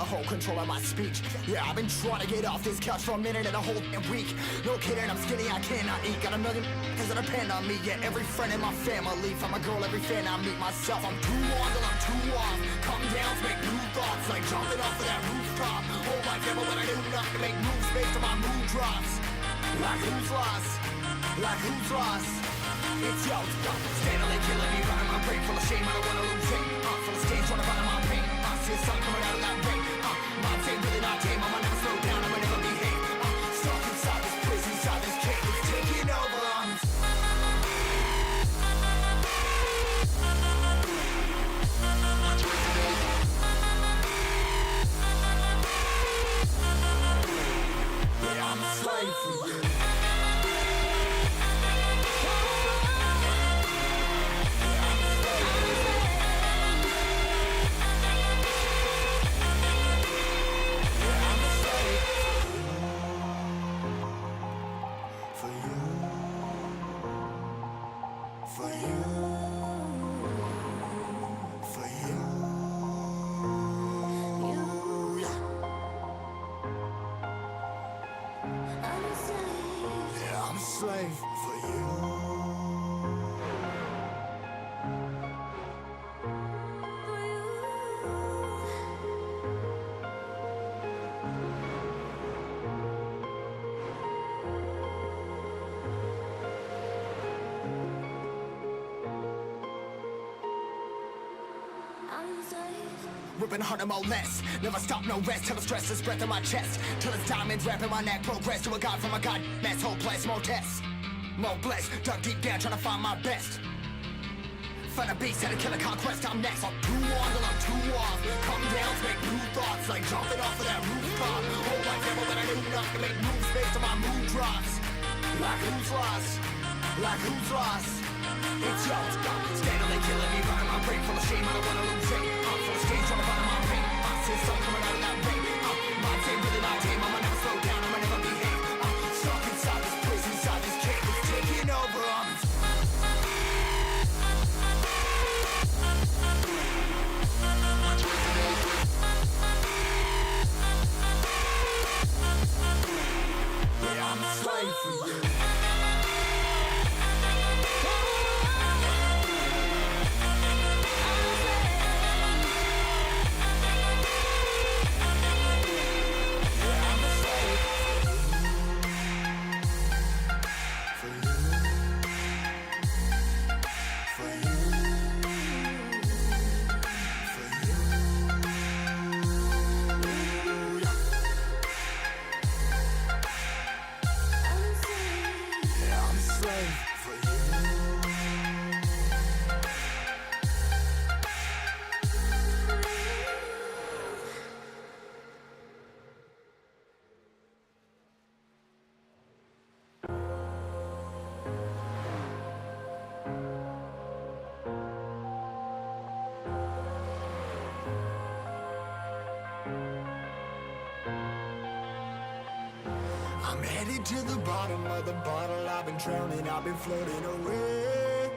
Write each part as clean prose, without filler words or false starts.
whole control of my speech. Yeah, I've been trying to get off this couch for a minute and a whole week. No kidding, I'm skinny, I cannot eat. Got a million cause that depend on me. Yeah, every friend in my family, from a girl, every fan I meet myself. I'm too on till I'm too off. Come down to make new thoughts, like jumping off of that rooftop. Whole life ever when I do nothing to make moves based on my mood drops. Like who's lost? Like who's lost? It's yo, steadily killing me, running my brain full of shame. I don't wanna lose it. Full of stage, trying to find my pain. See the sun coming out of that rain. Mind saying really not tame. I'ma never slow down, I'ma never behave. Stuck inside this prison, inside this cage. It's taking over. Yeah, I'm a slave for you. Slave for you. Ripping harder, more less. Never stop, no rest. Till the stress is breath in my chest. Till it's diamonds wrapping my neck. Progress to a god from a god mess. Hopeless, more tests. More blessed. Dug deep down trying to find my best. Find a beast and a killer conquest. I'm next. I'm too on till I'm too off. Come down to make new thoughts, like jumping off of that rooftop. Whole life ever when I do nothing to make moves based on my mood drops. Like who's lost? Like who's lost? It's yo, steadily killing me, running my brain full of shame. I don't wanna lose it. Full of stage, trying to find my pain. See the sun coming out of that rain. Mind saying really not tame. I'ma never slow down, I'ma never behave. Stuck inside this prison, inside this cage. It's taking over. Yeah, I'm a slave for you. I'm headed to the bottom of the bottle. I've been drowning, I've been floating away.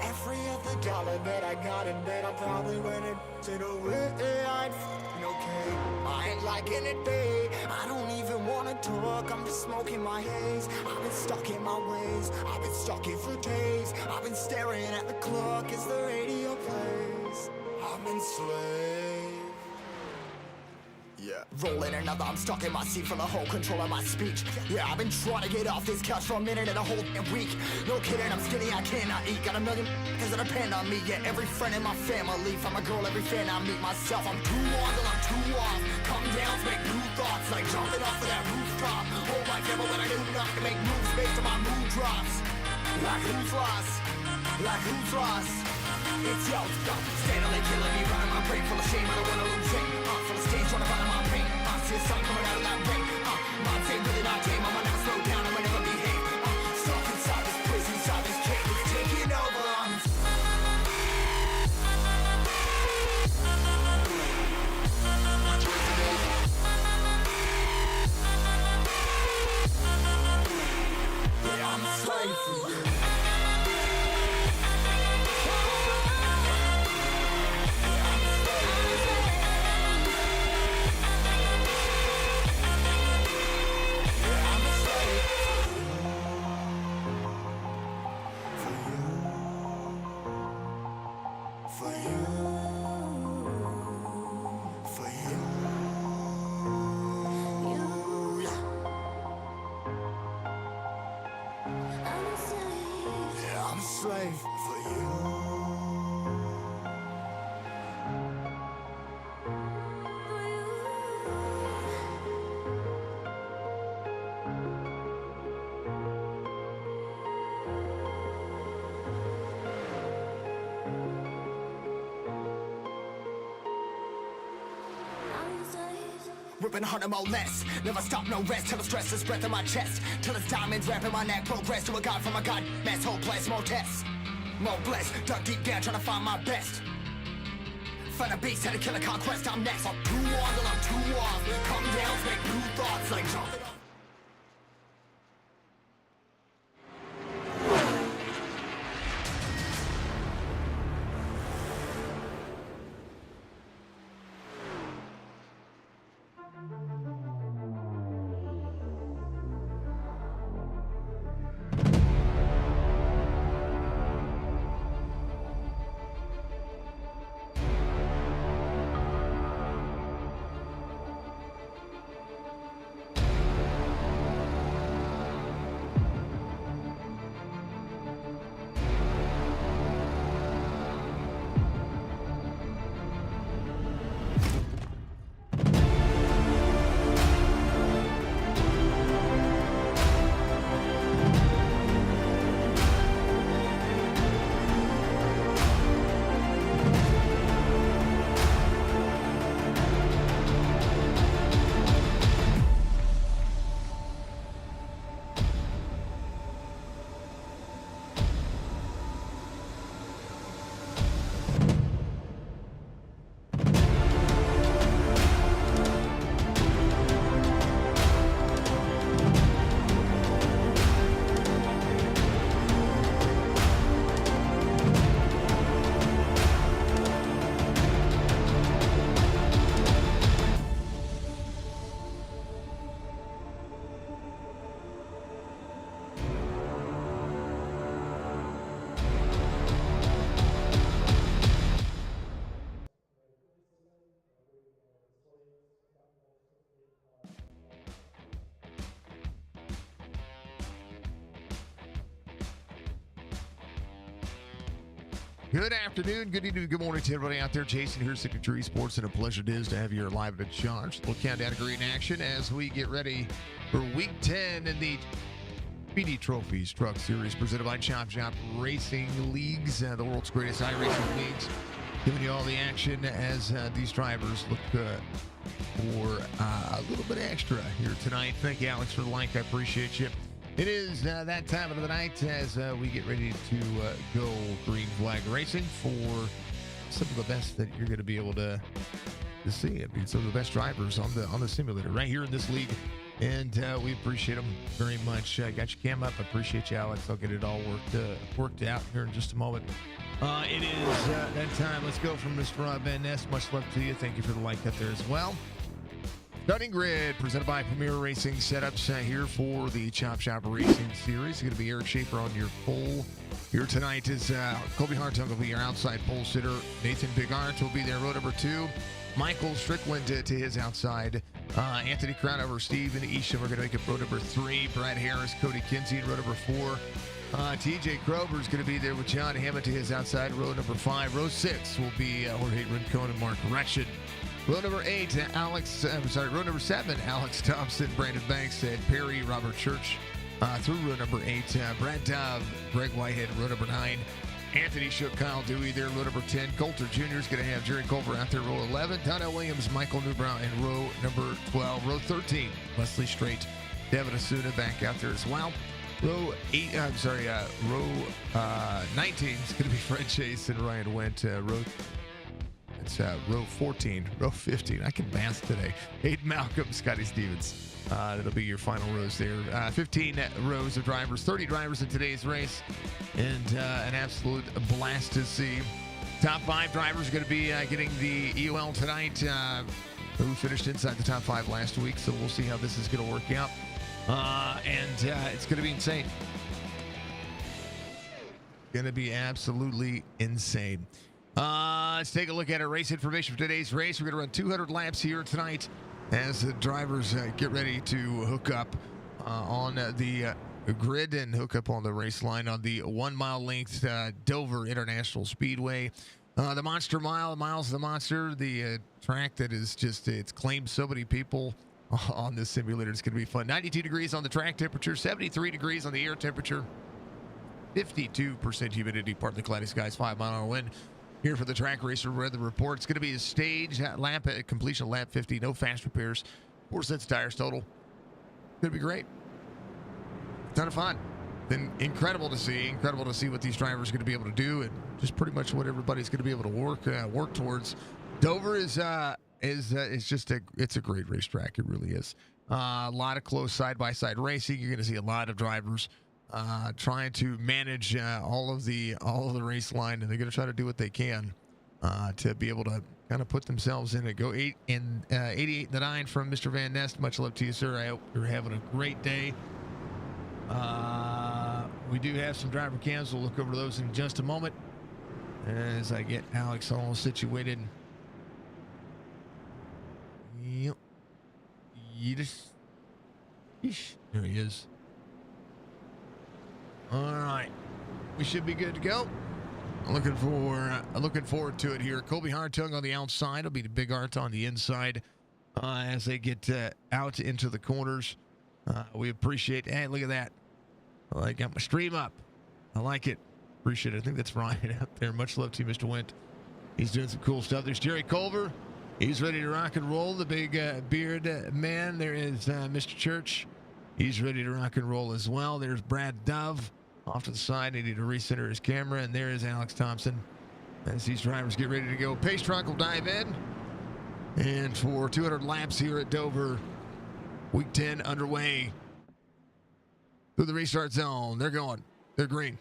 Every other dollar that I got in bed, I probably went and it away. I ain't f***ing okay, I ain't liking it, babe. I don't even wanna talk, I'm just smoking my haze. I've been stuck in my ways, I've been stuck here for days. I've been staring at the clock as the radio plays. I'm enslaved. Yeah, rolling another, I'm stuck in my seat for the whole control of my speech. Yeah, I've been trying to get off this couch for a minute and a whole week. No kidding, I'm skinny, I cannot eat. Got a million cause that depend on me. Yeah, every friend in my family, from a girl, every fan I meet myself. I'm too on till I'm too off. Come down to make new thoughts, like jumping off of that rooftop. Whole life ever when I do nothing to make moves based on my mood drops. Like who's lost? Like who's lost? It's yo, steadily killing me, running my brain full of shame. I don't wanna lose it. Full of stage, trying to find my pain. See the sun coming out of that rain. Mind saying really not tame. I'ma never slow down, I'ma never behave. Stuck inside this prison, inside this cage. It's taking over. Yeah, I'm a slave for you. ripping harder, more less. Never stop, no rest, till the stress is breath in my chest. Till it's diamonds wrapping my neck, progress to a god from a god mess. Hopeless, more tests, more blessed. Dug deep down, trying to find my best. Find a beast, had to kill a conquest, I'm next. I'm too on till I'm too off. Come down, make new thoughts like jumping off. Good afternoon, good evening, good morning to everybody out there. Jason here, Signature Esports, and a pleasure it is to have you here live and in charge. We'll count down to green action as we get ready for Week 10 in the Speedy Trophies Truck Series presented by Chop Shop Racing Leagues, the world's greatest iRacing leagues. Giving you all the action as these drivers look for a little bit extra here tonight. Thank you, Alex, for the like. I appreciate you. It is that time of the night as we get ready to go green flag racing for some of the best that you're going to be able to see. I mean, some of the best drivers on the simulator right here in this league, and we appreciate them very much. Got your cam up. I appreciate you, Alex. I'll get it all worked out here in just a moment. It is that time. Let's go from Mr. Rob Van Ness. Much love to you. Thank you for the like up there as well. Starting grid presented by Premier Racing Setups here for the Chop Shop Racing Series. It's going to be Eric Schaefer on your pole. Here tonight is Colby Hartung will be your outside pole sitter. Nathan Bigart will be there, row number 2. Michael Strickland to his outside. Anthony Crownover, Steve and Isham are going to make up row number 3. Brad Harris, Cody Kinsey in row number 4. TJ Krover is going to be there with John Hammond to his outside, row number 5. Row 6 will be Jorge Rincon and Mark Rection. Row number 8, row number 7, Alex Thompson, Brandon Banks, Ed Perry, Robert Church. Through row number 8, Brad Dove, Greg Whitehead, row number 9. Anthony Shook, Kyle Dewey there, row number 10. Coulter Jr. is going to have Jerry Culver out there, row 11. Donnell Williams, Michael Newbrow in row number 12. Row 13, Leslie Strait, Devin Asuna back out there as well. Row 19 is going to be Fred Chase and Ryan Wendt. Row 14, row 15. I can math today. Hayden Malcolm, Scotty Stevens. That'll be your final rows there. 15 rows of drivers, 30 drivers in today's race, and an absolute blast to see. Top 5 drivers are going to be getting the EOL tonight, who finished inside the top 5 last week, so we'll see how this is going to work out. It's going to be insane. Going to be absolutely insane. Let's take a look at our race information for today's race. We're going to run 200 laps here tonight as the drivers get ready to hook up on the grid and hook up on the race line on the 1 mile length Dover International Speedway. The Monster Mile, Miles of the Monster, the track that is just, it's claimed so many people on this simulator. It's going to be fun. 92 degrees on the track temperature, 73 degrees on the air temperature, 52% humidity, partly cloudy skies, 5 mile an hour wind. here for the track racer. Read the report. It's going to be a stage lap completion of lap 50. No fast repairs. 4 sets of tires total. Going to be great. Ton of fun. Been incredible to see. Incredible to see what these drivers are going to be able to do, and just pretty much what everybody's going to be able to work towards. Dover is just it's a great racetrack. It really is. A lot of close side-by-side racing. You're going to see a lot of drivers trying to manage all of the race line, and they're going to try to do what they can to be able to kind of put themselves in it. Go 88 and the 9 from Mr. Van Nest. Much love to you, sir. I hope you're having a great day. We do have some driver cams. We'll look over those in just a moment as I get Alex all situated. Yep. There he is. All right, we should be good to go. Looking forward to it here. Colby Hartung on the outside. It'll be the Big Art on the inside as they get out into the corners. We appreciate. Hey, look at that! I got my stream up. I like it. Appreciate it. I think that's Ryan out there. Much love to you, Mr. Went. He's doing some cool stuff. There's Jerry Culver. He's ready to rock and roll. The big beard man. There is Mr. Church. He's ready to rock and roll as well. There's Brad Dove off to the side. Needed to recenter his camera. And there is Alex Thompson as these drivers get ready to go. Pace truck will dive in. And for 200 laps here at Dover, week 10 underway. Through the restart zone. They're going. They're green.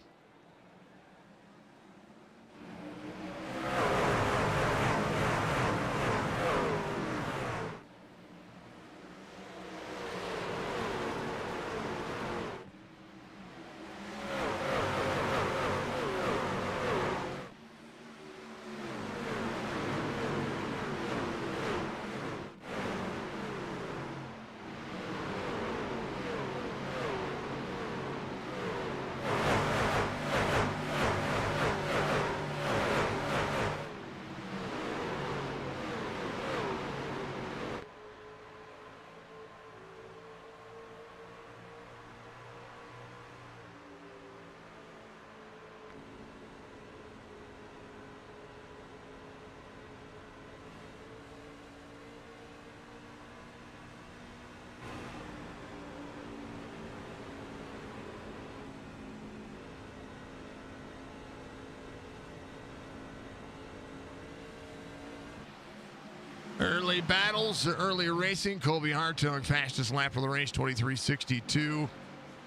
Early battles, earlier racing. Colby Hartung, fastest lap of the race, 23.62.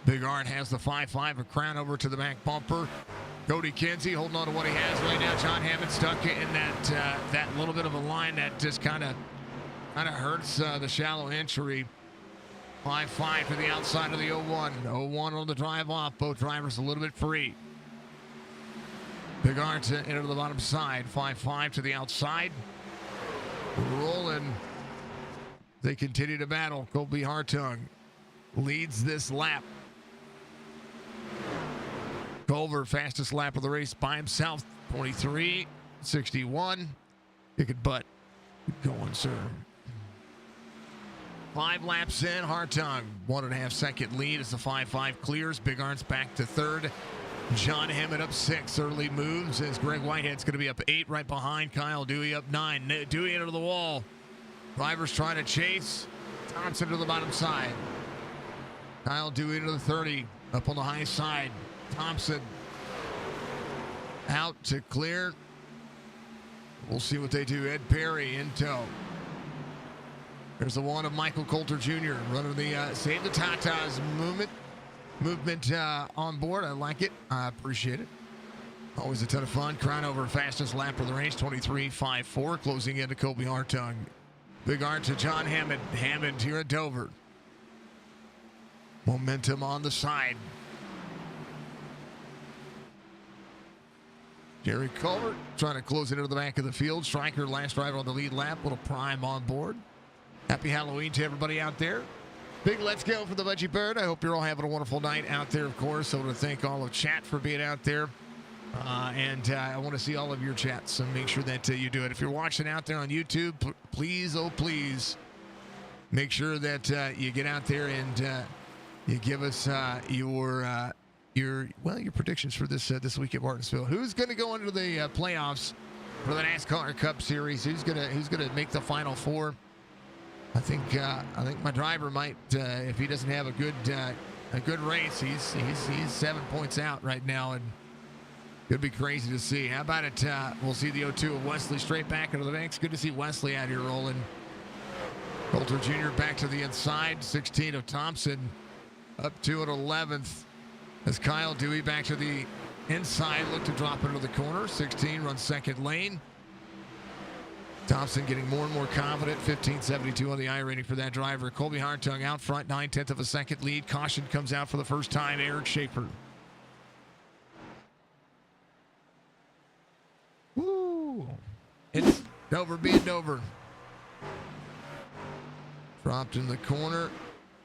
Big Art has the 5.5, a crown over to the back bumper. Cody Kinsey holding on to what he has right now. John Hammond stuck in that little bit of a line that just kind of hurts the shallow entry. 5.5 to the outside of the 01. 01 on the drive off. Both drivers a little bit free. Big Art into the bottom side. 5.5 to the outside. Rolling. They continue to battle. Colby Hartung leads this lap. Culver, fastest lap of the race by himself, 23.61. Kick it butt. Keep going, sir. 5 laps in. Hartung, 1.5 second lead as the 5.5 clears. Big Art's back to third. John Hammond up 6. Early moves as Greg Whitehead's going to be up 8 right behind. Kyle Dewey up 9. Dewey into the wall. Drivers trying to chase. Thompson to the bottom side. Kyle Dewey into the 30. Up on the high side. Thompson out to clear. We'll see what they do. Ed Perry in tow. There's the one of Michael Coulter Jr. running the Save the Tatas movement on board. I like it. I appreciate it. Always a ton of fun. Crown over fastest lap of the race, 23.54. Closing into Colby Hartung. Big Art to John Hammond. Hammond here at Dover. Momentum on the side. Jerry Culver trying to close it into the back of the field. Stryker, last driver on the lead lap. Little prime on board. Happy Halloween to everybody out there. Big let's go for the Veggie Bird. I hope you're all having a wonderful night out there, of course. I want to thank all of chat for being out there. And I want to see all of your chats, so make sure that you do it. If you're watching out there on YouTube, please, oh please, make sure that you get out there and you give us your predictions for this week at Martinsville. Who's going to go into the playoffs for the NASCAR Cup Series. Who's gonna make the Final Four? I think my driver might, if he doesn't have a good race, he's 7 points out right now, and could be crazy to see. How about it? We'll see the 0-2 of Wesley straight back into the mix. Good to see Wesley out here rolling. Coulter Jr. back to the inside. 16 of Thompson up to an 11th. As Kyle Dewey back to the inside, look to drop into the corner. 16 runs second lane. Thompson getting more and more confident. 15.72 on the I rating for that driver. Colby Hartung out front, 9/10 of a second lead. Caution comes out for the first time. Eric Schaefer. Woo! It's Dover being Dover. Dropped in the corner.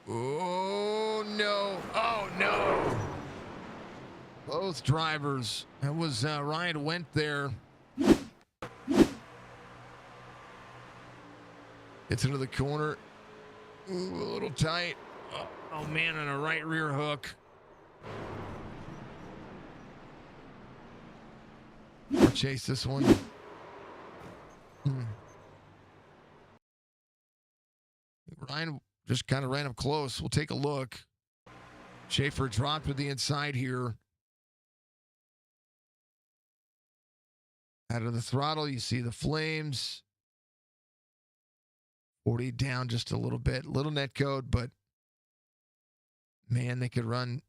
Oh no! Oh no! Both drivers. That was Ryan Wendt there. Gets into the corner. Ooh, a little tight. Oh man, on a right rear hook. We'll chase this one. Ryan just kind of ran him close. We'll take a look. Schaefer dropped to the inside here. Out of the throttle, you see the flames. 40 down just a little bit. Little net code, but man, they can run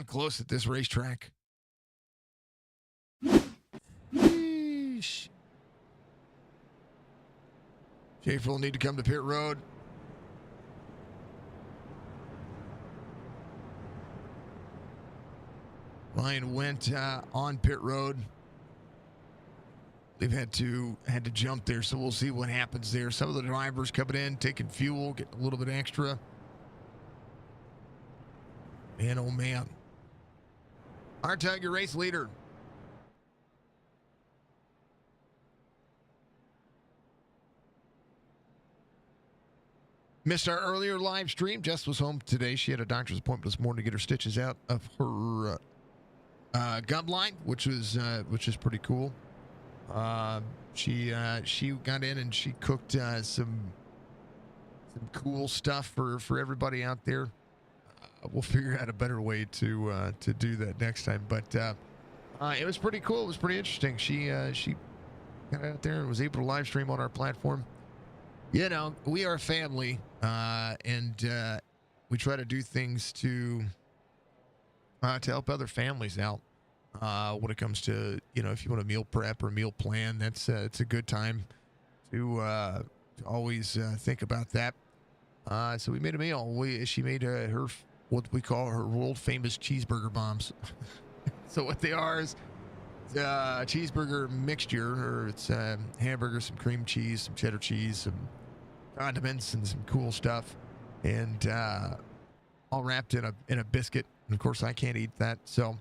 close at this racetrack. Yeesh. Schaefer will need to come to pit road. Ryan Wendt on pit road. They've had to jump there, so we'll see what happens there. Some of the drivers coming in, taking fuel, getting a little bit extra. Man, oh man. Hartung, your race leader. Missed our earlier live stream. Jess was home today. She had a doctor's appointment this morning to get her stitches out of her gum line, which is pretty cool. She got in and she cooked some cool stuff for everybody out there. We'll figure out a better way to do that next time. But it was pretty cool. It was pretty interesting. She got out there and was able to live stream on our platform. You know, we are a family, and we try to do things to help other families out. When it comes to, you know, if you want a meal prep or meal plan, it's a good time to always think about that. So we made a meal. She made her what we call her world famous cheeseburger bombs. So what they are is a cheeseburger mixture, or it's hamburger, some cream cheese, some cheddar cheese, some condiments, and some cool stuff, and all wrapped in a biscuit. And of course, I can't eat that, so.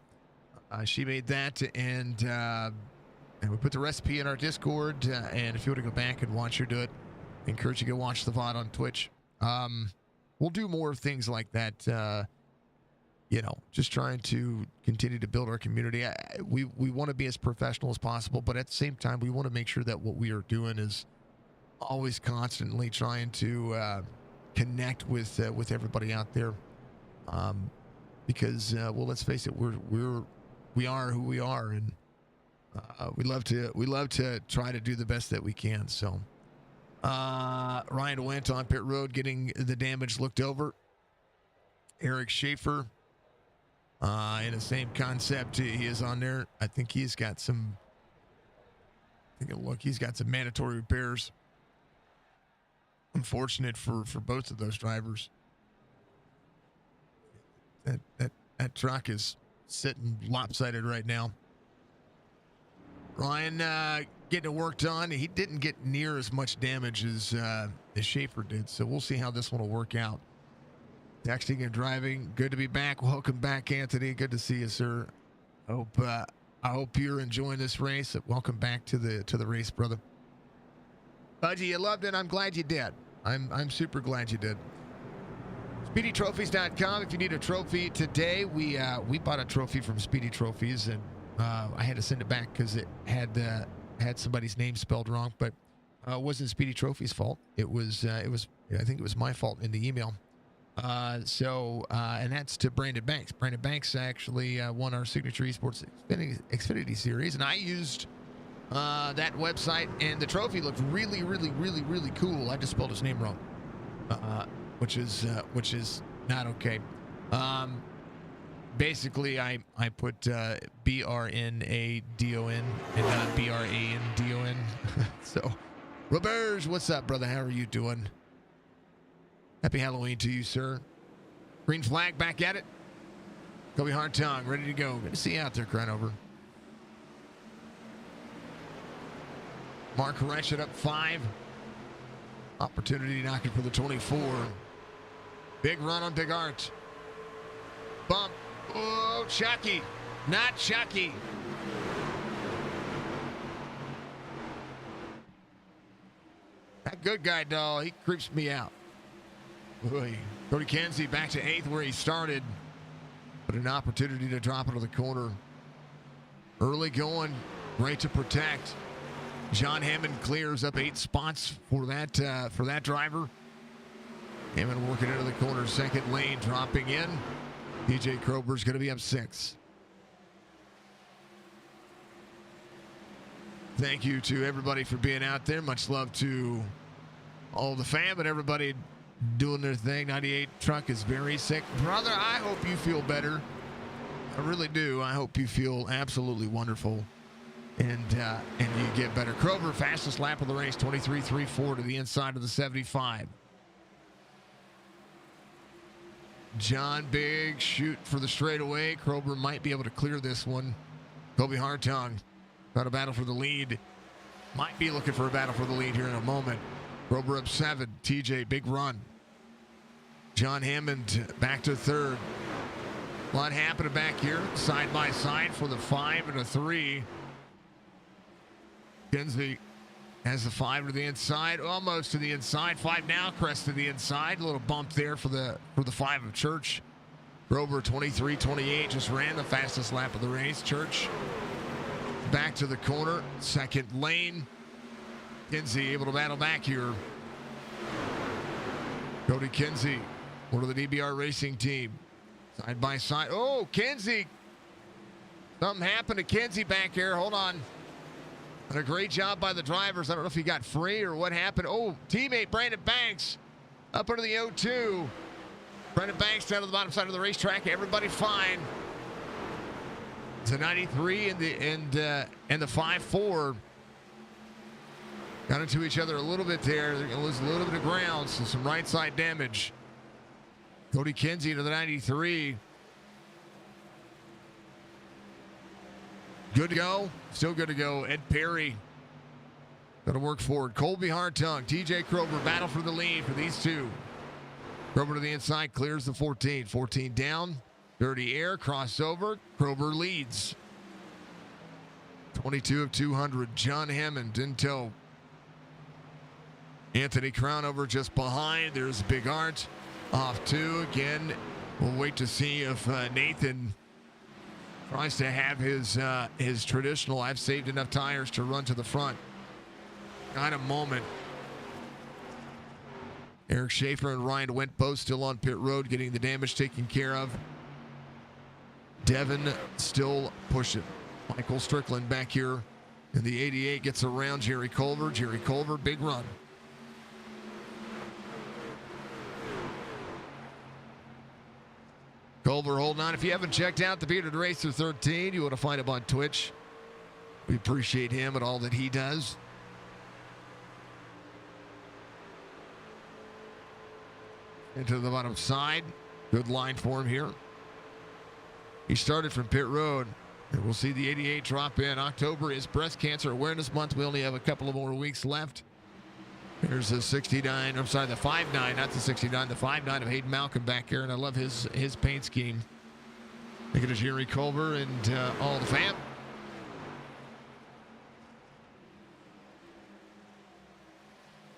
She made that, and we put the recipe in our Discord. And if you want to go back and watch her do it, I encourage you to go watch the VOD on Twitch. We'll do more things like that. You know, just trying to continue to build our community. We want to be as professional as possible, but at the same time, we want to make sure that what we are doing is always constantly trying to connect with everybody out there. Because well, let's face it, we are who we are, and we love to try to do the best that we can. So Ryan Wendt on pit road getting the damage looked over. Eric Schaefer in the same concept. He is on there. I think he's got some. He's got some mandatory repairs. Unfortunate for both of those drivers. That truck is sitting lopsided right now. Ryan getting it worked on. He didn't get near as much damage as Schaefer did, so we'll see how this one will work out. Texting and driving. Good to be back. Welcome back, Anthony. Good to see you, sir. I hope you're enjoying this race. Welcome back to the race, brother. Budgie, you loved it. I'm glad you did. I'm super glad you did. SpeedyTrophies.com. If you need a trophy today, we bought a trophy from Speedy Trophies, and I had to send it back because it had somebody's name spelled wrong, but it wasn't Speedy Trophy's fault. It was I think it was my fault in the email. And that's to Brandon Banks. Brandon Banks actually won our Signature Esports Xfinity Series, and I used that website, and the trophy looked really, really, really, really cool. I just spelled his name wrong, which is not okay. Basically, I put BRNADON and not BRANDON. So, Roberge, what's up, brother? How are you doing? Happy Halloween to you, sir. Green flag, back at it. Kobe Hartong, ready to go. Good to see you out there, crying over. Mark Ratchet up 5. Opportunity knocking for the 24. Big run on Big Art. Bump. Oh, Chucky. Not Chucky. That good guy, doll, he creeps me out. Boy. Cody Kenzie back to 8th where he started. But an opportunity to drop into the corner. Early going. Great to protect. John Hammond clears up 8 spots for that driver. Hammond working into the corner, second lane, dropping in. DJ Krober's going to be up 6. Thank you to everybody for being out there. Much love to all the fam and everybody doing their thing. 98 truck is very sick. Brother, I hope you feel better. I really do. I hope you feel absolutely wonderful. And you get better. Krober, fastest lap of the race, 23.34 to the inside of the 75. John Big shoot for the straightaway. Krober might be able to clear this one. Kobe Hartong got a battle for the lead. Might be looking for a battle for the lead here in a moment. Krober up 7. TJ, big run. John Hammond back to 3rd. A lot happening back here, side by side for the 5 and a 3. Kenzie has the 5 to the inside, almost to the inside. 5 now, crest to the inside. A little bump there for the 5 of Church. Grover 23-28 just ran the fastest lap of the race. Church back to the corner, second lane. Kenzie able to battle back here. Cody Kenzie, one of the DBR Racing team, side by side. Oh, Kenzie! Something happened to Kenzie back here. Hold on. And a great job by the drivers. I don't know if he got free or what happened. Oh, teammate Brandon Banks up under the 0-2. Brandon Banks down to the bottom side of the racetrack. Everybody fine. It's a 93 and the 5-4. Got into each other a little bit there. They're going to lose a little bit of ground, so some right side damage. Cody Kenzie to the 93. Good to go. Still good to go. Ed Perry got to work forward. Colby Hartung, TJ Krober battle for the lead for these two. Krober to the inside, clears the 14. 14 down. Dirty air, crossover. Krober leads. 22 of 200. John Hammond in tow. Anthony Crownover just behind. There's Big Art off 2 again. We'll wait to see if Nathan tries to have his traditional "I've saved enough tires to run to the front" kind of moment. Eric Schaefer and Ryan Went both still on pit road getting the damage taken care of. Devin still pushing. Michael Strickland back here in the 88 gets around Jerry Culver. Jerry Culver, big run. Culver holding on. If you haven't checked out the Bearded Racer 13, you want to find him on Twitch. We appreciate him and all that he does. Into the bottom side. Good line for him here. He started from pit road. And we'll see the 88 drop in. October is Breast Cancer Awareness Month. We only have a couple of more weeks left. Here's the 69, I'm sorry, the 5.9, not the 69, the 5.9 of Hayden Malcolm back here, and I love his paint scheme. Look at Jerry Culver and all the fam.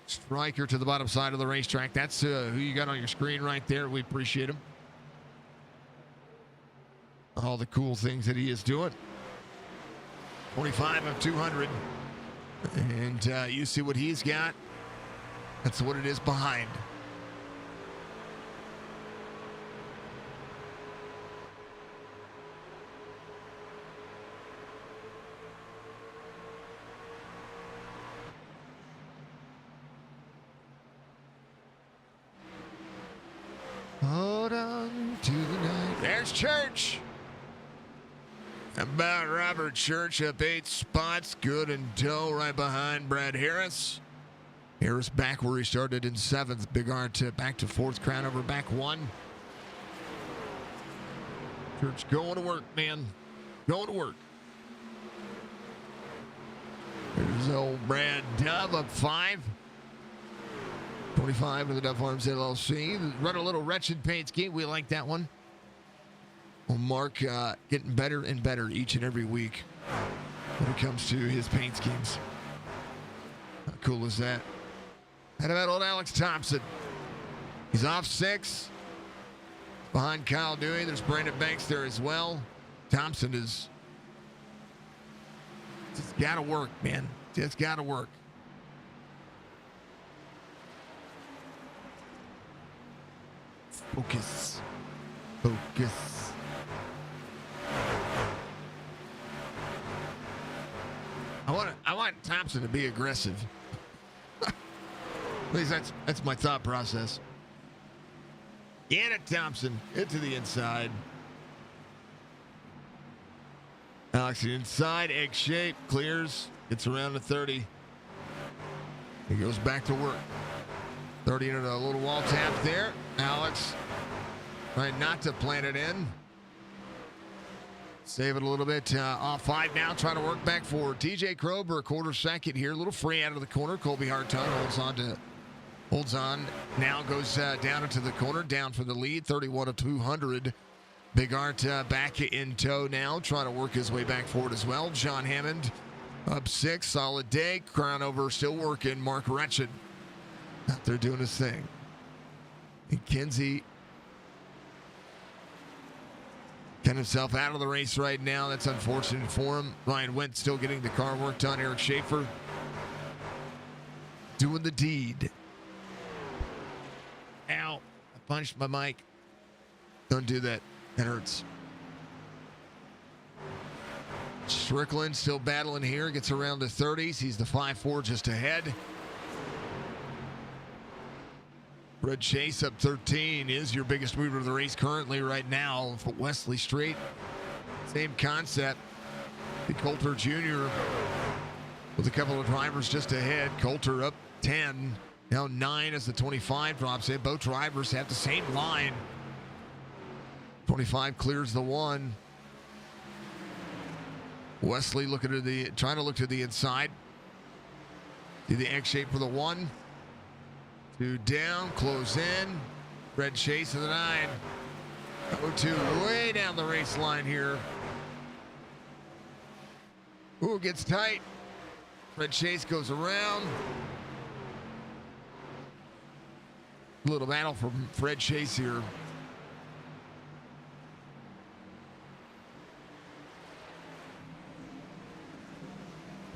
Striker to the bottom side of the racetrack. That's who you got on your screen right there. We appreciate him. All the cool things that he is doing. 25 of 200. And you see what he's got. That's what it is behind. Hold on to the night. There's Church. How about Robert Church up 8 spots. Good in tow right behind Brad Harris. Harris back where he started in 7th. Big Art back to 4th. Crown over back 1. Church going to work, man. Going to work. There's old Brad Dove up 5. 25 to the Dove Farms LLC. Run a little wretched paint scheme. We like that one. Well, Mark getting better and better each and every week when it comes to his paint schemes. How cool is that? How about old Alex Thompson? He's off 6. Behind Kyle Dewey. There's Brandon Banks there as well. Thompson is just got to work, man. Just got to work. Focus. Focus. I want Thompson to be aggressive. At least that's my thought process. Get it, Thompson. Get to the inside. Alex inside, egg shape, clears, gets around to 30. He goes back to work. 30 into a little wall tap there. Alex trying not to plant it in. Save it a little bit. Off 5 now, trying to work back forward. TJ Krober, quarter second here. A little free out of the corner. Colby Hartung holds on. Now goes down into the corner. Down for the lead. 31 of 200. Big Art back in tow now. Trying to work his way back forward as well. John Hammond up 6. Solid day. Crown over still working. Mark Retchin out there doing his thing. And Kinsey got himself out of the race right now. That's unfortunate for him. Ryan Wendt still getting the car work done. Eric Schaefer doing the deed. Ow. I punched my mic. Don't do that. That hurts. Strickland still battling here. Gets around the 30s. He's the 5-4 just ahead. Red Chase up 13 is your biggest mover of the race currently right now for Wesley Straight. Same concept. The Coulter Jr. with a couple of drivers just ahead. Coulter up 10. Now 9 as the 25 drops in. Both drivers have the same line. 25 clears the 1. Wesley trying to look to the inside. See the egg shape for the 1. 2 down, close in. Red Chase of the 9. 0-2 way down the race line here. Ooh, gets tight. Red Chase goes around. A little battle from Fred Chase here.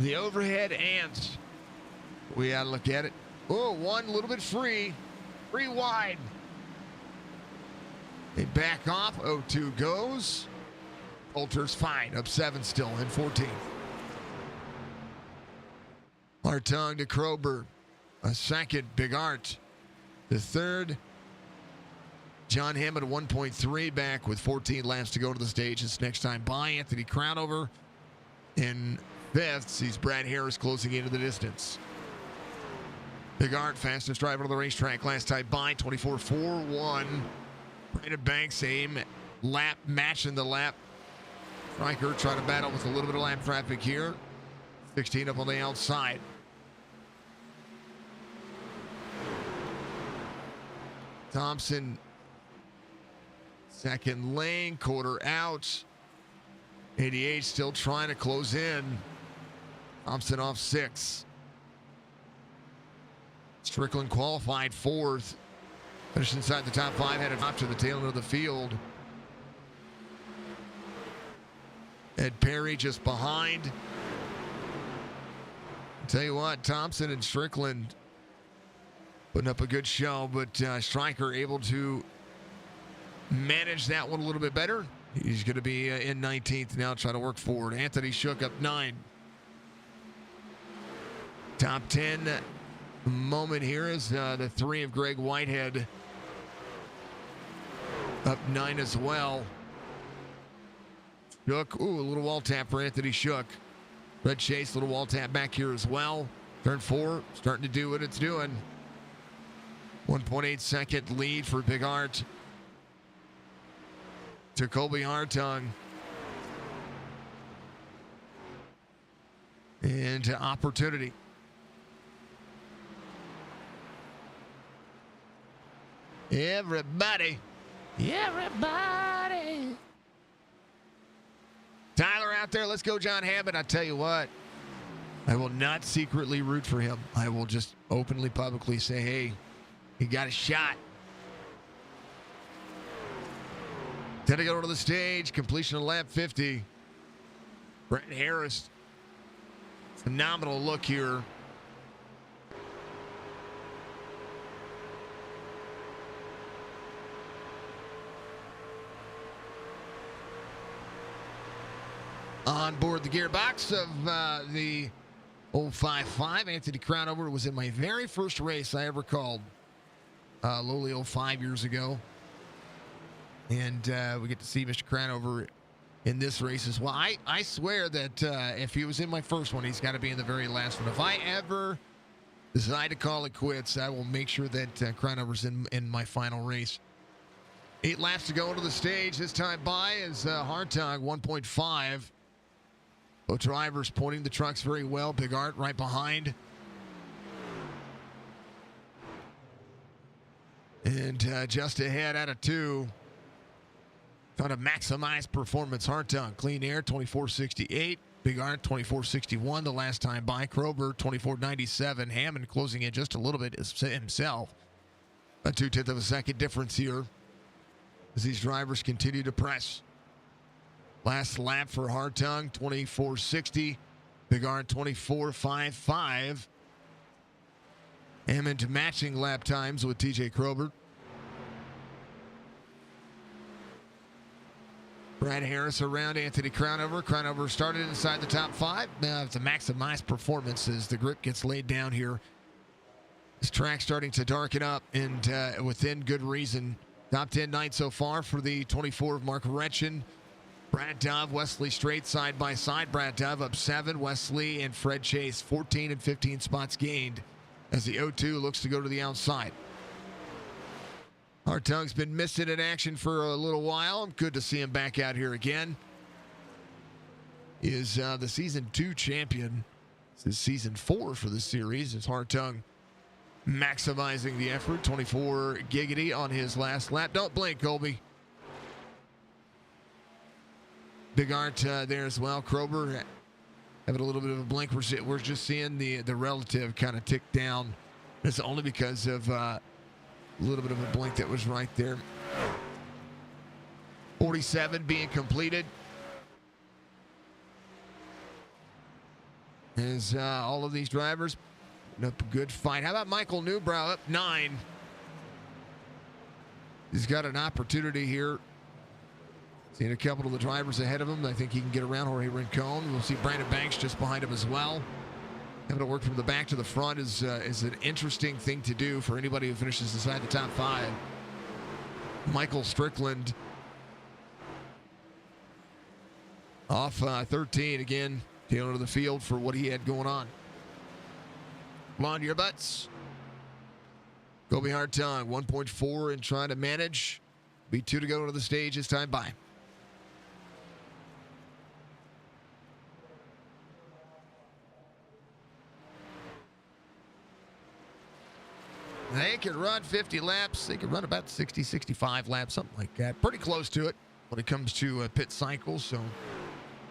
The overhead ants. We gotta look at it. Oh, 1 a little bit free. 3 wide. They back off. 0-2 goes. Coulter's fine. Up 7 still in 14th. Hartung to Krober. A second. Big Art. The third. John Hammond 1.3 back with 14 laps to go to the stage. It's next time by. Anthony Crownover in 5th. Sees Brad Harris closing into the distance. Big Art, fastest driver on the racetrack last time by, 24.41. Brandon Banks, same lap, matching the lap. Stryker trying to battle with a little bit of lap traffic here. 16 up on the outside. Thompson, second lane, quarter out. 88 still trying to close in. Thompson off 6. Strickland qualified 4th. Finished inside the top 5, headed off to the tail end of the field. Ed Perry just behind. Tell you what, Thompson and Strickland putting up a good show, but Stryker able to manage that one a little bit better. He's going to be in 19th now, trying to work forward. Anthony Shook up 9. Top 10 moment here is the 3 of Greg Whitehead up 9 as well. Shook, ooh, a little wall tap for Anthony Shook. Red Chase, little wall tap back here as well. Turn 4, starting to do what it's doing. 1.8 second lead for Big Art to Colby Hartung. And to Opportunity. Everybody. Tyler out there, let's go John Hammond. I tell you what, I will not secretly root for him. I will just openly, publicly say, hey, he got a shot. Then to go to the stage, completion of lap 50. Brent Harris, phenomenal look here. On board the gearbox of the 055, Anthony Crownover was in my very first race I ever called, lowly 05 years ago. And we get to see Mr. Crownover in this race as well. I swear that if he was in my first one, he's got to be in the very last one. If I ever decide to call it quits, I will make sure that Crownover's in my final race. 8 laps to go into the stage. This time by is Hartung, 1.5. Both drivers pointing the trucks very well. Big Art right behind. And just ahead out of 2. Trying to maximize performance. Hartung, clean air, 24.68. Big Art, 24.61 the last time by. Krober, 24.97. Hammond closing in just a little bit himself. A 0.2 of a second difference here as these drivers continue to press. Last lap for Hartung, 24.60. Big Art, 24.55. Hammond matching lap times with TJ Krober. Brad Harris around Anthony Crownover. Crownover started inside the top 5. Now to maximize performance as the grip gets laid down here. This track's starting to darken up, and within good reason. Top 10 night so far for the 24 of Mark Retchen. Brad Dove, Wesley Strait side by side. Brad Dove up 7. Wesley and Fred Chase 14 and 15 spots gained as the 0-2 looks to go to the outside. Hartung's been missing in action for a little while. Good to see him back out here again. He is the season 2 champion. This is season 4 for the series as Hartung maximizing the effort. 24 giggity on his last lap. Don't blink, Colby. Big Art there as well. Krober having a little bit of a blink. We're just seeing the relative kind of tick down. It's only because of a little bit of a blink that was right there. 47 being completed. As all of these drivers putting up a good fight. How about Michael Newbrow up 9? He's got an opportunity here. Seeing a couple of the drivers ahead of him. I think he can get around Jorge Rincon. We'll see Brandon Banks just behind him as well. Having to work from the back to the front is an interesting thing to do for anybody who finishes inside the top 5. Michael Strickland off 13 again, tail into the field for what he had going on. Come on to your butts. Colby Hartung, 1.4 and trying to manage. B2 to go to the stage this time by. They can run 50 laps. They can run about 60, 65 laps, something like that. Pretty close to it when it comes to pit cycles. So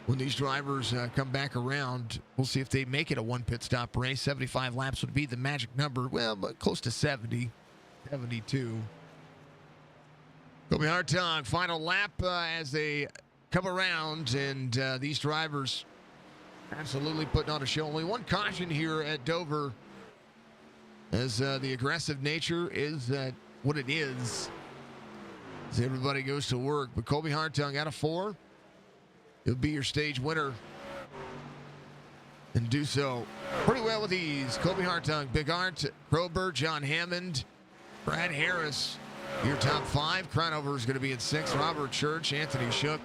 when these drivers come back around, we'll see if they make it a one pit stop race. 75 laps would be the magic number. Well, but close to 70, 72. Colby Hartung, final lap as they come around, and these drivers absolutely putting on a show. Only one caution here at Dover, as the aggressive nature is what it is as everybody goes to work. But Colby Hartung out of 4. He'll be your stage winner and do so pretty well with ease. Colby Hartung, Big Art, Krober, John Hammond, Brad Harris, your top 5. Cronover is going to be at 6. Robert Church, Anthony Shook,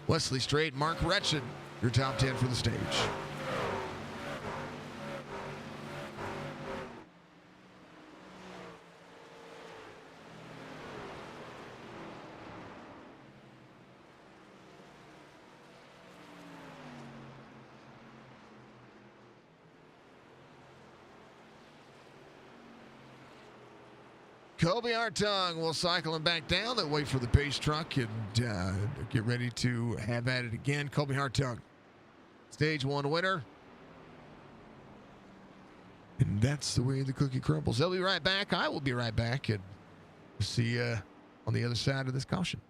Wesley Strait, Mark Retchen, your top 10 for the stage. Colby Hartung will cycle him back down. They'll wait for the pace truck and get ready to have at it again. Colby Hartung, stage 1 winner. And that's the way the cookie crumbles. They'll be right back. I will be right back. And see you on the other side of this caution.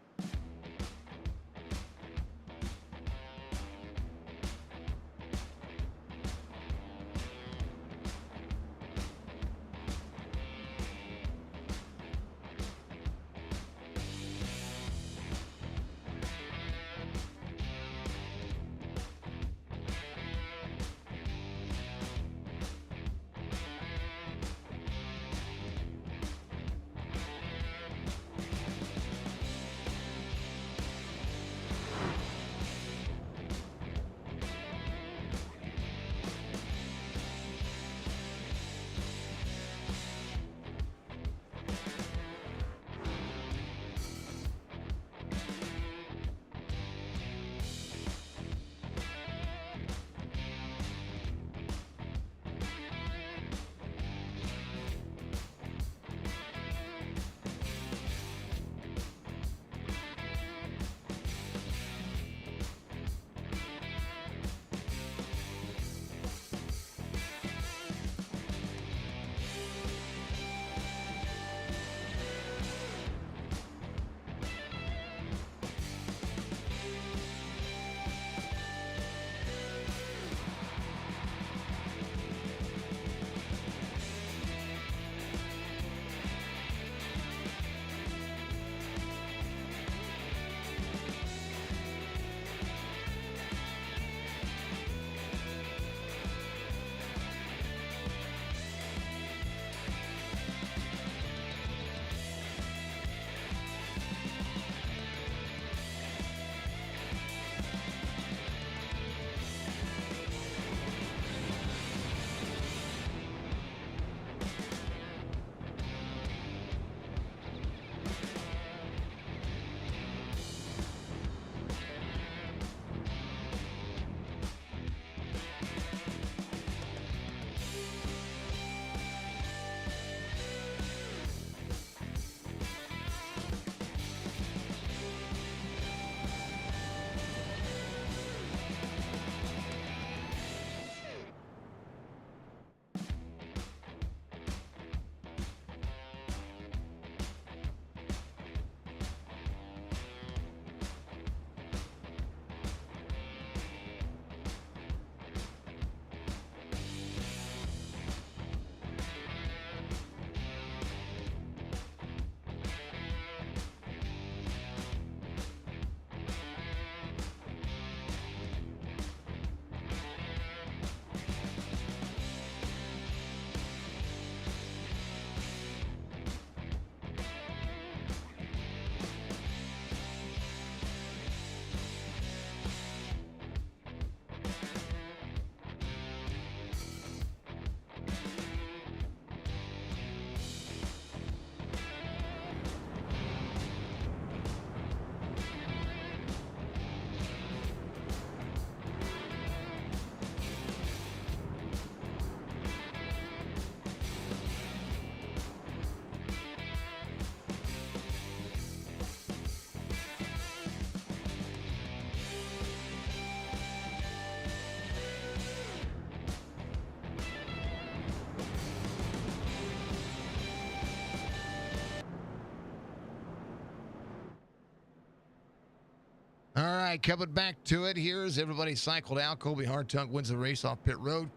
right, coming back to it here as everybody cycled out. Colby Hartung wins the race off pit road.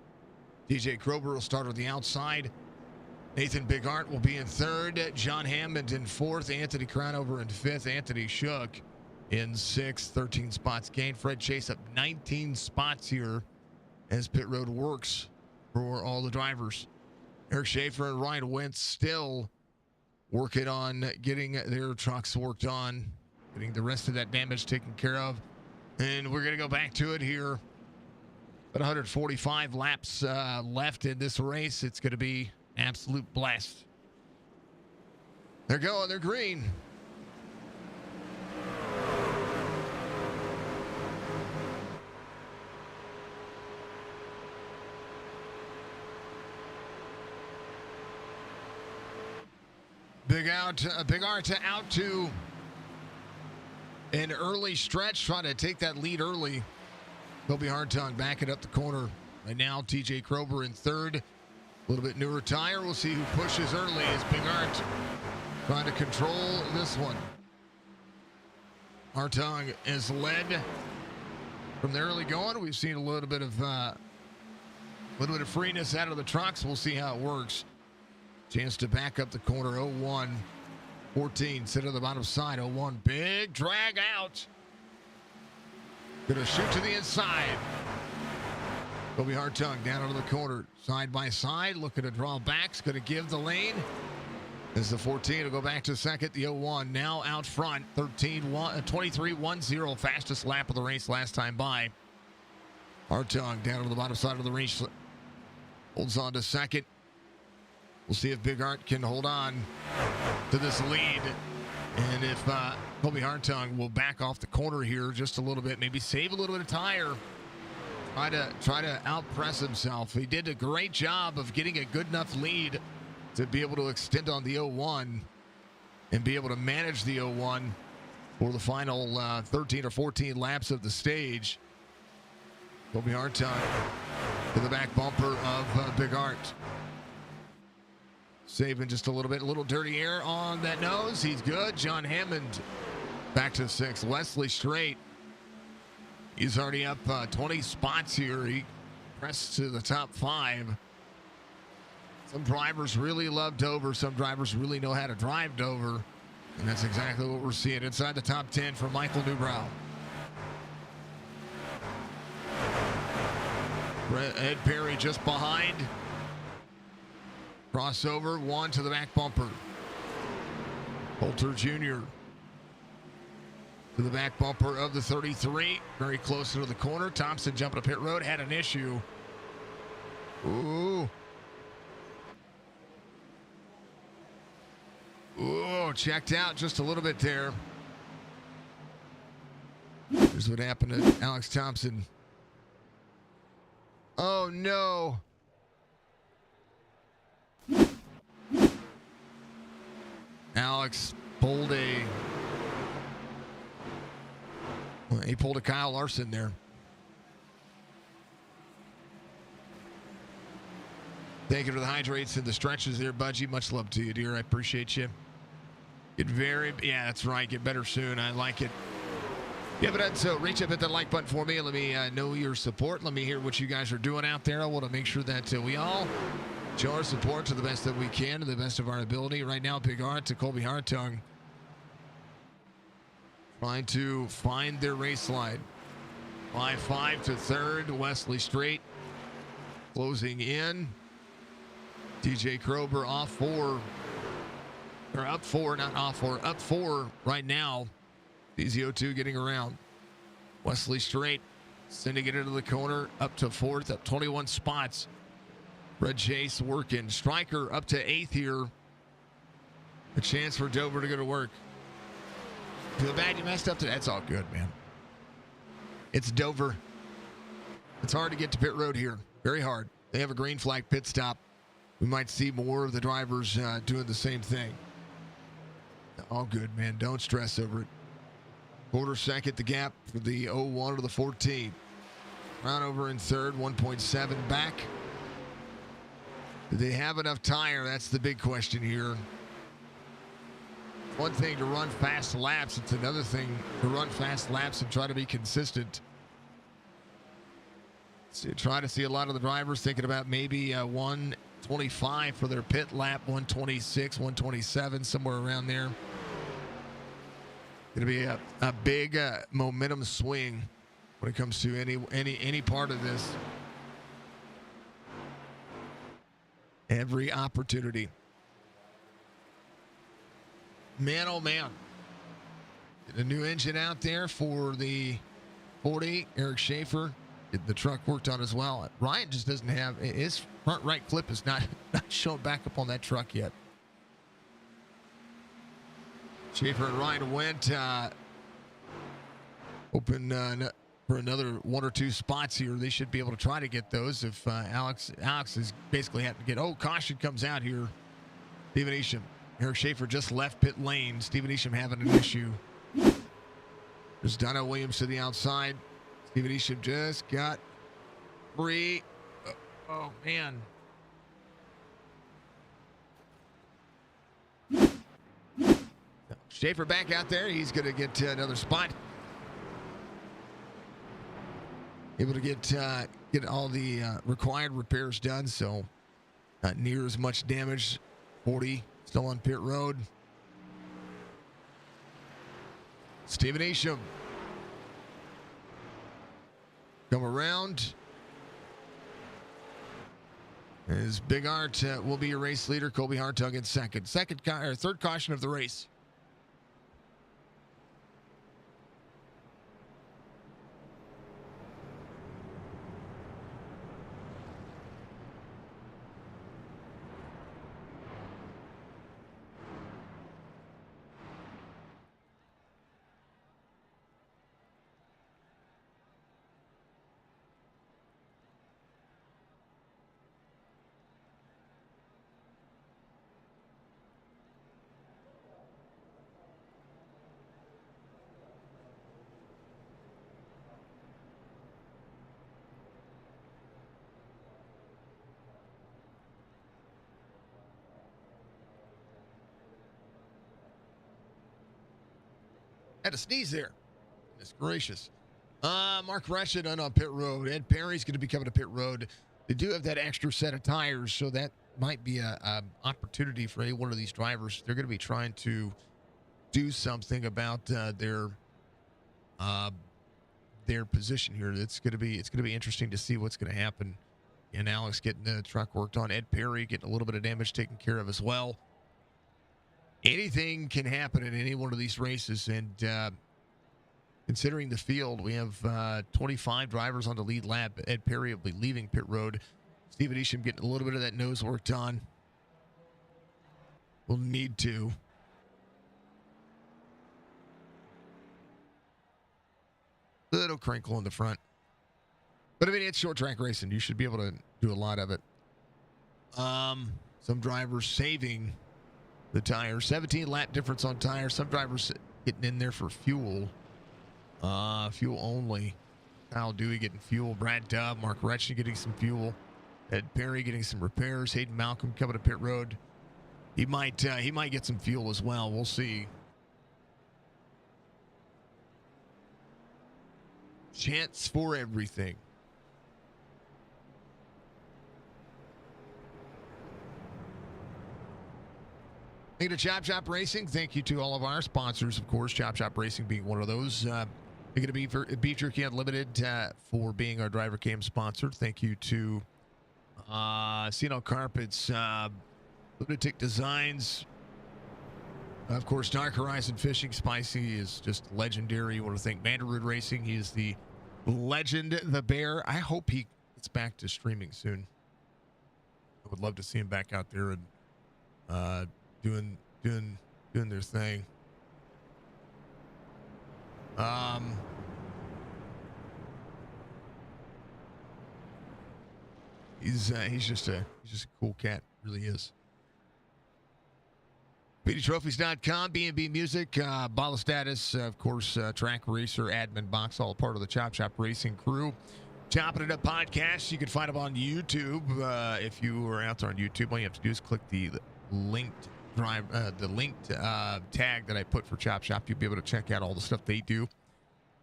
DJ Krober will start on the outside. Nathan Bigart will be in third. John Hammond in fourth. Anthony Crownover in fifth. Anthony Shook in sixth. 13 spots gained. Fred Chase up 19 spots here as pit road works for all the drivers. Eric Schaefer and Ryan Wentz still working on getting their trucks worked on, getting the rest of that damage taken care of. And we're going to go back to it here. But 145 laps left in this race. It's going to be absolute blast. They're going. They're green. Big Arta out to an early stretch, trying to take that lead early. Kobe Hartung backing up the corner. Right now, TJ Krober in third. A little bit newer tire. We'll see who pushes early as Big Art trying to control this one. Hartung is led from the early going. We've seen a little bit of freeness out of the trucks. We'll see how it works. Chance to back up the corner. 01 14. Sit on the bottom side. 01. Big drag out. Gonna shoot to the inside. Kobe Hartung down into the corner. Side by side. Looking to draw back. Gonna give the lane. As the 14 will go back to second. The 01 now out front. 23-1-0. Fastest lap of the race last time by. Hartung down to the bottom side of the race. Holds on to second. We'll see if Big Art can hold on to this lead. And if Kobe Hartung will back off the corner here just a little bit, maybe save a little bit of tire. Try to outpress himself. He did a great job of getting a good enough lead to be able to extend on the 01 and be able to manage the 01 for the final 13 or 14 laps of the stage. Kobe Hartung to the back bumper of Big Art. Saving just a little dirty air on that nose. He's good. John Hammond back to sixth. Wesley Straight. He's already up 20 spots here. He pressed to the top 5. Some drivers really love Dover. Some drivers really know how to drive Dover. And that's exactly what we're seeing inside the top 10 for Michael Newbrow. Ed Perry just behind. Crossover, one to the back bumper. Coulter Jr. to the back bumper of the 33. Very close to the corner. Thompson jumping to pit road. Had an issue. Ooh. Ooh, checked out just a little bit there. Here's what happened to Alex Thompson. Oh, no. Alex pulled a Kyle Larson there. Thank you for the hydrates and the stretches there, Budgie. Much love to you, dear. I appreciate you. Yeah, that's right. Get better soon. I like it. Yeah, but so reach up, hit that like button for me. Let me know your support. Let me hear what you guys are doing out there. I want to make sure that we all show our support to the best that we can, to the best of our ability. Right now, Big Art to Colby Hartung trying to find their race line. 5-5 to third. Wesley Straight closing in. DJ Krober off 4. Or up 4, not off 4. Up 4 right now. DZ02 getting around. Wesley Straight sending it into the corner. Up to 4th. Up 21 spots. Red Chase working. Stryker up to 8th here. A chance for Dover to go to work. Feel bad you messed up today. That's all good, man. It's Dover. It's hard to get to pit road here. Very hard. They have a green flag pit stop. We might see more of the drivers doing the same thing. All good, man. Don't stress over it. Quarter second the gap for the 01 to the 14. Crownover in third, 1.7 back. Do they have enough tire? That's the big question here. One thing to run fast laps. It's another thing to run fast laps and try to be consistent. So you try to see a lot of the drivers thinking about maybe 125 for their pit lap, 126, 127, somewhere around there. Going to be a big momentum swing when it comes to any part of this. Every opportunity. Man, oh man. Get a new engine out there for the 40. Eric Schaefer. Get the truck worked on as well. Ryan just doesn't have his front right clip is not shown back up on that truck yet. Schaefer and Ryan went open for another one or two spots here. They should be able to try to get those if Alex is basically having to get. Oh, caution comes out here. Steven Isham. Eric Schaefer just left pit lane. Steven Isham having an issue. There's Dono Williams to the outside. Steven Isham just got free. Oh man. Schaefer back out there. He's going to get another spot. Able to get all the required repairs done, so not near as much damage. 40 still on pit road. Steven Isham. Come around. As Big Art will be your race leader. Colby Hartug in second. Third caution of the race. Had to sneeze there. Goodness gracious. Mark Russian on pit road. Ed Perry's going to be coming to pit road. They do have that extra set of tires, so that might be a opportunity for any one of these drivers. They're going to be trying to do something about their position here. It's going to be interesting to see what's going to happen. And Alex getting the truck worked on. Ed Perry getting a little bit of damage taken care of as well. Anything can happen in any one of these races, and considering the field, we have 25 drivers on the lead lap. Ed Perry will be leaving pit road. Steven Isham getting a little bit of that nose worked on. We'll need to. Little crinkle in the front. But I mean, it's short track racing. You should be able to do a lot of it. Some drivers saving the tires. 17 lap difference on tires. Some drivers getting in there for fuel. Fuel only. Kyle Dewey getting fuel. Brad Dubb, Mark Retchen getting some fuel. Ed Perry getting some repairs. Hayden Malcolm coming to pit road. He might get some fuel as well. We'll see. Chance for everything. Thank you to Chop Shop Racing. Thank you to all of our sponsors, of course, Chop Shop Racing being one of those. They're going to be for Beef Jerky Unlimited for being our driver cam sponsor. Thank you to Cino Carpets, Lunatic Designs. Of course, Dark Horizon Fishing. Spicy is just legendary. You want to thank Mandarood Racing. He is the legend, the bear. I hope he gets back to streaming soon. I would love to see him back out there and doing their thing. He's just a cool cat, really is. BeattyTrophies.com, B&B Music, Bala Status, of course, Track Racer, Admin Box, all part of the Chop Shop Racing crew. Chopping It Up podcast, you can find them on YouTube. If you are out there on YouTube, all you have to do is click the linked drive the linked tag that I put for Chop Shop. You'll be able to check out all the stuff they do.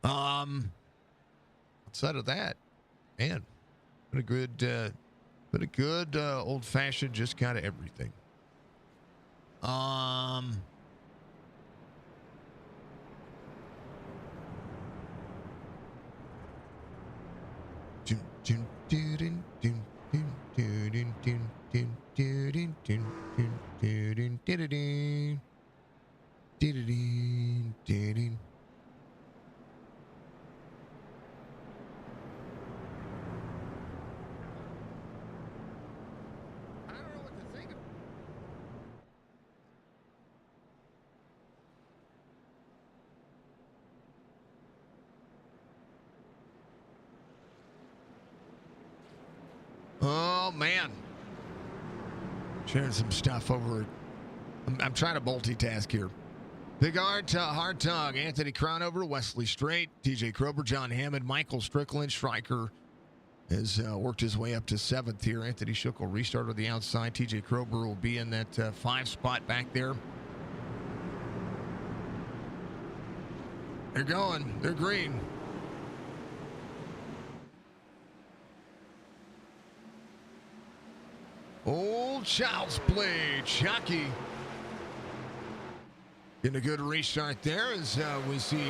Outside of that, man, been a good old fashioned, just kind of everything. Oh, man. Sharing some stuff over. I'm trying to multitask here. Big hard tug. Anthony Crownover, Wesley Strait, TJ Krober, John Hammond, Michael Strickland. Stryker has worked his way up to 7th here. Anthony Shook will restart on the outside. TJ Krober will be in that 5 spot back there. They're going. They're green. Old child's play, Chucky. Getting a good restart there as we see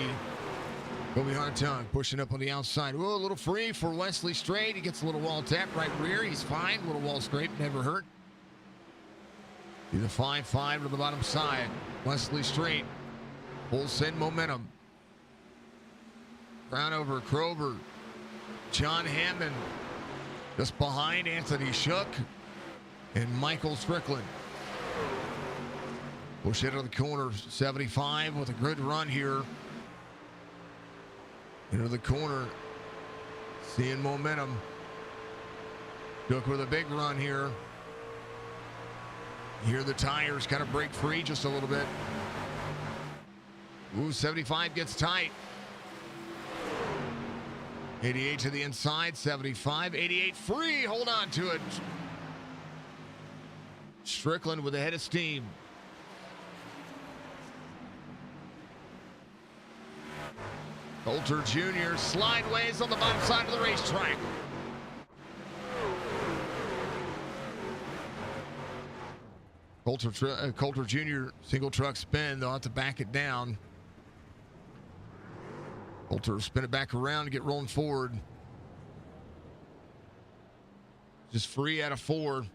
Kobe Hartung pushing up on the outside. Ooh, a little free for Wesley Strait. He gets a little wall tap right rear. He's fine. Little wall scrape, never hurt. Do the 5-5 to the bottom side. Wesley Strait. Full send momentum. Crownover, Krober. John Hammond. Just behind Anthony Shook. And Michael Strickland. Push into the corner. 75 with a good run here. Into the corner. Seeing momentum. Shook with a big run here. Here the tires kind of break free just a little bit. Ooh, 75 gets tight. 88 to the inside. 75. 88 free. Hold on to it. Strickland with a head of steam. Coulter Jr. slideways on the bottom side of the racetrack. Coulter Jr. single truck spin. They'll have to back it down. Coulter spin it back around and get rolling forward. Just free out of 4.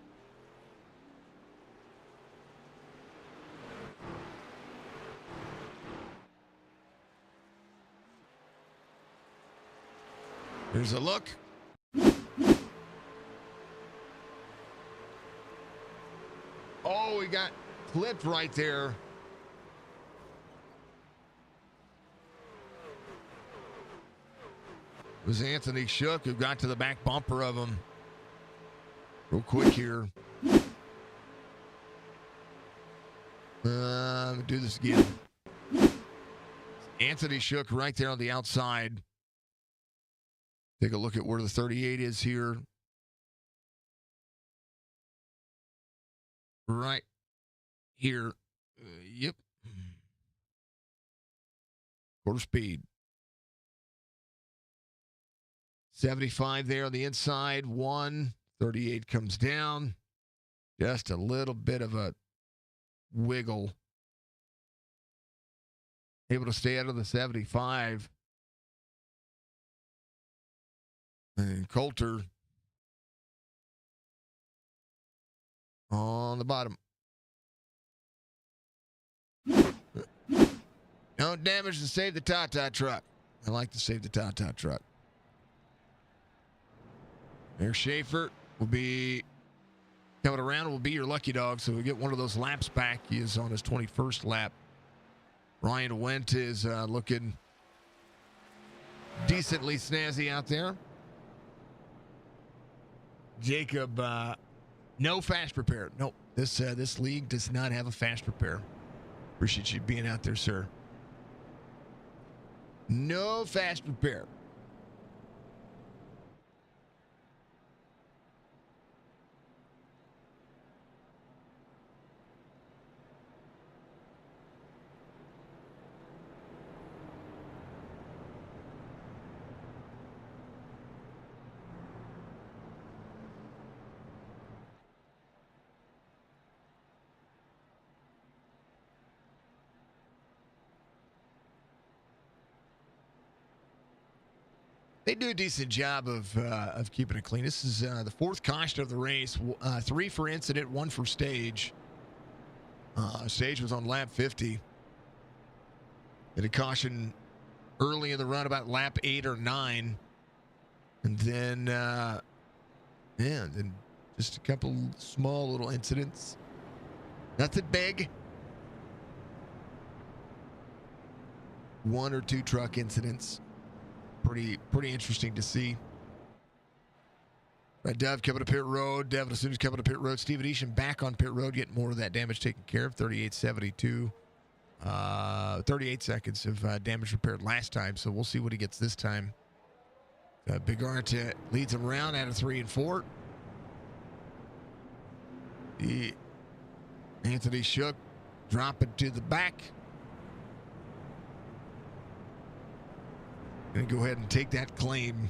Here's a look. Oh, he got clipped right there. It was Anthony Shook who got to the back bumper of him. Real quick here. Let me do this again. Anthony Shook right there on the outside. Take a look at where the 38 is here. Right here. Yep. Quarter speed. 75 there on the inside. 38 comes down. Just a little bit of a wiggle. Able to stay out of the 75. And Coulter on the bottom. Don't damage to save the Tata truck. I like to save the Tata truck. There, Schaefer will be coming around. Will be your lucky dog, so we get one of those laps back. He is on his 21st lap. Ryan Wendt is looking decently snazzy out there. Jacob, no fast prepare. Nope, this league does not have a fast prepare. Appreciate you being out there, sir. No fast prepare. They do a decent job of keeping it clean. This is the fourth caution of the race. 3 for incident, 1 for stage. Stage was on lap 50. Did a caution early in the run, about lap 8 or 9. And then, then just a couple small little incidents. Nothing big. 1 or 2 truck incidents. Pretty interesting to see. Red Dove coming to pit road. Devin Asuna's coming to pit road. Steven Eashan back on pit road, getting more of that damage taken care of. 38.72. 38 seconds of damage repaired last time, so we'll see what he gets this time. Big Art leads him around out of 3 and 4. Anthony Shook dropping to the back. Gonna go ahead and take that claim.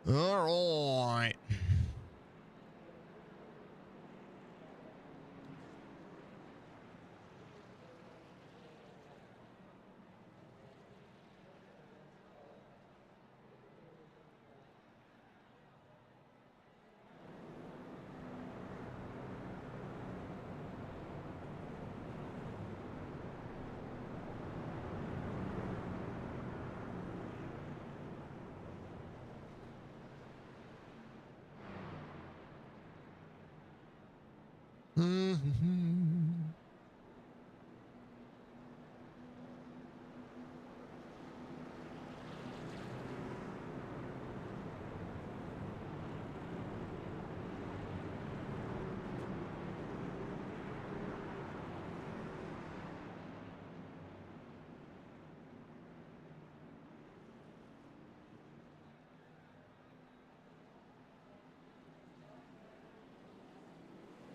All right.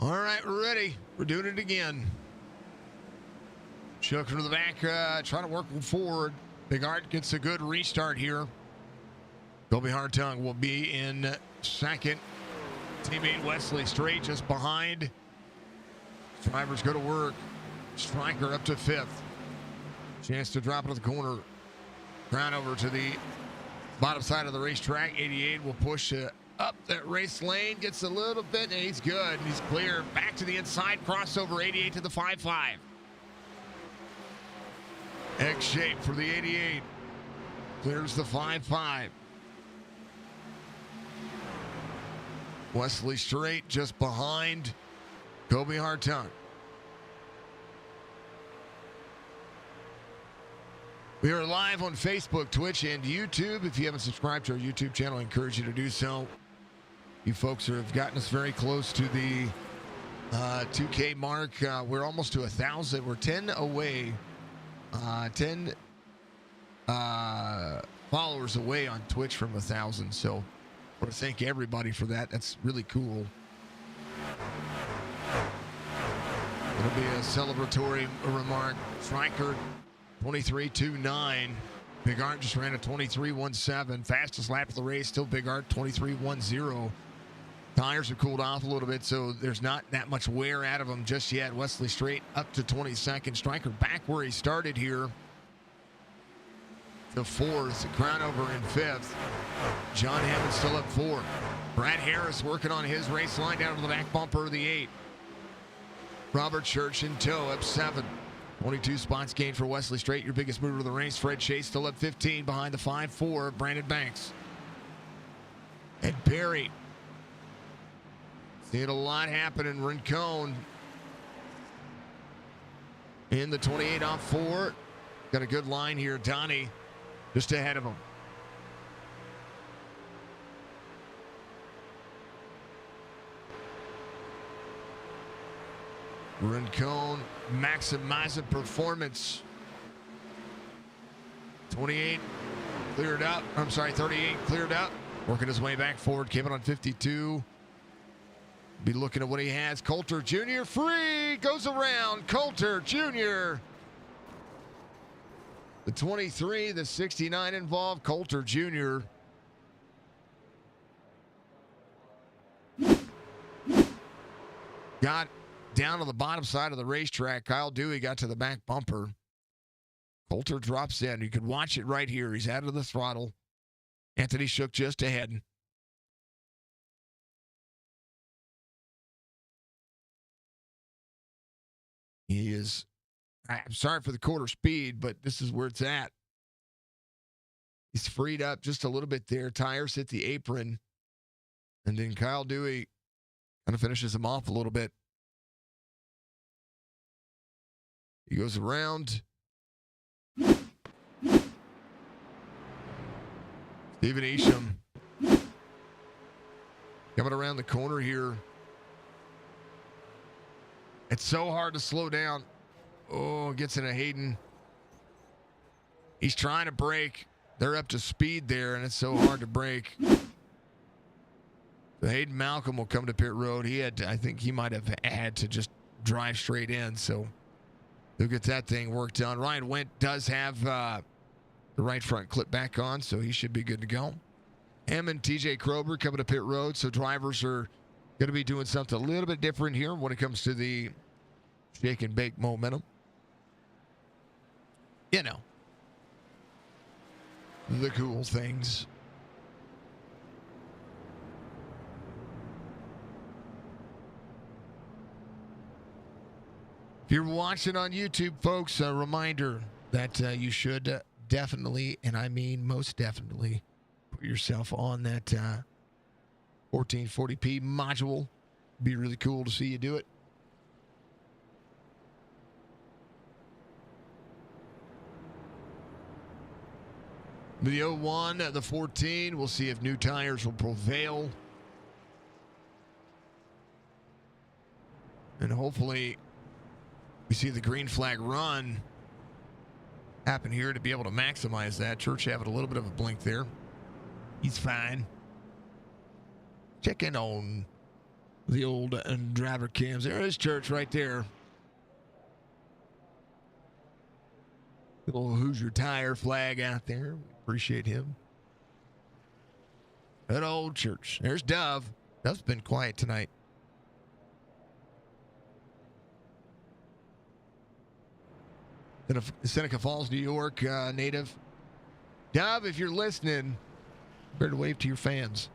All right, we're ready. We're doing it again. Chucking to the back, trying to work forward. Big Art gets a good restart here. Kobe Hartung will be in second. Teammate Wesley Straight just behind. Drivers go to work. Striker up to 5th. Chance to drop it to the corner. Ground over to the bottom side of the racetrack. 88 will push up that race lane, gets a little bit, and he's good. He's clear. Back to the inside, crossover 88 to the 5-5. X shape for the 88. Clears the 5-5. Wesley Straight just behind Kobe Hartung. We are live on Facebook, Twitch, and YouTube. If you haven't subscribed to our YouTube channel, I encourage you to do so. You folks have gotten us very close to the 2K mark. We're almost to 1,000. We're 10 away. 10 followers away on Twitch from 1,000. So I want to thank everybody for that. That's really cool. It'll be a celebratory remark. Striker 23.29. Big Art just ran a 23.17. Fastest lap of the race, still Big Art 23.10. Tires are cooled off a little bit, so there's not that much wear out of them just yet. Wesley Straight up to 22nd. Striker back where he started here. The 4th. Crownover in 5th. John Hammond still up 4th. Brad Harris working on his race line down to the back bumper of the 8. Robert Church in tow up 7. 22 spots gained for Wesley Straight, your biggest mover of the race. Fred Chase still up 15 behind the 5-4 of Brandon Banks. And Perry. Seeing a lot happen in Rincon. In the 28 off 4. Got a good line here. Donnie just ahead of him. Rincon maximizing performance. 28 cleared up. I'm sorry, 38 cleared up. Working his way back forward. Came in on 52. Be looking at what he has. Coulter Jr. free. Goes around. Coulter Jr. The 23, the 69 involved. Coulter Jr. Got down to the bottom side of the racetrack. Kyle Dewey got to the back bumper. Coulter drops in. You can watch it right here. He's out of the throttle. Anthony Shook just ahead. He is, I'm sorry for the quarter speed, but this is where it's at. He's freed up just a little bit there. Tires hit the apron. And then Kyle Dewey kind of finishes him off a little bit. He goes around. Stephen Isham coming around the corner here. It's so hard to slow down. Oh, gets into Hayden. He's trying to brake. They're up to speed there, and it's so hard to brake. So Hayden Malcolm will come to pit road. I think he might have had to just drive straight in, so he'll get that thing worked on. Ryan Wendt does have the right front clip back on, so he should be good to go. Him and TJ Krober coming to pit road, so drivers are going to be doing something a little bit different here when it comes to the shake and bake momentum. You know, the cool things. If you're watching on YouTube, folks, a reminder that you should definitely, and I mean most definitely, put yourself on that 1440p module. Be really cool to see you do it. The 01, the 14, we'll see if new tires will prevail. And hopefully we see the green flag run happen here to be able to maximize that. Church having a little bit of a blink there. He's fine. Checking on the old driver cams. There is Church right there. Little Hoosier tire flag out there. Appreciate him. Good old Church. There's Dove. Dove's been quiet tonight. Seneca Falls, New York native. Dove, if you're listening, better wave to your fans.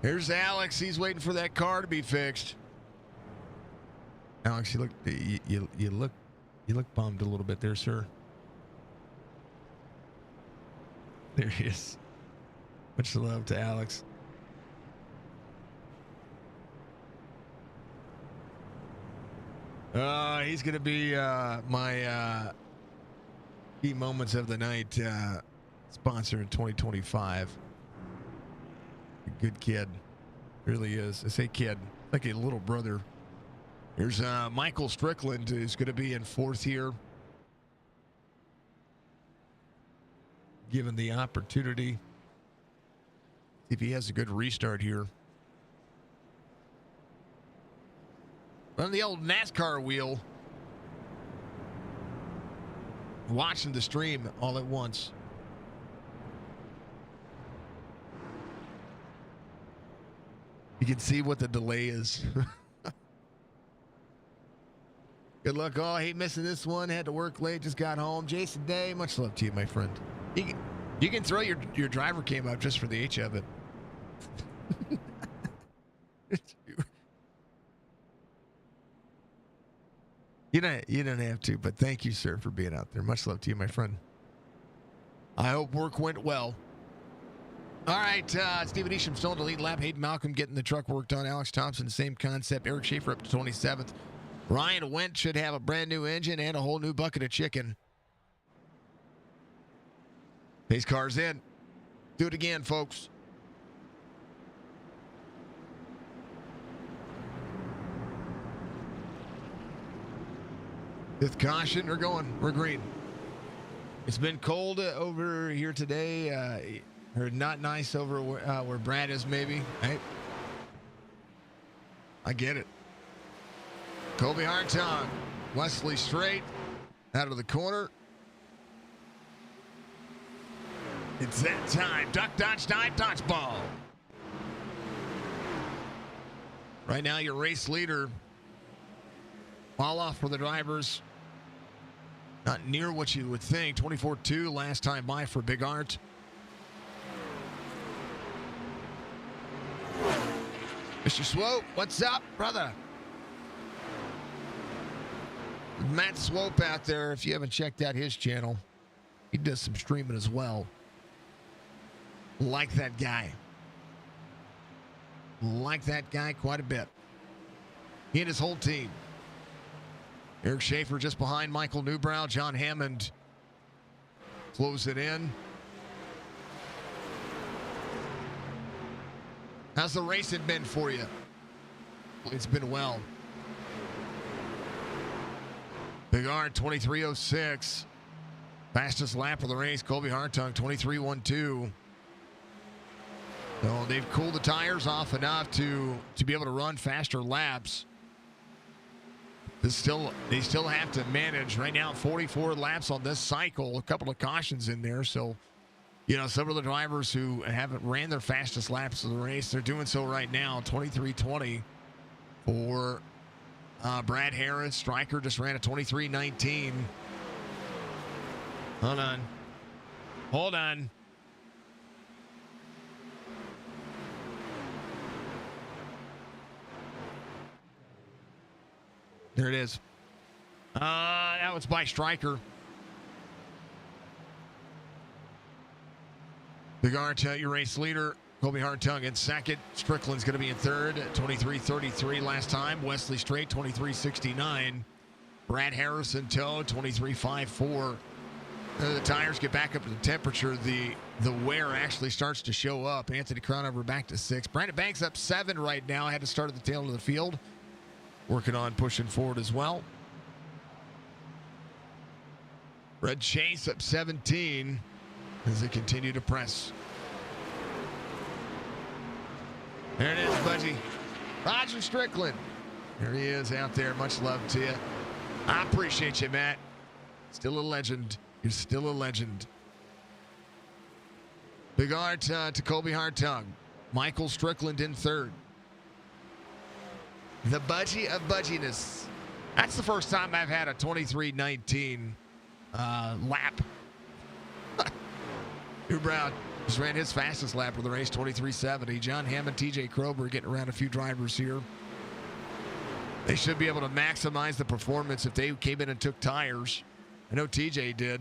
Here's Alex. He's waiting for that car to be fixed. Alex, you look bummed a little bit there, sir. There he is. Much love to Alex. He's gonna be my key moments of the night sponsor in 2025. Good kid, really is. I say kid, like a little brother. Here's Michael Strickland, who's going to be in fourth here, given the opportunity. See if he has a good restart here. On the old NASCAR wheel, watching the stream all at once. You can see what the delay is. Good luck. Oh, I hate missing this one. Had to work late. Just got home. Jason Day, much love to you, my friend. You can throw your driver cam up just for the H of it. You don't have to, but thank you, sir, for being out there. Much love to you, my friend. I hope work went well. All right, Stephen Isham still in the lead lap. Hayden Malcolm getting the truck worked on. Alex Thompson, same concept. Eric Schaefer up to 27th. Ryan Wendt should have a brand new engine and a whole new bucket of chicken. Pace car's in. Do it again, folks. Fifth caution, we're green. It's been cold over here today, or not nice over where Brad is maybe. Hey, I get it. Colby Hartung, Wesley straight, out of the corner. It's that time. Duck, dodge, dive, dodge ball. Right now, your race leader. Fall off for the drivers. Not near what you would think. 24-2 last time by for Big Art. Mr. Swope, what's up, brother? Matt Swope out there. If you haven't checked out his channel, he does some streaming as well. Like that guy. Like that guy quite a bit. He and his whole team. Eric Schaefer just behind Michael Newbrow. John Hammond close it in. How's the racing been for you? It's been well. Big Art 23:06. Fastest lap of the race. Colby Hartung 23:12. So they've cooled the tires off enough to be able to run faster laps. They still have to manage right now 44 laps on this cycle, a couple of cautions in there. So, you know, some of the drivers who haven't ran their fastest laps of the race, they're doing so right now. 23:20 for Brad Harris. Stryker just ran a 23:19. Hold on. There it is. That was by Stryker. Big Art, your race leader. Colby Hartung in second. Strickland's going to be in third. 23:33 last time. Wesley Straight, 23:69. Brad Harris in tow, 23:54. The tires get back up to the temperature. The wear actually starts to show up. Anthony Cronover back to 6. Brandon Banks up 7 right now. Had to start at the tail of the field. Working on pushing forward as well. Red Chase up 17 as they continue to press. There it is, Budgie. Roger Strickland. There he is out there. Much love to you. I appreciate you, Matt. Still a legend. You're still a legend. Big Art to Colby Hartung. Michael Strickland in third. The budgie of budginess. That's the first time I've had a 23:19 lap. Drew Brown just ran his fastest lap of the race, 23:70. John Hammond, TJ Krober getting around a few drivers here. They should be able to maximize the performance if they came in and took tires. I know TJ did.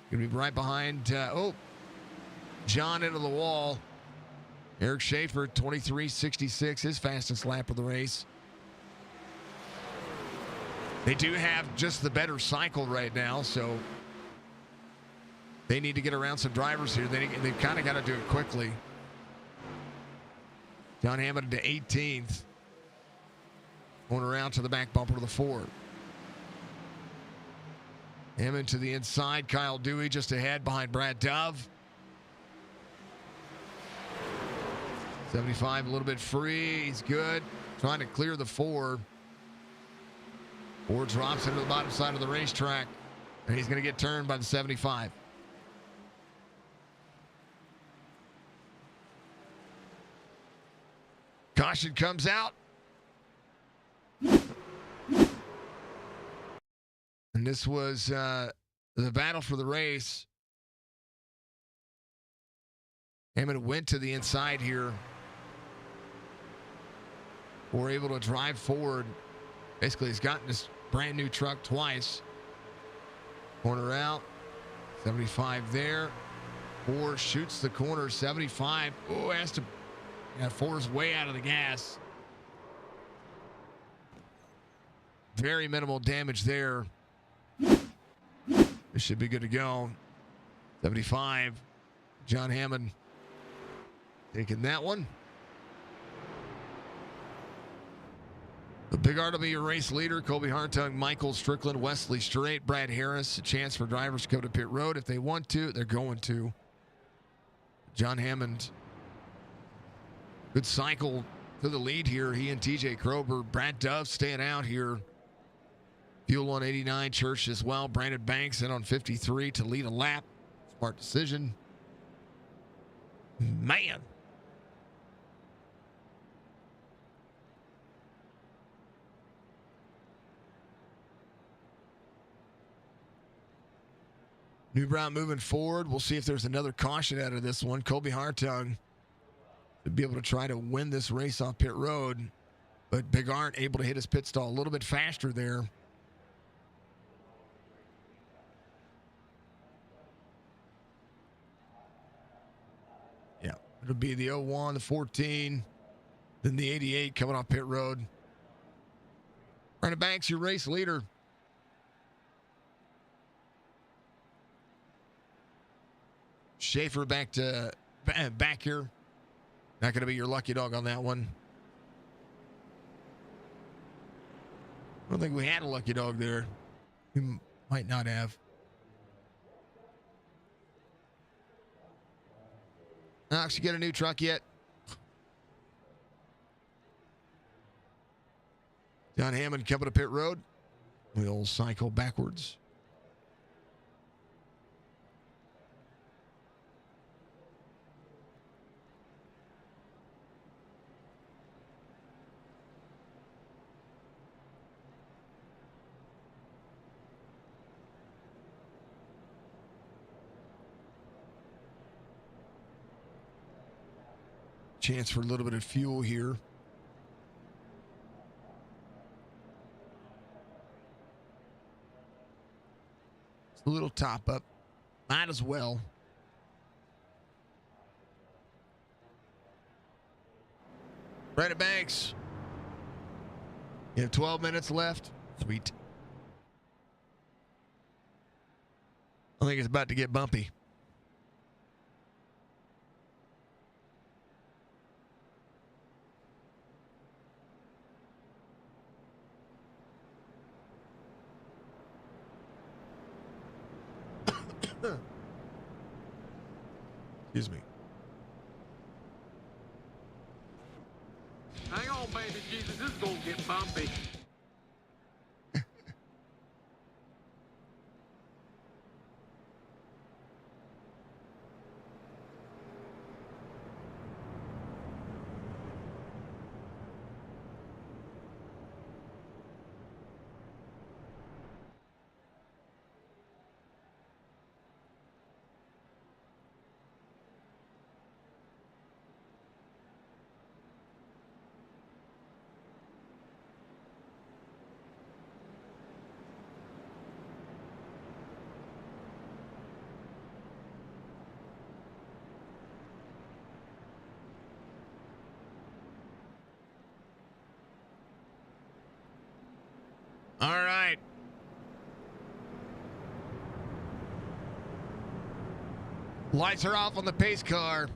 Gonna be right behind, John into the wall. Eric Schaefer, 23:66, his fastest lap of the race. They do have just the better cycle right now, so they need to get around some drivers here. They've kind of got to do it quickly. John Hammond to 18th. Going around to the back bumper of the Ford. Hammond to the inside. Kyle Dewey just ahead behind Brad Dove. 75 a little bit free. He's good. Trying to clear the Ford. Ford drops into the bottom side of the racetrack. And he's going to get turned by the 75. Caution comes out. And this was the battle for the race. Hammond went to the inside here. We're able to drive forward. Basically, he's gotten this brand new truck twice. Corner out. 75 there. Ford shoots the corner. 75. Oh, has to. Yeah, Ford's way out of the gas. Very minimal damage there. This should be good to go. 75. John Hammond taking that one. The Big Art will be your race leader. Kobe Hartung, Michael Strickland, Wesley Strait, Brad Harris. A chance for drivers to come to pit road. If they want to, they're going to. John Hammond. Good cycle to the lead here. He and TJ Krober. Brad Dove staying out here. Fuel on 89. Church as well. Brandon Banks in on 53 to lead a lap. Smart decision. Man. New Brown moving forward. We'll see if there's another caution out of this one. Kobe Hartung to be able to try to win this race off pit road. But Big Art able to hit his pit stall a little bit faster there. Yeah, it'll be the 01, the 14, then the 88 coming off pit road. Brandon Banks, your race leader. Schaefer back here. Not going to be your lucky dog on that one. I don't think we had a lucky dog there. We might not have. Knox, you get a new truck yet? John Hammond coming to pit road. We'll cycle backwards. Chance for a little bit of fuel here. It's a little top up. Might as well. Brandon Banks. You have 12 minutes left. Sweet. I think it's about to get bumpy. Excuse me. Hang on, baby Jesus, this is gonna get bumpy. All right. Lights are off on the pace car.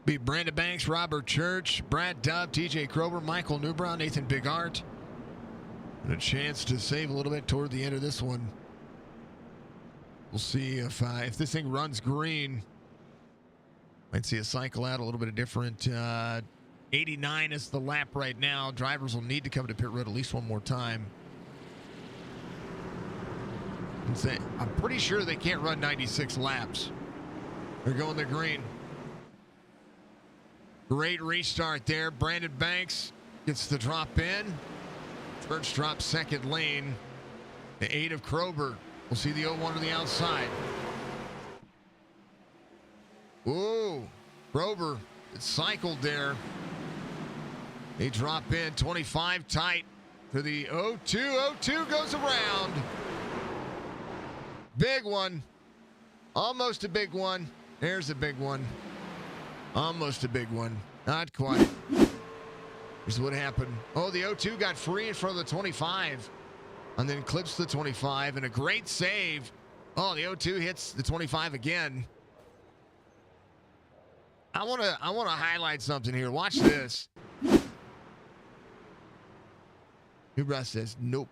Be Brandon Banks, Robert Church, Brad Dove, TJ Krober, Michael Newbrown, Nathan Bigart. And a chance to save a little bit toward the end of this one. We'll see if this thing runs green. Might see a cycle out a little bit of different. 89 is the lap right now. Drivers will need to come to pit road at least one more time. I'm pretty sure they can't run 96 laps. They're going to green. Great restart there. Brandon Banks gets the drop in. Church drops second lane. The 8 of Krober. We'll see the 01 on the outside. Ooh, Krober, it's cycled there. They drop in 25 tight to the 02. 02 goes around. Big one. Almost a big one. There's a big one. Almost a big one. Not quite. Here's what happened. Oh, the 0-2 got free in front of the 25. And then clips the 25. And a great save. Oh, the 0-2 hits the 25 again. I want to highlight something here. Watch this. Russ says, nope.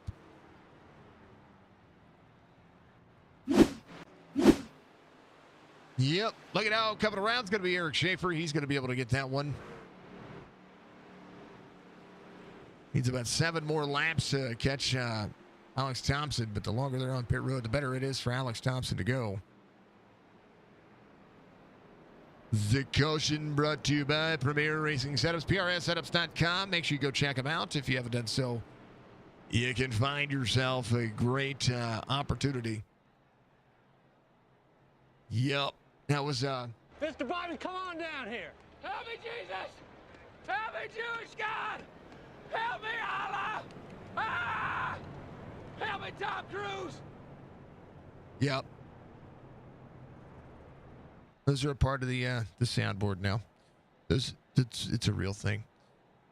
Yep. Look at how coming around is going to be Eric Schaefer. He's going to be able to get that one. Needs about 7 more laps to catch Alex Thompson, but the longer they're on pit road, the better it is for Alex Thompson to go. The caution brought to you by Premier Racing Setups, PRSSetups.com. Make sure you go check them out. If you haven't done so, you can find yourself a great opportunity. Yep. That was Mr. Bobby, come on down here. Help me, Jesus! Help me, Jewish God! Help me, Allah! Ah! Help me, Tom Cruise! Yep. Those are a part of the soundboard now. It's a real thing.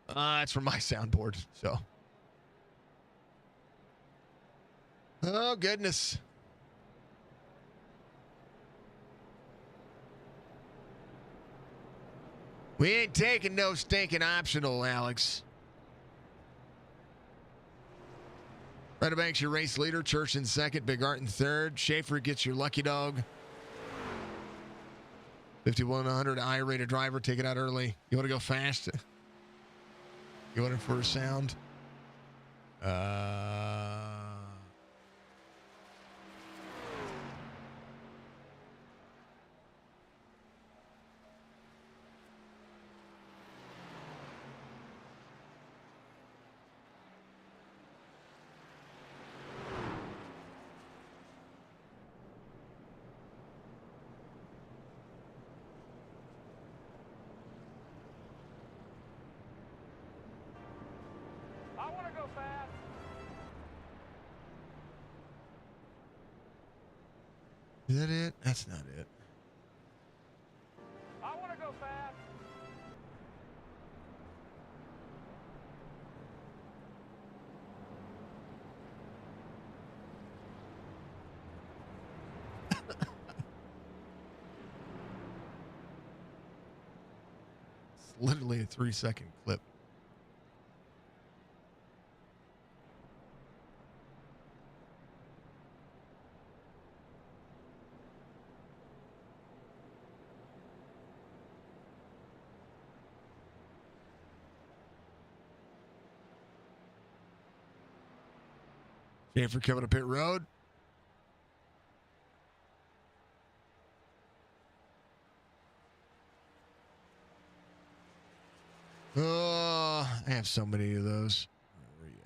It's from my soundboard, so. Oh, goodness. We ain't taking no stinking optional, Alex. Ryder Banks, your race leader. Church in second. Big Art in third. Schaefer gets your lucky dog. 5100 I-rated driver. Take it out early. You want to go fast? You want it for a sound? I want to go fast. Is that it? That's not it. I want to go fast. It's literally a 3-second clip. Schaefer coming to pit road. Oh, I have so many of those. Where are you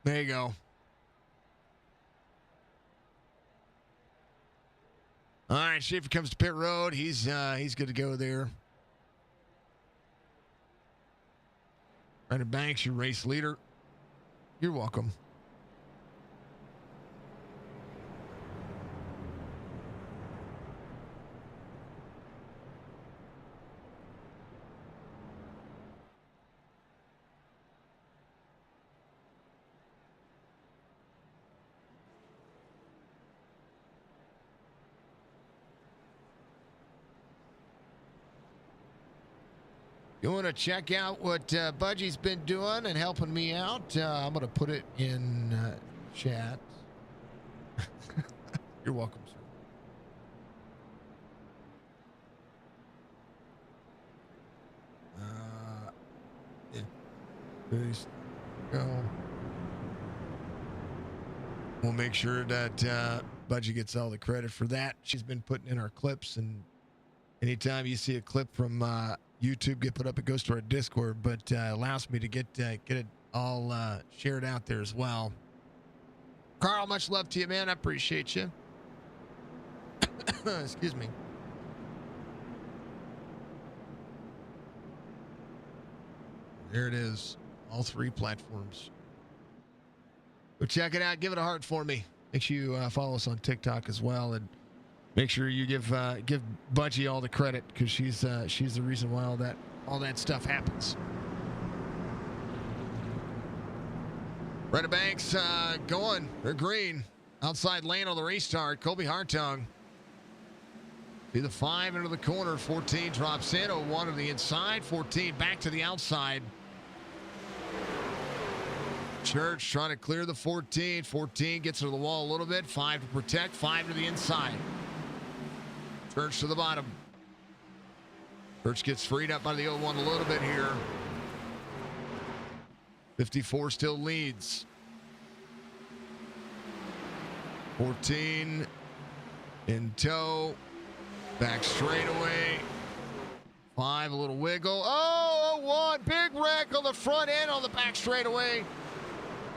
at? There you go. All right, Schaefer comes to pit road. He's good to go there. Ryder Banks, your race leader. You're welcome. You want to check out what Budgie's been doing and helping me out? I'm going to put it in chat. You're welcome, sir. Yeah. Please go. We'll make sure that Budgie gets all the credit for that. She's been putting in our clips, and anytime you see a clip from YouTube get put up, it goes to our Discord, but allows me to get it all shared out there as well. Carl, much love to you, man. I appreciate you. Excuse me. There it is. All three platforms. Go check it out. Give it a heart for me. Make sure you follow us on TikTok as well, and make sure you give Budgie all the credit, because she's the reason why all that stuff happens. Brenda Banks going. They're green. Outside lane on the restart. Colby Hartung. See the 5 into the corner. 14 drops in. 01 to the inside. 14 back to the outside. Church trying to clear the 14. 14 gets to the wall a little bit. 5 to protect. 5 to the inside. Church to the bottom. Church gets freed up by the 01 a little bit here. 54 still leads. 14 in tow. Back straightaway. 5, a little wiggle. Oh, 01, big wreck on the front end on the back straightaway.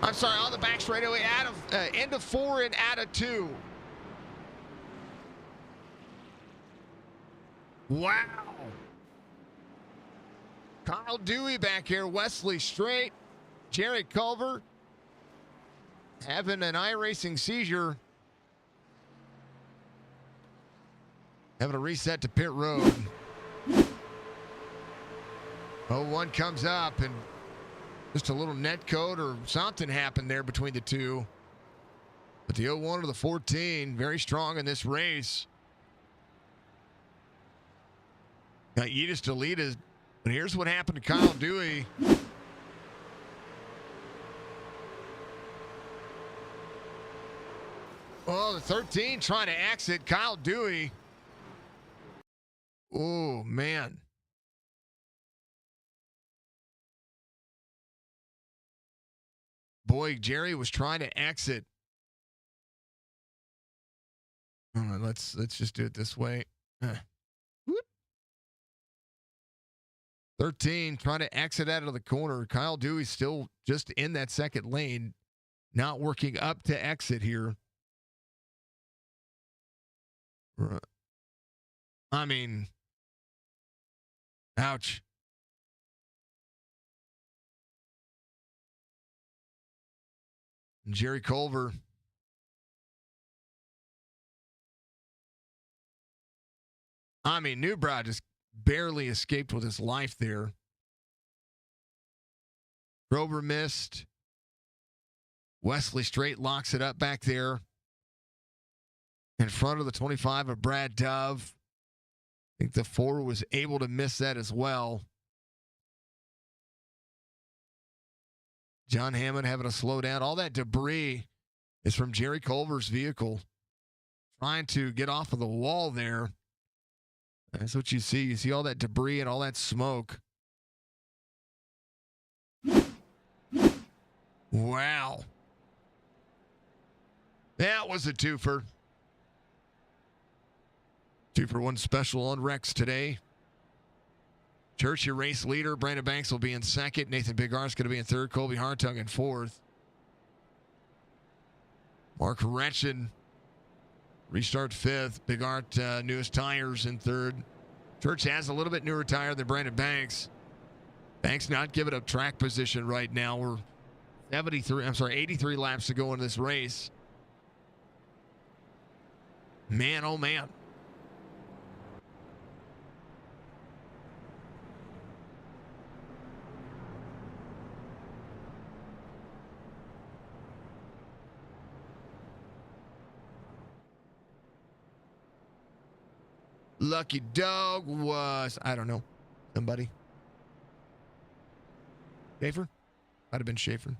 I'm sorry, on the back straightaway, out of into 4 and out of 2. Wow. Kyle Dewey back here. Wesley Straight. Jerry Culver having an iRacing seizure. Having a reset to pit road. 01 comes up, and just a little net code or something happened there between the two. But the 01 to the 14, very strong in this race. Got Yedis to lead us. But here's what happened to Kyle Dewey. Oh, the 13 trying to exit. Kyle Dewey. Oh, man. Boy, Jerry was trying to exit. All right, let's just do it this way. 13 trying to exit out of the corner. Kyle Dewey still just in that second lane, not working up to exit here. I mean, ouch. Jerry Culver. I mean, Newbrow just barely escaped with his life there. Grover missed. Wesley Straight locks it up back there in front of the 25 of Brad Dove. I think the 4 was able to miss that as well. John Hammond having to slow down. All that debris is from Jerry Culver's vehicle trying to get off of the wall there. That's what you see. You see all that debris and all that smoke. Wow. That was a twofer. 2-for-1 special on Rex today. Church, your race leader. Brandon Banks will be in second. Nathan Bigar's going to be in third. Colby Hartung in fourth. Mark Retchen, restart fifth. Bigart, newest tires in third. Church has a little bit newer tire than Brandon Banks. Banks not giving up track position right now. We're 83 laps to go in this race. Man, oh man. Lucky Dog was, I don't know, somebody. Schaefer? Might have been Schaefer.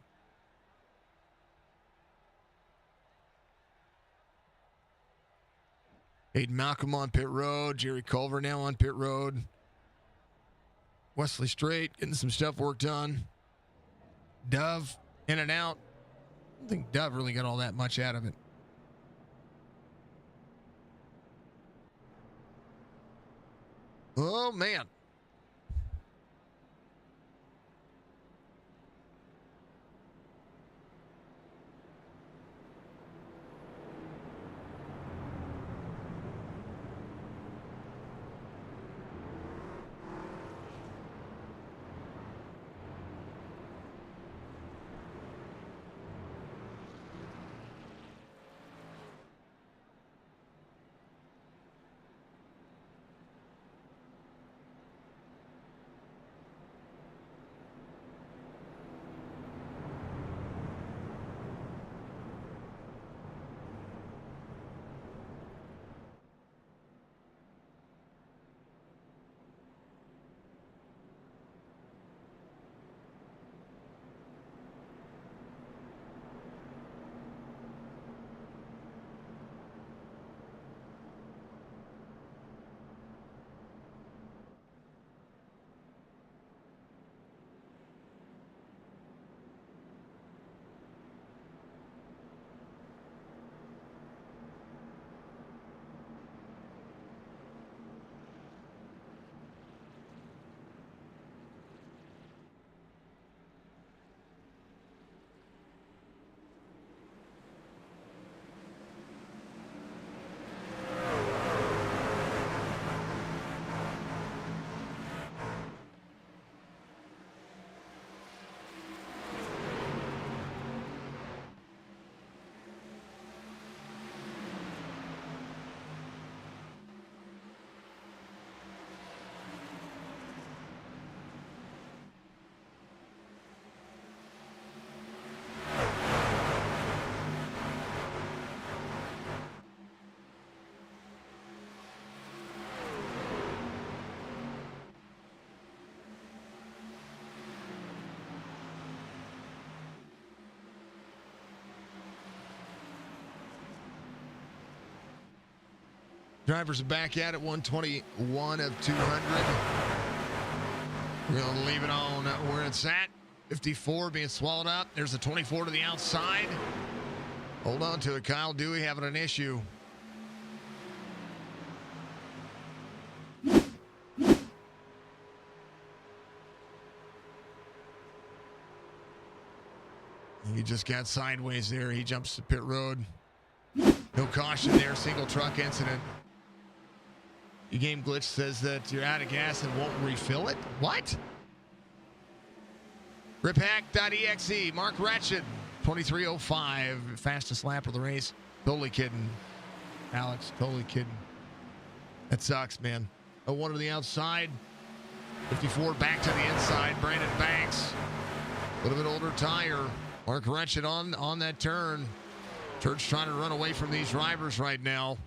Aiden Malcolm on pit road. Jerry Culver now on pit road. Wesley Straight getting some stuff worked on. Dove in and out. I don't think Dove really got all that much out of it. Oh, man. Drivers are back at it, 121 of 200. We're going to leave it on where it's at. 54 being swallowed up. There's a 24 to the outside. Hold on to it. Kyle Dewey having an issue. He just got sideways there. He jumps to pit road. No caution there. Single truck incident. Your game glitch says that you're out of gas and won't refill it. What? Riphack.exe. Mark Ratchet. 23:05. Fastest lap of the race. Totally kidding. Alex, totally kidding. That sucks, man. 01 to the outside. 54 back to the inside. Brandon Banks. A little bit older tire. Mark Ratchet on that turn. Church trying to run away from these drivers right now.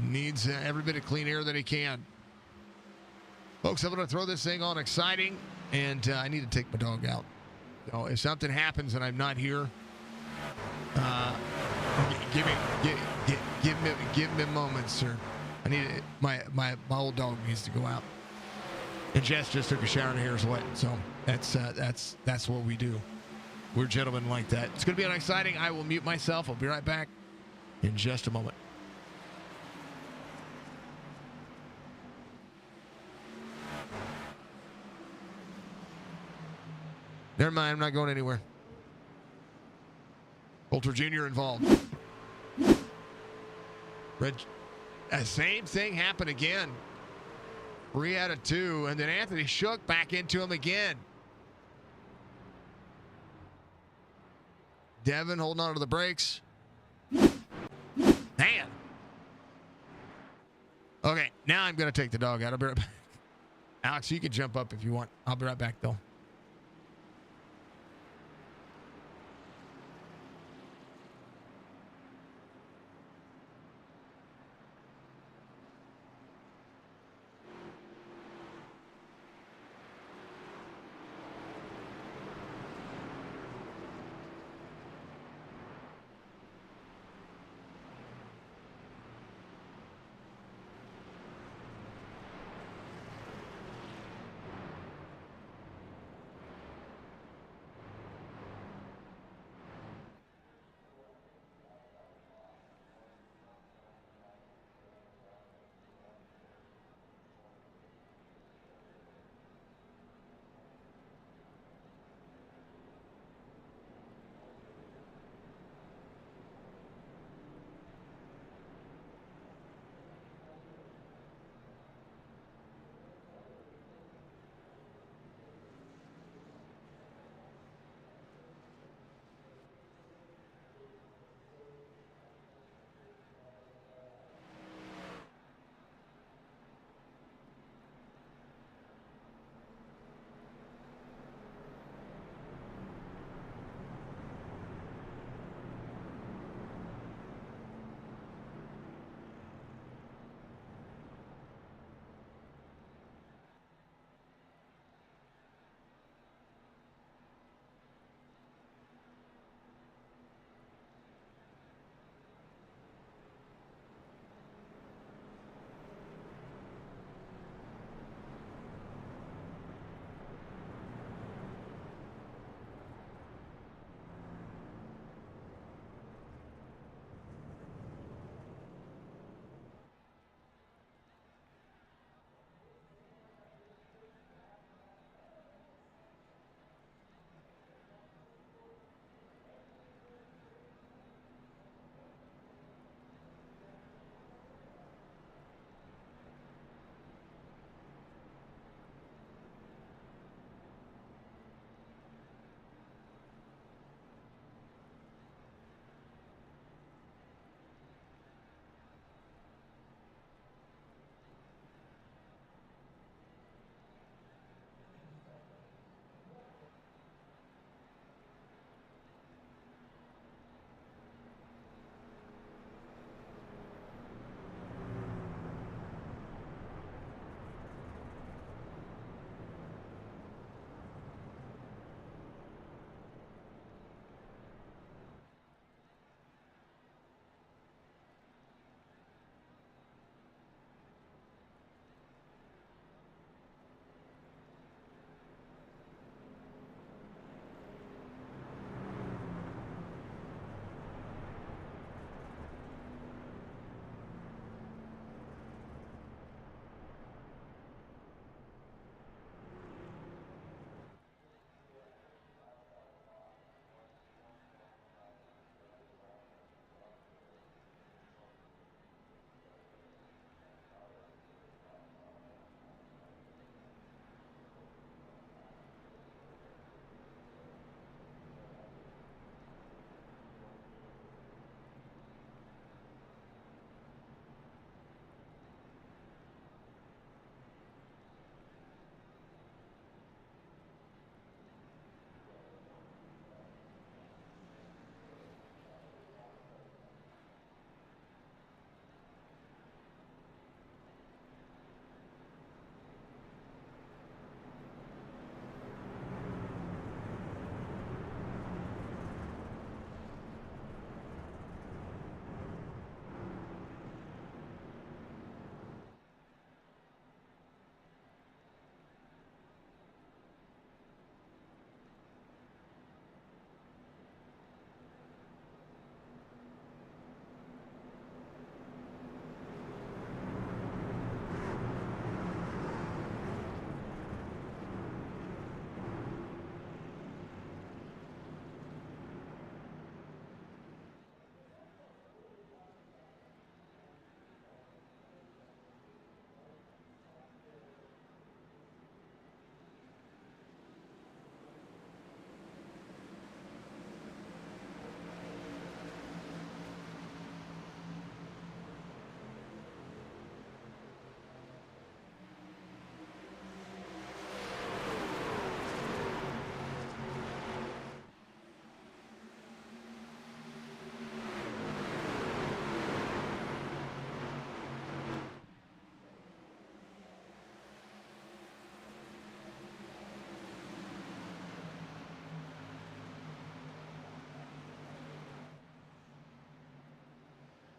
Needs every bit of clean air that he can. Folks, I'm going to throw this thing on exciting, and I need to take my dog out. So if something happens and I'm not here, give me moments, sir. I need it. My old dog needs to go out. And Jess just took a shower and her hair's wet, so that's what we do. We're gentlemen like that. It's going to be exciting. I will mute myself. I'll be right back in just a moment. Never mind. I'm not going anywhere. Coulter Jr. involved. Same thing happened again. 3 out of 2, and then Anthony Shook back into him again. Devin holding on to the brakes. Man. Okay, now I'm going to take the dog out. I'll be right back. Alex, you can jump up if you want. I'll be right back, though.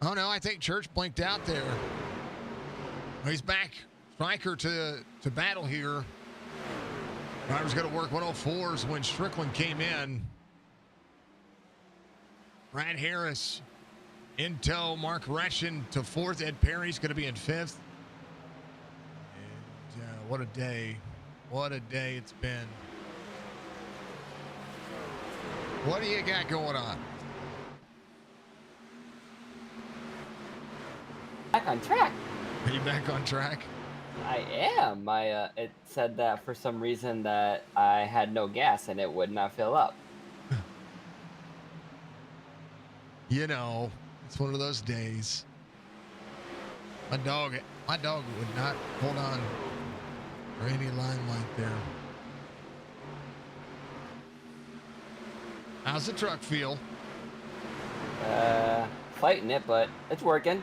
Oh, no, I think Church blinked out there. He's back. Striker to battle here. Driver's going to work 104s when Strickland came in. Brad Harris in tow. Mark Reschen to fourth. Ed Perry's going to be in fifth. And what a day. What a day it's been. What do you got going on? Back on track. Are you back on track? I am. It said that for some reason that I had no gas and it would not fill up. You know, it's one of those days. My dog would not hold on for any limelight there. How's the truck feel? Fighting it, but it's working.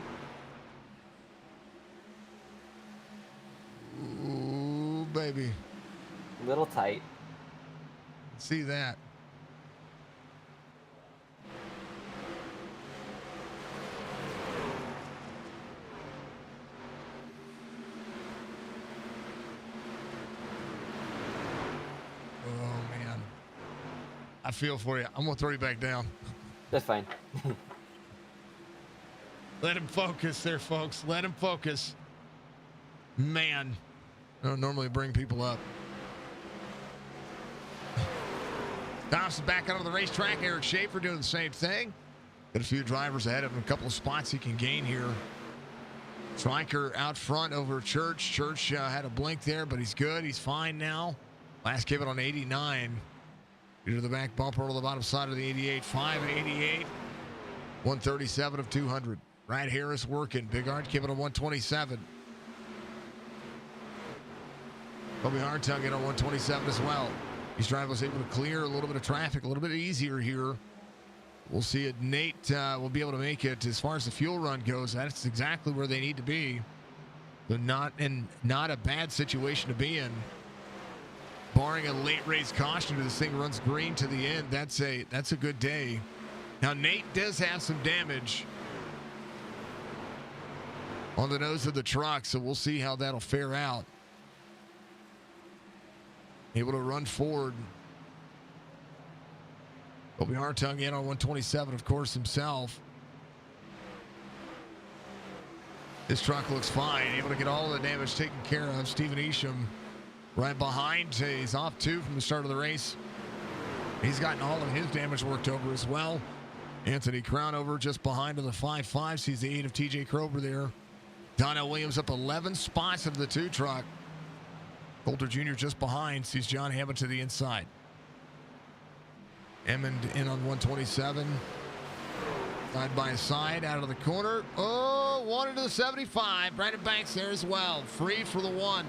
Ooh, baby. A little tight. See that. Oh, man. I feel for you. I'm going to throw you back down. That's fine. Let him focus there, folks. Let him focus. Man. I don't normally bring people up. Thompson back out of the racetrack. Eric Schaefer doing the same thing. Got a few drivers ahead of him. A couple of spots he can gain here. Stryker out front over Church. Church had a blink there, but he's good. He's fine now. Last give it on 89. Into the back bumper to the bottom side of the 88. 588. 137 of 200. Brad Harris working. Big Art give it on 127. Kobe Hartung in on 127 as well. These drivers was able to clear a little bit of traffic, a little bit easier here. We'll see it. Nate will be able to make it as far as the fuel run goes. That's exactly where they need to be. They're not a bad situation to be in. Barring a late race caution, if this thing runs green to the end, that's a good day. Now Nate does have some damage on the nose of the truck, so we'll see how that'll fare out. Able to run forward. Kobe Hartung in on 127, of course, himself. This truck looks fine. Able to get all the damage taken care of. Stephen Isham right behind. He's off 2 from the start of the race. He's gotten all of his damage worked over as well. Anthony Crownover just behind on the 5.5. Sees the 8 of TJ Krober there. Donnell Williams up 11 spots of the 2 truck. Coulter Jr. just behind. Sees John Hammond to the inside. Emmond in on 127. Side by side out of the corner. Oh, 1 into the 75. Brandon Banks there as well. Free for the 1.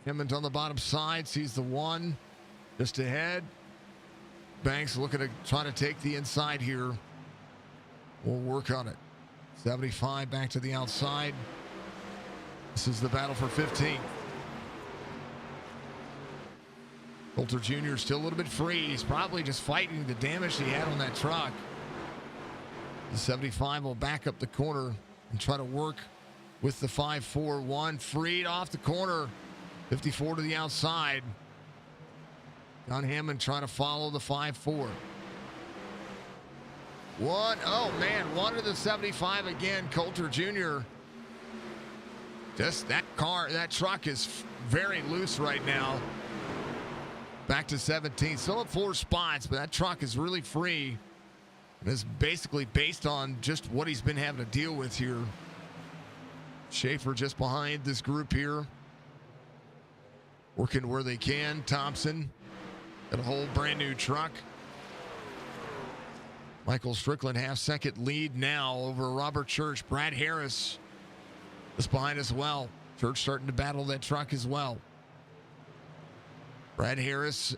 Emmond on the bottom side. Sees the 1 just ahead. Banks looking to try to take the inside here. We'll work on it. 75 back to the outside. This is the battle for 15th. Coulter Jr. still a little bit free. He's probably just fighting the damage he had on that truck. The 75 will back up the corner and try to work with the 5-4-1. Freed off the corner. 54 to the outside. John Hammond trying to follow the 5-4. 1. Oh, man. 1 to the 75 again. Coulter Jr. Just that truck is very loose right now. Back to 17. Still at 4 spots, but that truck is really free. And it's basically based on just what he's been having to deal with here. Schaefer just behind this group here. Working where they can. Thompson got a whole brand new truck. Michael Strickland half-second lead now over Robert Church. Brad Harris is behind as well. Church starting to battle that truck as well. Brad Harris,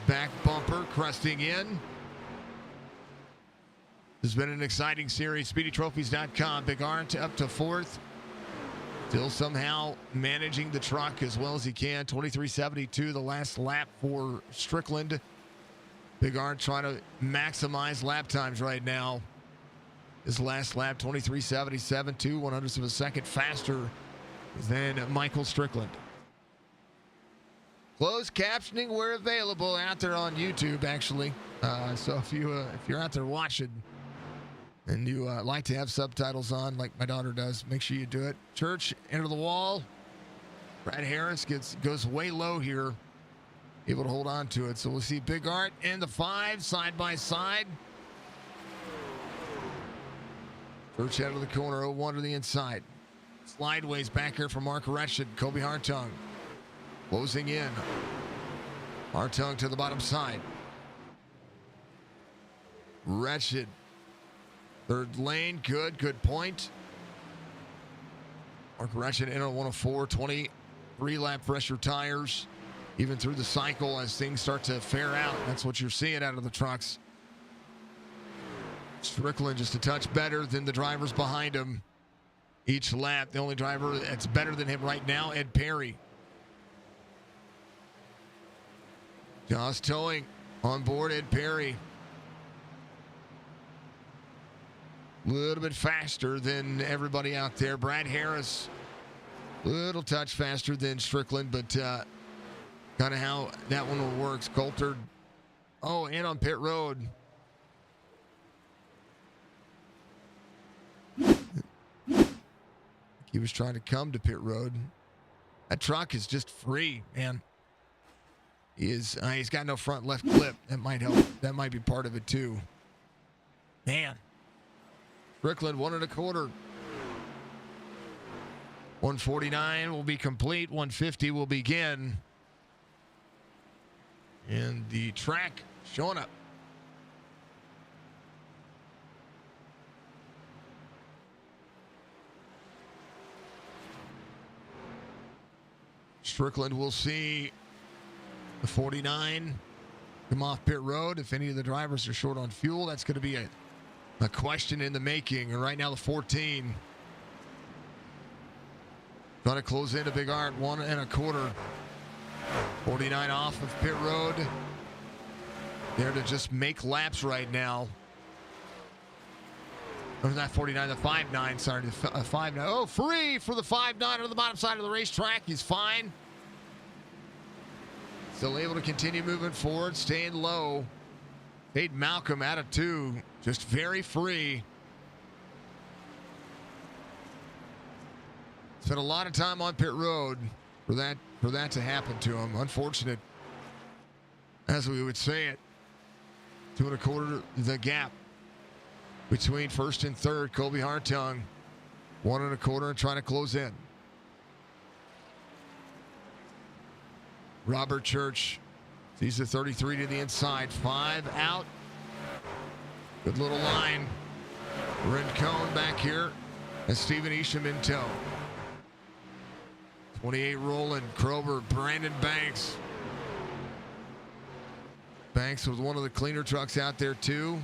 back bumper, cresting in. This has been an exciting series. SpeedyTrophies.com. Big Arndt up to 4th. Still somehow managing the truck as well as he can. 23.72 the last lap for Strickland. Big Art trying to maximize lap times right now. His last lap, 23.77, 2/100ths of a second faster than Michael Strickland. Closed captioning where available out there on YouTube, actually. So if you're out there watching and you like to have subtitles on, like my daughter does, make sure you do it. Church, enter the wall. Brad Harris goes way low here, able to hold on to it. So we'll see Big Art and the 5 side by side. Church out of the corner, 0-1 to the inside. Slideways back here for Mark Retched. Kobe Hartung closing in. Hartung to the bottom side. Retched. Third lane, good point. Mark Retched in on 104, 23 lap pressure tires. Even through the cycle as things start to fare out. That's what you're seeing out of the trucks. Strickland just a touch better than the drivers behind him each lap. The only driver that's better than him right now, Ed Perry. Josh Towing on board Ed Perry. A little bit faster than everybody out there. Brad Harris, a little touch faster than Strickland, but kind of how that one works. Coulter, and on pit road. He was trying to come to pit road. That truck is just free, man. He's got no front left clip. That might help. That might be part of it too. Man. Strickland 1 1/4. 149 will be complete. 150 will begin. And the track showing up. Strickland will see the 49 come off pit road. If any of the drivers are short on fuel, that's going to be a question in the making. And right now the 14 trying to close into Big Art, 1 1/4. 49 off of pit road. There to just make laps right now. Or not 49, the 5.9, sorry, the 5.9. Oh, free for the 5.9 on the bottom side of the racetrack. He's fine. Still able to continue moving forward, staying low. Tate Malcolm out of 2, just very free. Spent a lot of time on pit road for that to happen to him. Unfortunate, as we would say it. 2 1/4 the gap between first and third. Kobe Hartung 1 1/4 and trying to close in. Robert Church sees the 33 to the inside. 5 out. Good little line. Rincon back here and Stephen Isham in tow. 28 Roland, Krober, Brandon Banks. Banks was one of the cleaner trucks out there too.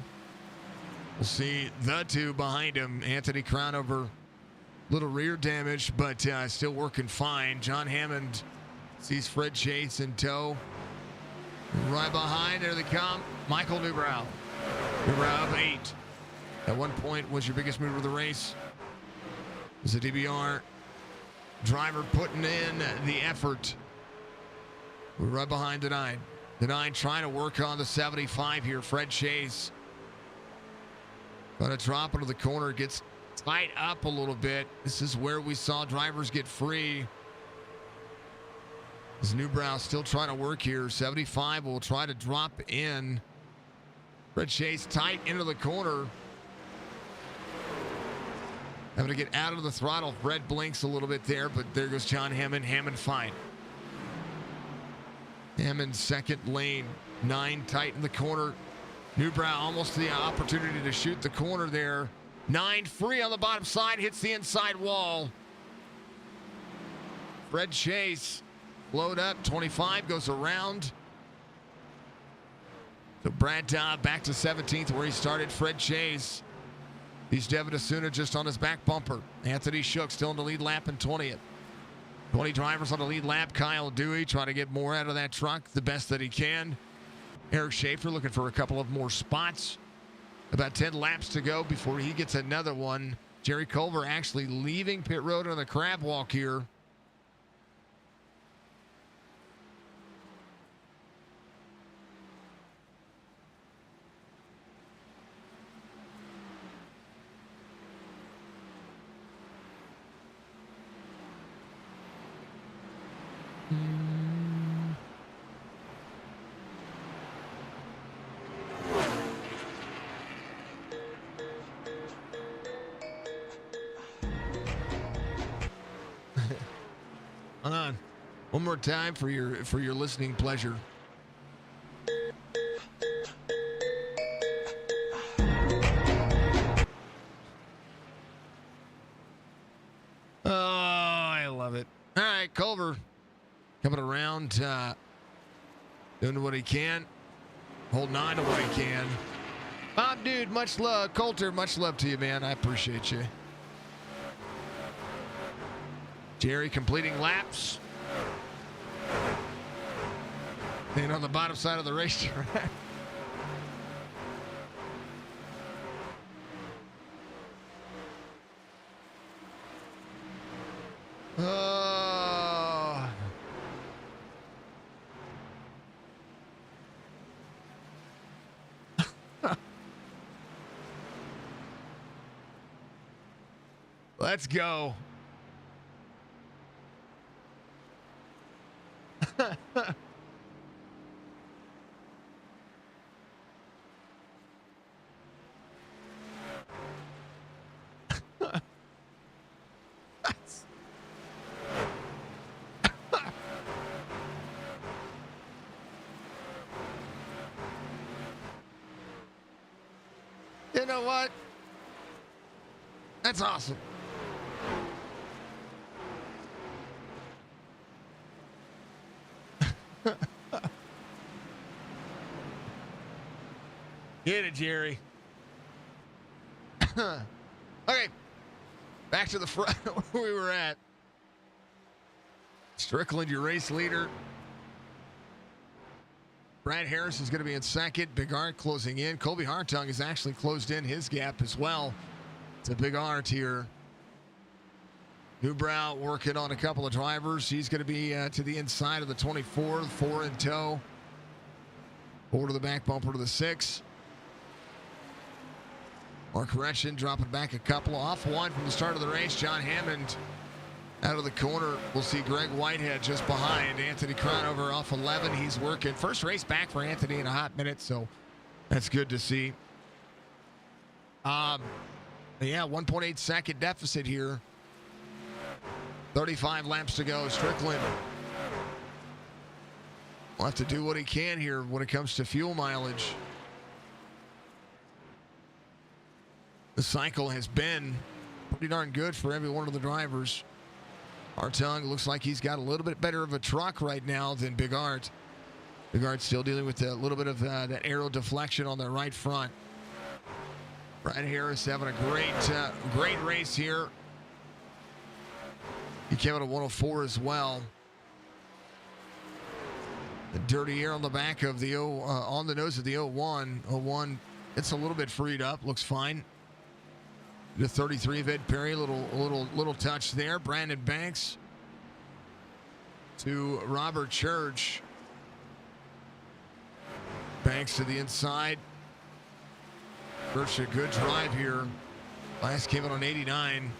We'll see the 2 behind him. Anthony Crownover, little rear damage, but still working fine. John Hammond sees Fred Chase in tow. Right behind, there they come. Michael Newbrow. Newbrow up 8. At one point was your biggest mover of the race. It was a DBR driver putting in the effort. We're right behind the 9. The 9 trying to work on the 75 here. Fred Chase. Going to drop into the corner. Gets tight up a little bit. This is where we saw drivers get free. As Newbrow still trying to work here. 75 will try to drop in. Fred Chase tight into the corner. Having to get out of the throttle. Fred blinks a little bit there, but there goes John Hammond. Hammond fine. Hammond second lane. 9 tight in the corner. Newbrow almost the opportunity to shoot the corner there. 9 free on the bottom side. Hits the inside wall. Fred Chase load up. 25 goes around. So Brad back to 17th where he started. Fred Chase. He's Devin Asuna just on his back bumper. Anthony Shook still in the lead lap in 20th. 20 drivers on the lead lap. Kyle Dewey trying to get more out of that truck the best that he can. Eric Schaefer looking for a couple of more spots. About 10 laps to go before he gets another one. Jerry Culver actually leaving pit road on the crab walk here. Hold on. One more time for your listening pleasure. Oh, I love it. All right, Culver coming around, doing what he can, holding on to what he can. Oh, dude, much love. Coulter, much love to you, man. I appreciate you. Jerry completing laps. And on the bottom side of the racetrack. Oh. Let's go. You know what? That's awesome. Get it, Jerry. Okay. Back to the front where we were at. Strickland, your race leader. Brad Harris is going to be in second. Big Art closing in. Colby Hartung has actually closed in his gap as well. It's a Big Art here. Newbrow working on a couple of drivers. He's going to be to the inside of the 24, 4 in tow. 4 to the back bumper to the 6. Mark Retchen dropping back a couple. Off one from the start of the race. John Hammond out of the corner. We'll see Greg Whitehead just behind. Anthony Cronover off 11. He's working. First race back for Anthony in a hot minute, so that's good to see. Yeah, 1.8 second deficit here. 35 laps to go. Strickland will have to do what he can here when it comes to fuel mileage. The cycle has been pretty darn good for every one of the drivers. Hartung looks like he's got a little bit better of a truck right now than Big Art. Big Art's still dealing with a little bit of that aero deflection on the right front. Brad Harris having a great race here. He came out at 104 as well. The dirty air on the back of the on the nose of the 01. 01, it's a little bit freed up. Looks fine. The 33 of Ed Perry, little touch there. Brandon Banks to Robert Church. Banks to the inside. Church a good drive here. Last came out on 89.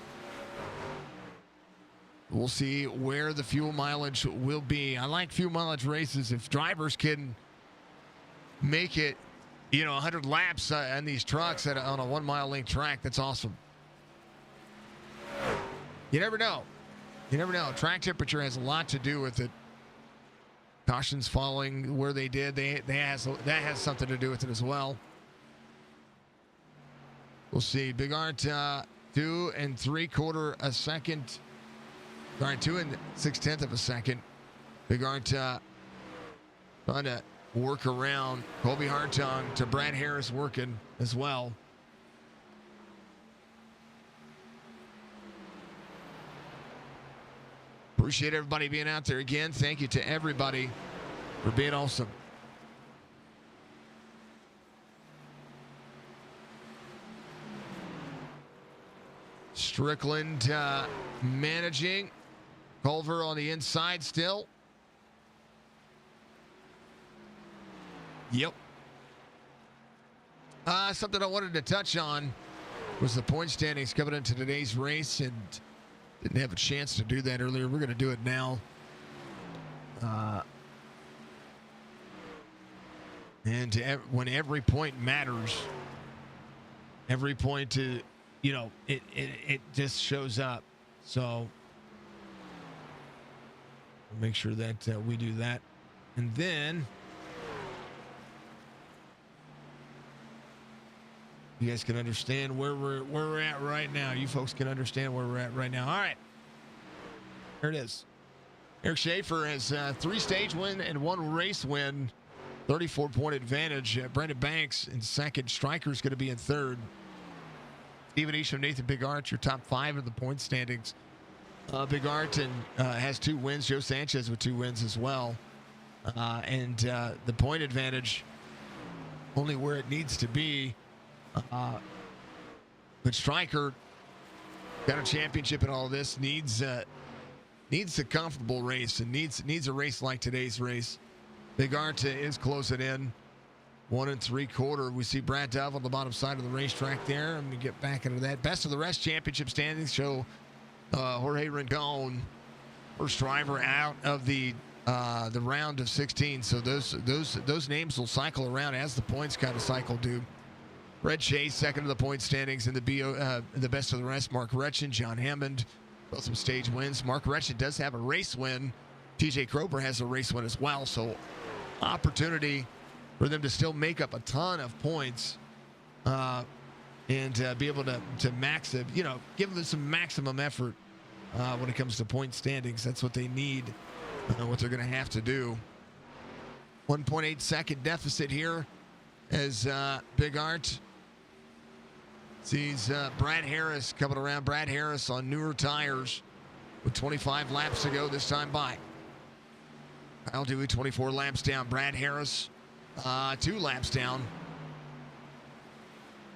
We'll see where the fuel mileage will be. I like fuel mileage races. If drivers can make it, 100 laps on these trucks on a 1 mile length track, that's awesome. You never know. Track temperature has a lot to do with it. Cautions following where they did. That has something to do with it as well. We'll see. Big Art 2 3/4 second. All right, 2 6/10 second. Big Art trying to work around Colby Hartung to Brad Harris working as well. Appreciate everybody being out there again. Thank you to everybody for being awesome. Strickland managing. Culver on the inside still. Yep. Something I wanted to touch on was the point standings coming into today's race, and didn't have a chance to do that earlier. We're going to do it now. And when every point matters, every point it just shows up. So we'll make sure that we do that, and then you guys can understand where we're at right now. You folks can understand where we're at right now. All right, there it is. Eric Schaefer has a 3-stage win and 1 race win, 34-point advantage. Brandon Banks in second. Stryker's going to be in third. Stephen Isham, Nathan Big Art, your top 5 of the point standings. Big Art has 2 wins. Joe Sanchez with 2 wins as well. And the point advantage only where it needs to be. But Stryker got a championship in all of this. Needs a comfortable race and needs a race like today's race. Big Art is closing in 1 3/4. We see Brad Dove on the bottom side of the racetrack there. Let me get back into that. Best of the rest championship standings show Jorge Rendon, first driver out of the round of 16. So those names will cycle around as the points kind of cycle do. Red Chase, second of the point standings in the best of the rest. Mark Retchen, John Hammond, both some stage wins. Mark Retchen does have a race win. TJ Krober has a race win as well. So opportunity for them to still make up a ton of points and be able to max it, give them some maximum effort when it comes to point standings. That's what they need, what they're going to have to do. 1.8 second deficit here as Big Art sees Brad Harris coming around. Brad Harris on newer tires with 25 laps to go this time by. Kyle Dewey 24 laps down. Brad Harris 2 laps down.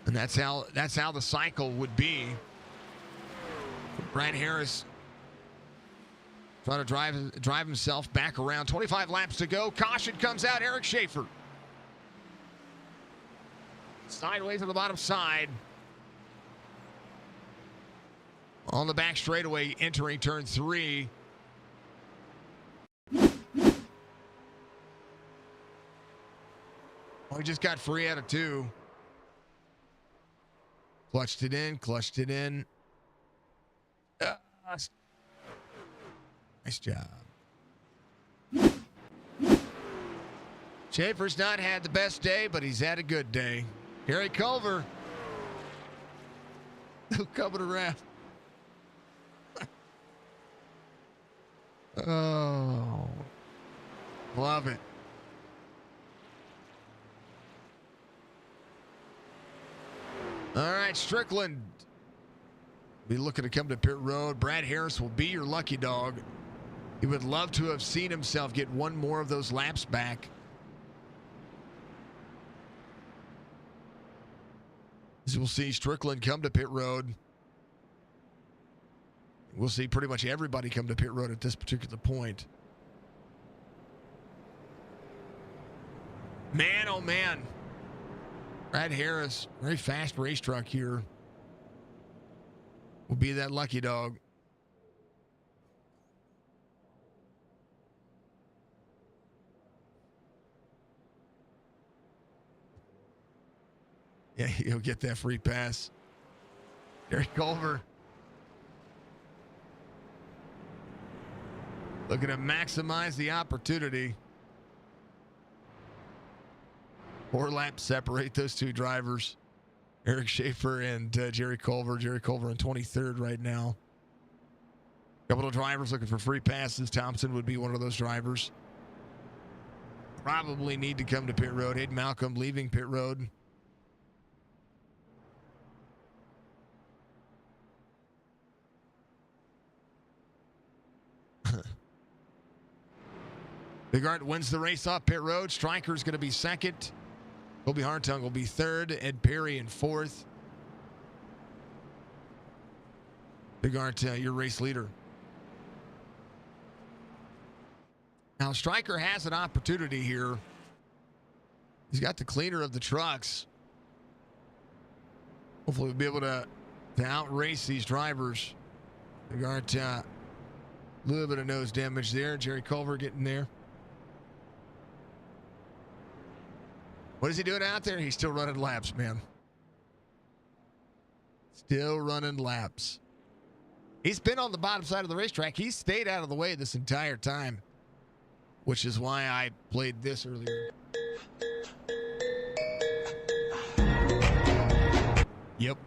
And that's how the cycle would be. Brad Harris trying to drive himself back around. 25 laps to go. Caution comes out. Eric Schaefer. Sideways on the bottom side. On the back straightaway, entering turn 3. Well, he just got free out of 2. Clutched it in. Nice job. Schaefer's not had the best day, but he's had a good day. Gary Culver. Coming around. Oh, love it. All right, Strickland be looking to come to pit road. Brad Harris will be your lucky dog. He would love to have seen himself get 1 more of those laps back. As we'll see Strickland come to pit road. We'll see pretty much everybody come to pit road at this particular point. Man, oh man. Brad Harris, very fast race truck here, will be that lucky dog. Yeah, he'll get that free pass. Gary Culver looking to maximize the opportunity. 4 laps separate those 2 drivers. Eric Schaefer and Jerry Culver. Jerry Culver in 23rd right now. A couple of drivers looking for free passes. Thompson would be one of those drivers. Probably need to come to pit road. Hayden Malcolm leaving pit road. Big Art wins the race off pit road. Stryker's going to be second. Kobe Hartung will be third. Ed Perry in fourth. Big Art, your race leader. Now, Stryker has an opportunity here. He's got the cleaner of the trucks. Hopefully, we'll be able to outrace these drivers. Big Art, a little bit of nose damage there. Jerry Culver getting there. What is he doing out there? He's still running laps, man. Still running laps. He's been on the bottom side of the racetrack. He's stayed out of the way this entire time, which is why I played this earlier. Yep.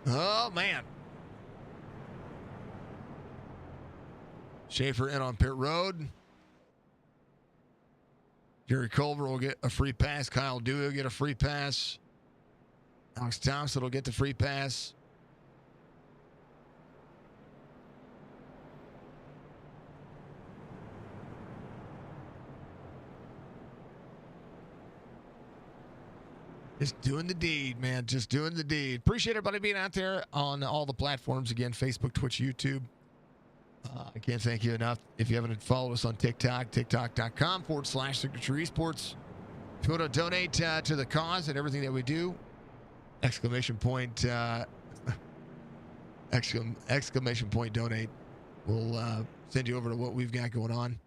Oh, man. Schaefer in on pit road. Jerry Culver will get a free pass. Kyle Dewey will get a free pass. Alex Thompson will get the free pass. Just doing the deed, man. Just doing the deed. Appreciate everybody being out there on all the platforms. Again, Facebook, Twitch, YouTube. I can't thank you enough. If you haven't followed us on TikTok, tiktok.com/Signature Esports. If you want to donate to the cause and everything that we do, exclamation point donate. We'll send you over to what we've got going on.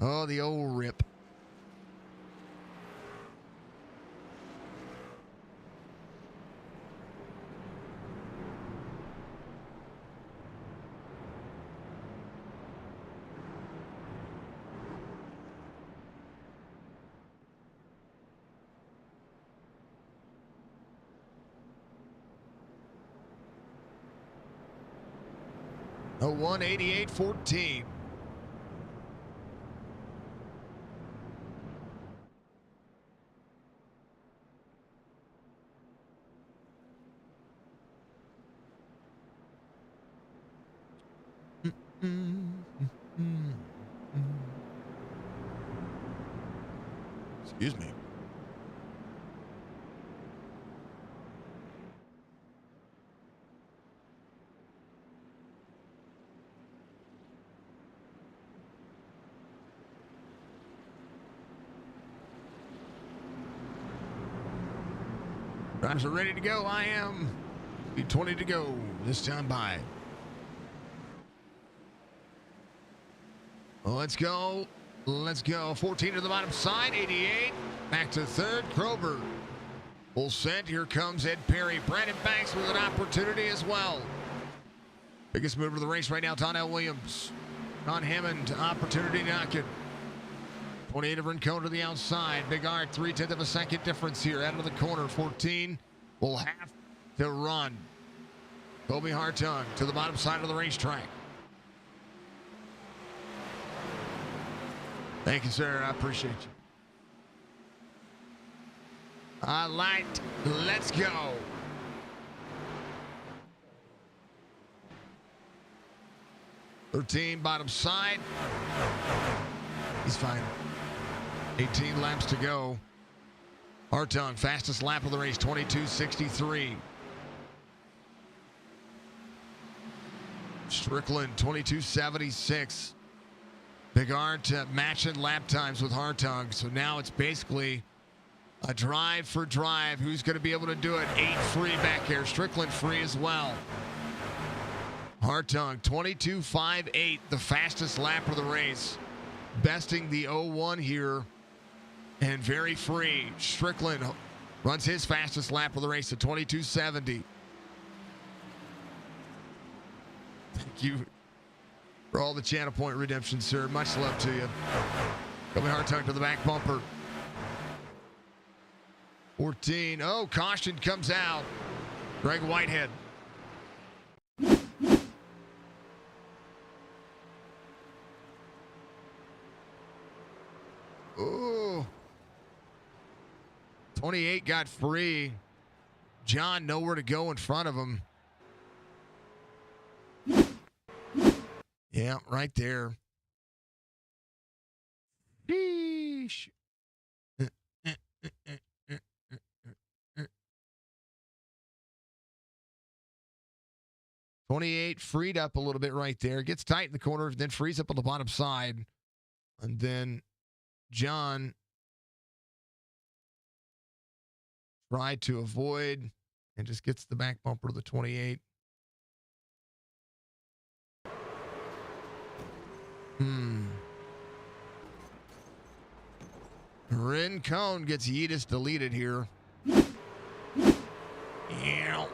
Oh, the old rip. A 188.14. Excuse me. Drivers are ready to go. I am. Be 20 to go this time by. Well, let's go. Let's go. 14 to the bottom side. 88. Back to third. Krober. Full set. Here comes Ed Perry. Brandon Banks with an opportunity as well. Biggest mover of the race right now, Donnell Williams. Don Hammond, opportunity knocking. 28 of Rincon to the outside. Big Art, 3/10 of a second difference here. Out of the corner, 14 will have to run. Kobe Hartung to the bottom side of the racetrack. Thank you, sir. I appreciate you. Light, let's go. "13 bottom side." He's fine. 18 laps to go. Hartung, fastest lap of the race, 22:63. Strickland, 22:76. Big Art matching lap times with Hartung. So now it's basically a drive for drive. Who's going to be able to do it? 8 free back here. Strickland free as well. Hartung, 22:58, the fastest lap of the race. Besting the 01 here and very free. Strickland runs his fastest lap of the race at 22:70. Thank you for all the channel point redemption, sir. Much love to you. Coming Hartung to the back bumper. 14. Oh, caution comes out. Greg Whitehead. Oh. 28 got free. John nowhere to go in front of him. Yeah, right there. Sheesh. 28 freed up a little bit right there. Gets tight in the corner, then frees up on the bottom side. And then John tried to avoid and just gets the back bumper to the 28. Rincon gets Yeetus deleted here. Yeah.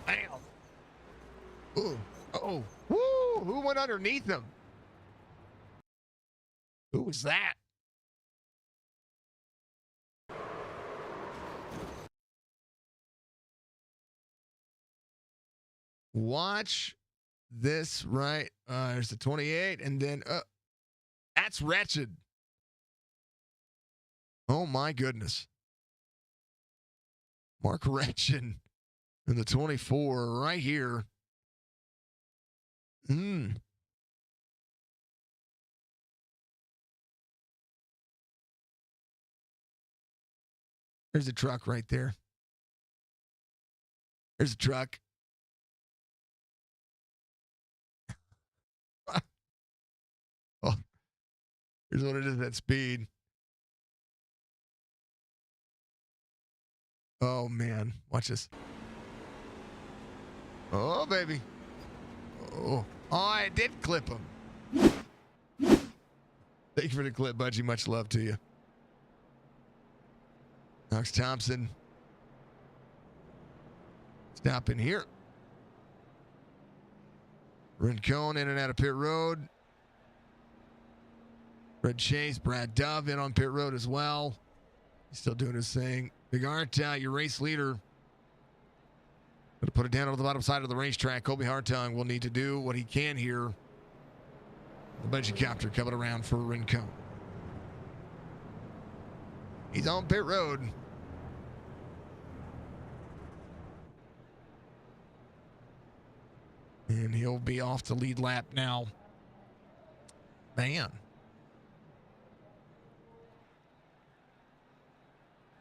Bam. Ooh. Oh. Woo. Who went underneath him? Who was that? Watch this right. There's the 28, and then that's wretched. Oh my goodness. Mark Wretched in the 24 right here. There's a truck right there. There's a truck. Oh, here's what it is at speed. Oh, man. Watch this. Oh, baby. Oh, I did clip him. Thank you for the clip, Budgie. Much love to you. Knox Thompson. Stopping here. Rincon in and out of pit road. Red Chase, Brad Dove in on pit road as well. He's still doing his thing. Big Art, your race leader. Going to put it down on the bottom side of the racetrack. Kobe Hartung will need to do what he can here. The budget copter coming around for Rincon. He's on pit road. And he'll be off the lead lap now. Man.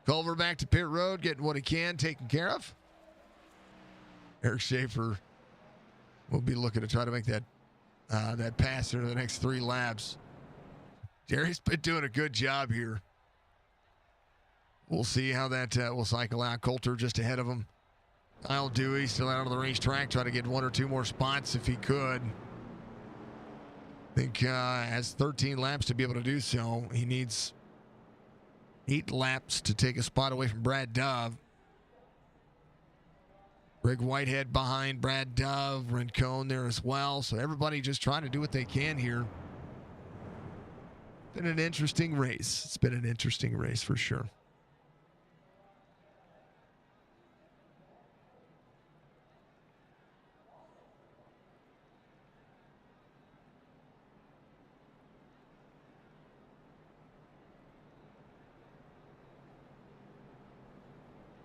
Culver back to pit road, getting what he can taken care of. Eric Schaefer will be looking to try to make that pass through the next 3 laps. Jerry's been doing a good job here. We'll see how that will cycle out. Coulter just ahead of him. Kyle Dewey still out on the racetrack, trying to get 1 or 2 more spots if he could. I think has 13 laps to be able to do so. He needs 8 laps to take a spot away from Brad Dove. Greg Whitehead behind Brad Dove, Rincon there as well. So everybody just trying to do what they can here. Been an interesting race. It's been an interesting race for sure.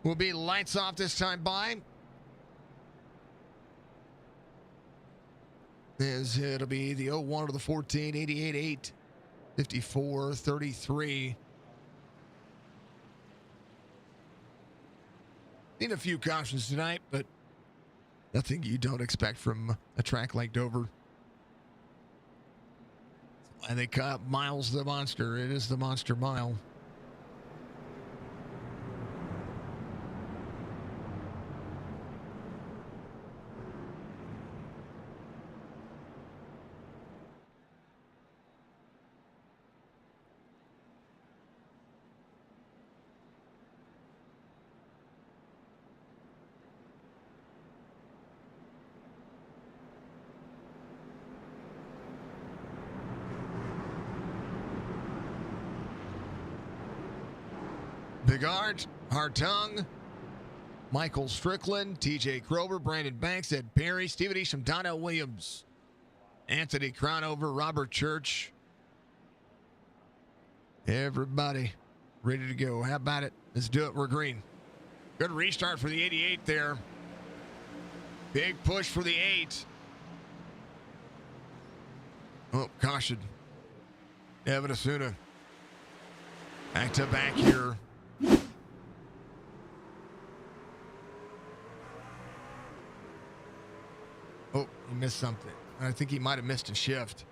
Will be lights off this time by. As it'll be the 01 to the 14, 88, 8, 54, 33. Seen a few cautions tonight, but nothing you don't expect from a track like Dover. And they call Miles the Monster. It is the Monster Mile. Big Art, Hartung, Michael Strickland, TJ Krober, Brandon Banks, Ed Perry, Stephen Isham, Donnell Williams, Anthony Cronover, Robert Church. Everybody ready to go. How about it? Let's do it. We're green. Good restart for the 88 there. Big push for the 8. Oh, caution. Evan Asuna. Back to back here. Oh, he missed something. I think he might have missed a shift.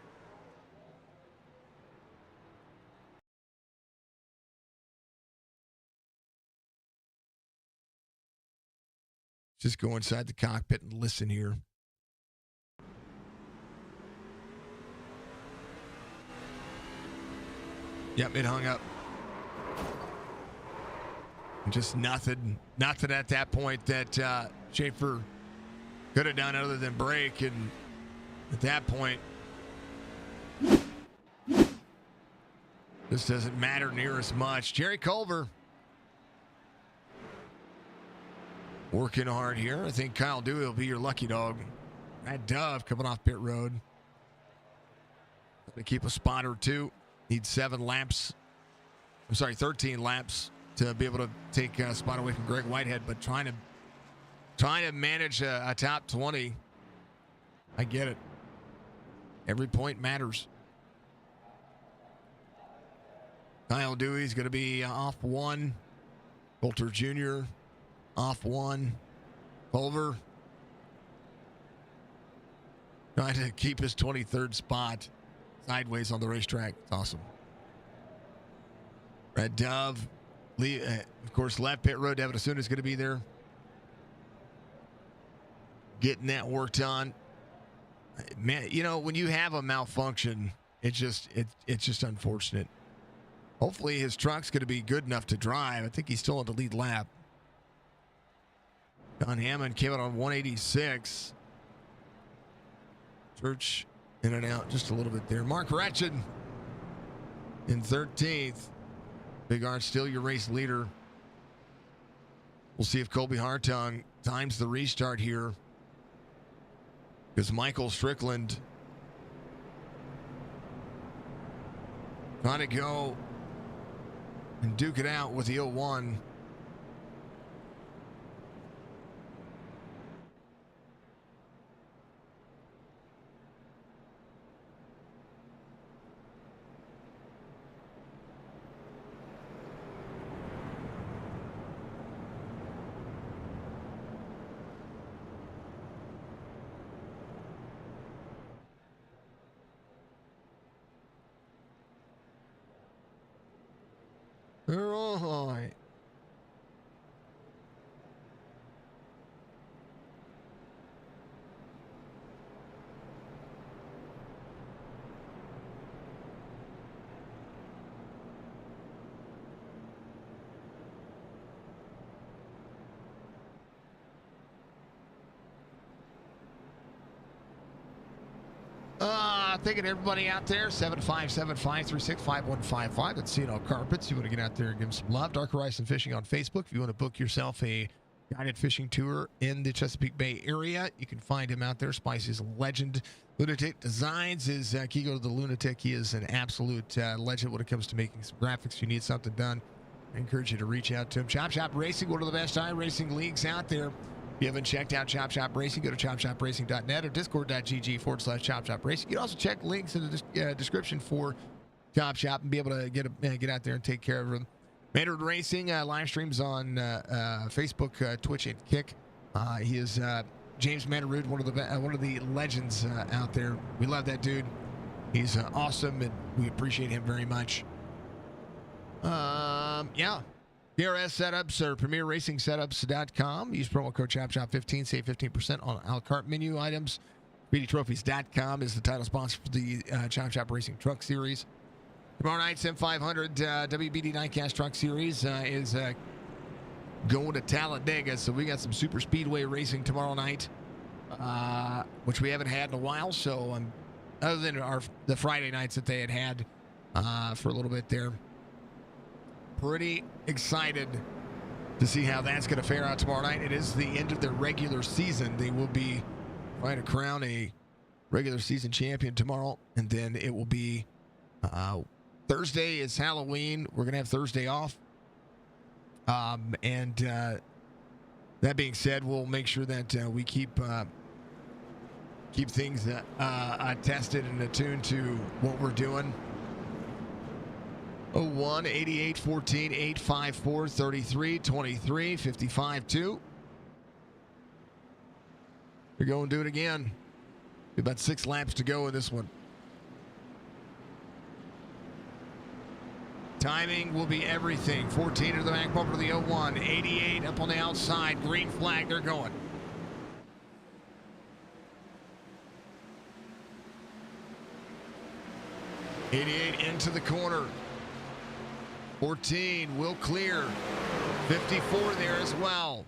Just go inside the cockpit and listen here. Yep, it hung up. Just nothing at that point that Schaefer could have done other than brake. And at that point, this doesn't matter near as much. Jerry Culver working hard here. I think Kyle Dewey will be your lucky dog. That Dove coming off pit road. To keep a spot or two. Need 13 laps to be able to take a spot away from Greg Whitehead, but trying to manage a top 20. I get it. Every point matters. Kyle Dewey's going to be off 1. Coulter Jr. off 1. Culver trying to keep his 23rd spot sideways on the racetrack. It's awesome. Red Dove, Lee, of course, left pit road. Devin Asuna is going to be there, getting that worked on. Man, you know, when you have a malfunction, it's just unfortunate. Hopefully his truck's going to be good enough to drive. I think he's still on the lead lap. Don Hammond came out on 186. Church in and out just a little bit there. Mark Ratchin in 13th. Big Art still your race leader. We'll see if Colby Hartung times the restart here, because Michael Strickland trying to go and duke it out with the 01. All right. Thinking everybody out there, 757-536-5155. That's CNL Carpets. You want to get out there and give them some love. Dark Horizon Fishing on Facebook. If you want to book yourself a guided fishing tour in the Chesapeake Bay area, you can find him out there. Spicy's legend. Lunatic Designs is Kigo the Lunatic. He is an absolute legend when it comes to making some graphics. You need something done, I encourage you to reach out to him. Chop Shop Racing, one of the best iRacing leagues out there. If you haven't checked out Chop Shop Racing, go to chopshopracing.net or discord.gg/Chop Shop Racing. You can also check links in the description for Chop Shop and be able to get out there and take care of them. Maynard Racing live streams on Facebook, Twitch, and Kick. He is James Manarud, one of the legends out there. We love that dude. He's awesome, and we appreciate him very much. Yeah. PRS Setups or PremierRacingSetups.com. Use promo code CHOPSHOP15. Save 15% on a la carte menu items. SpeedyTrophies.com is the title sponsor for the Chop Shop Racing Truck Series. Tomorrow night, Sim 500 WBD Nightcast Truck Series is going to Talladega. So we got some super speedway racing tomorrow night, which we haven't had in a while. So other than the Friday nights that they had for a little bit there. Pretty excited to see how that's going to fare out tomorrow night. It is the end of their regular season. They will be trying to crown a regular season champion tomorrow, and then it will be Thursday is Halloween. We're going to have Thursday off, and That being said, we'll make sure that we keep things tested and attuned to what we're doing. 01 88 14 854 33 23 55 2. We're going to do it again. About 6 laps to go in this one. Timing will be everything. 14 to the back bumper to the 01. 88 up on the outside. Green flag. They're going. '88 into the corner. 14 will clear. 54 there as well.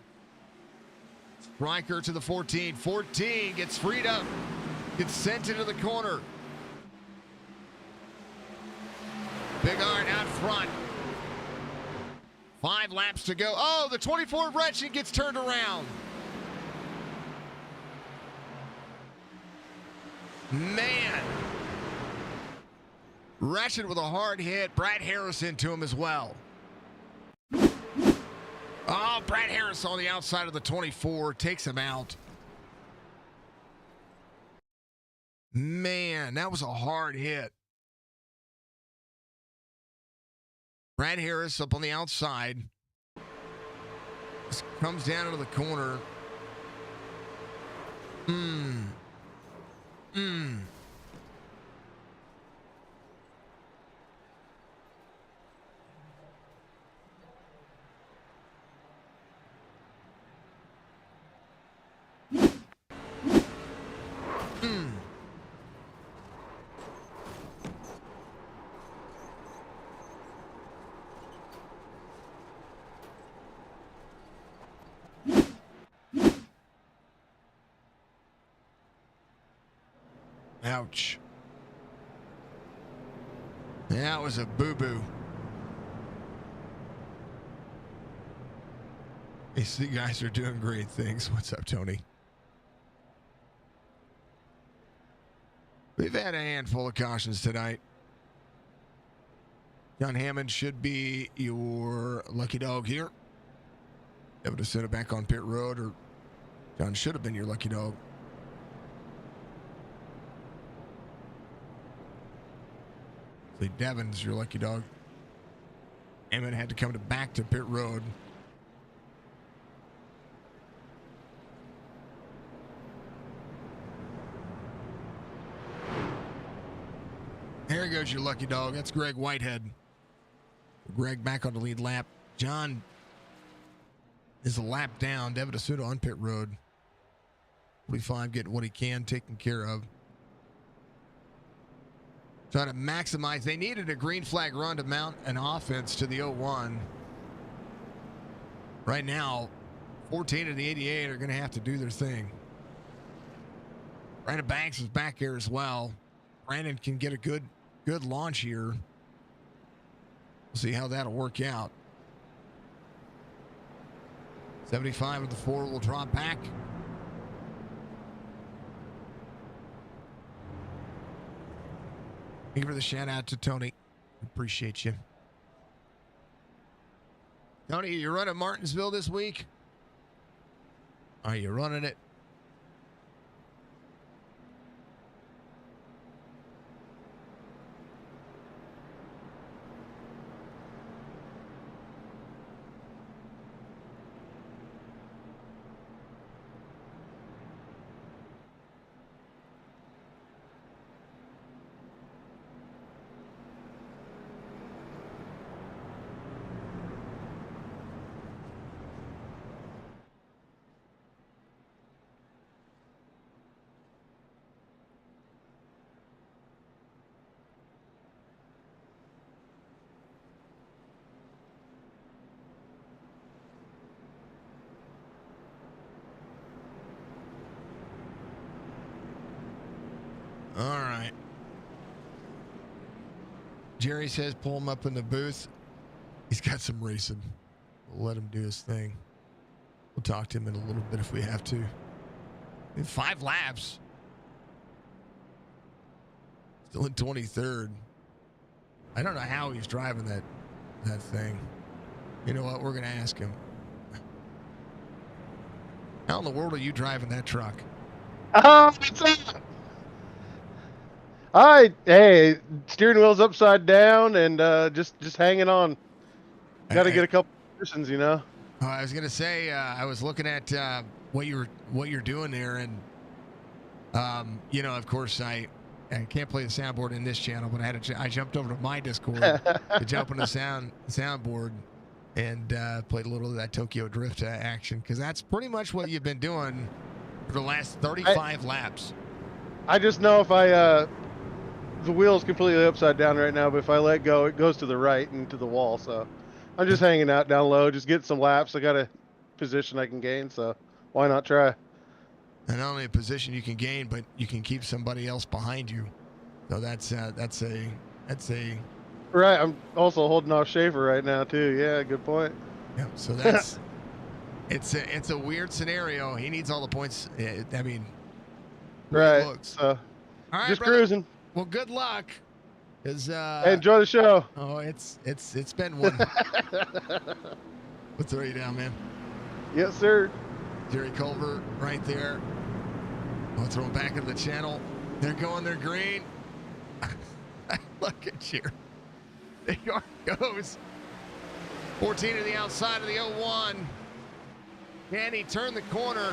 Striker to the 14. 14 gets freed up. Gets sent into the corner. Big Iron out front. 5 laps to go. Oh, the 24 of Retchen gets turned around. Man. Retchen with a hard hit. Brad Harris into him as well. Oh, Brad Harris on the outside of the 24. Takes him out. Man, that was a hard hit. Brad Harris up on the outside. This comes down into the corner. Ouch. That was a boo-boo. These guys are doing great things. What's up, Tony? We've had a handful of cautions tonight. John Hammond should be your lucky dog here. Able to send it back on pit road, or John should have been your lucky dog. Devin's your lucky dog. Emmett had to come back to pit road. There goes your lucky dog. That's Greg Whitehead. Greg back on the lead lap. John is a lap down. Devin Asuda on pit road. 45 getting what he can taken care of. Trying to maximize. They needed a green flag run to mount an offense to the 01. Right now, 14 of the 88 are going to have to do their thing. Brandon Banks is back here as well. Brandon can get a good launch here. We'll see how that'll work out. 75 of the 4 will drop back. Thank you for the shout out to Tony. Appreciate you. Tony, you running Martinsville this week? Are you running it? All right. Jerry says pull him up in the booth. He's got some racing. We'll let him do his thing. We'll talk to him in a little bit if we have to. In 5 laps. Still in 23rd. I don't know how he's driving that thing. You know what? We're going to ask him. How in the world are you driving that truck? What's up? Hey, steering wheel's upside down and just hanging on. Got to get a couple positions, you know. I was gonna say I was looking at what you're doing there, and of course I can't play the soundboard in this channel, but I jumped over to my Discord to jump on the soundboard and played a little of that Tokyo Drift action, because that's pretty much what you've been doing for the last 35 laps. I just know if the wheel's completely upside down right now, but if I let go, it goes to the right and to the wall. So I'm just hanging out down low, just getting some laps. I got a position I can gain, so why not try? And not only a position you can gain, but you can keep somebody else behind you. So that's a Right. I'm also holding off Schaefer right now too. Yeah, good point. Yeah. So that's it's a weird scenario. He needs all the points. I mean, right. Looks. So all right, just brother. cruising. Well, good luck. Hey, enjoy the show. Oh, it's been one. We'll throw you down, man. Yes, sir. Jerry Culver right there. I'll throw him back into the channel. They're going, they're green. Look at you. There goes. 14 to the outside of the 01. Can he turn the corner?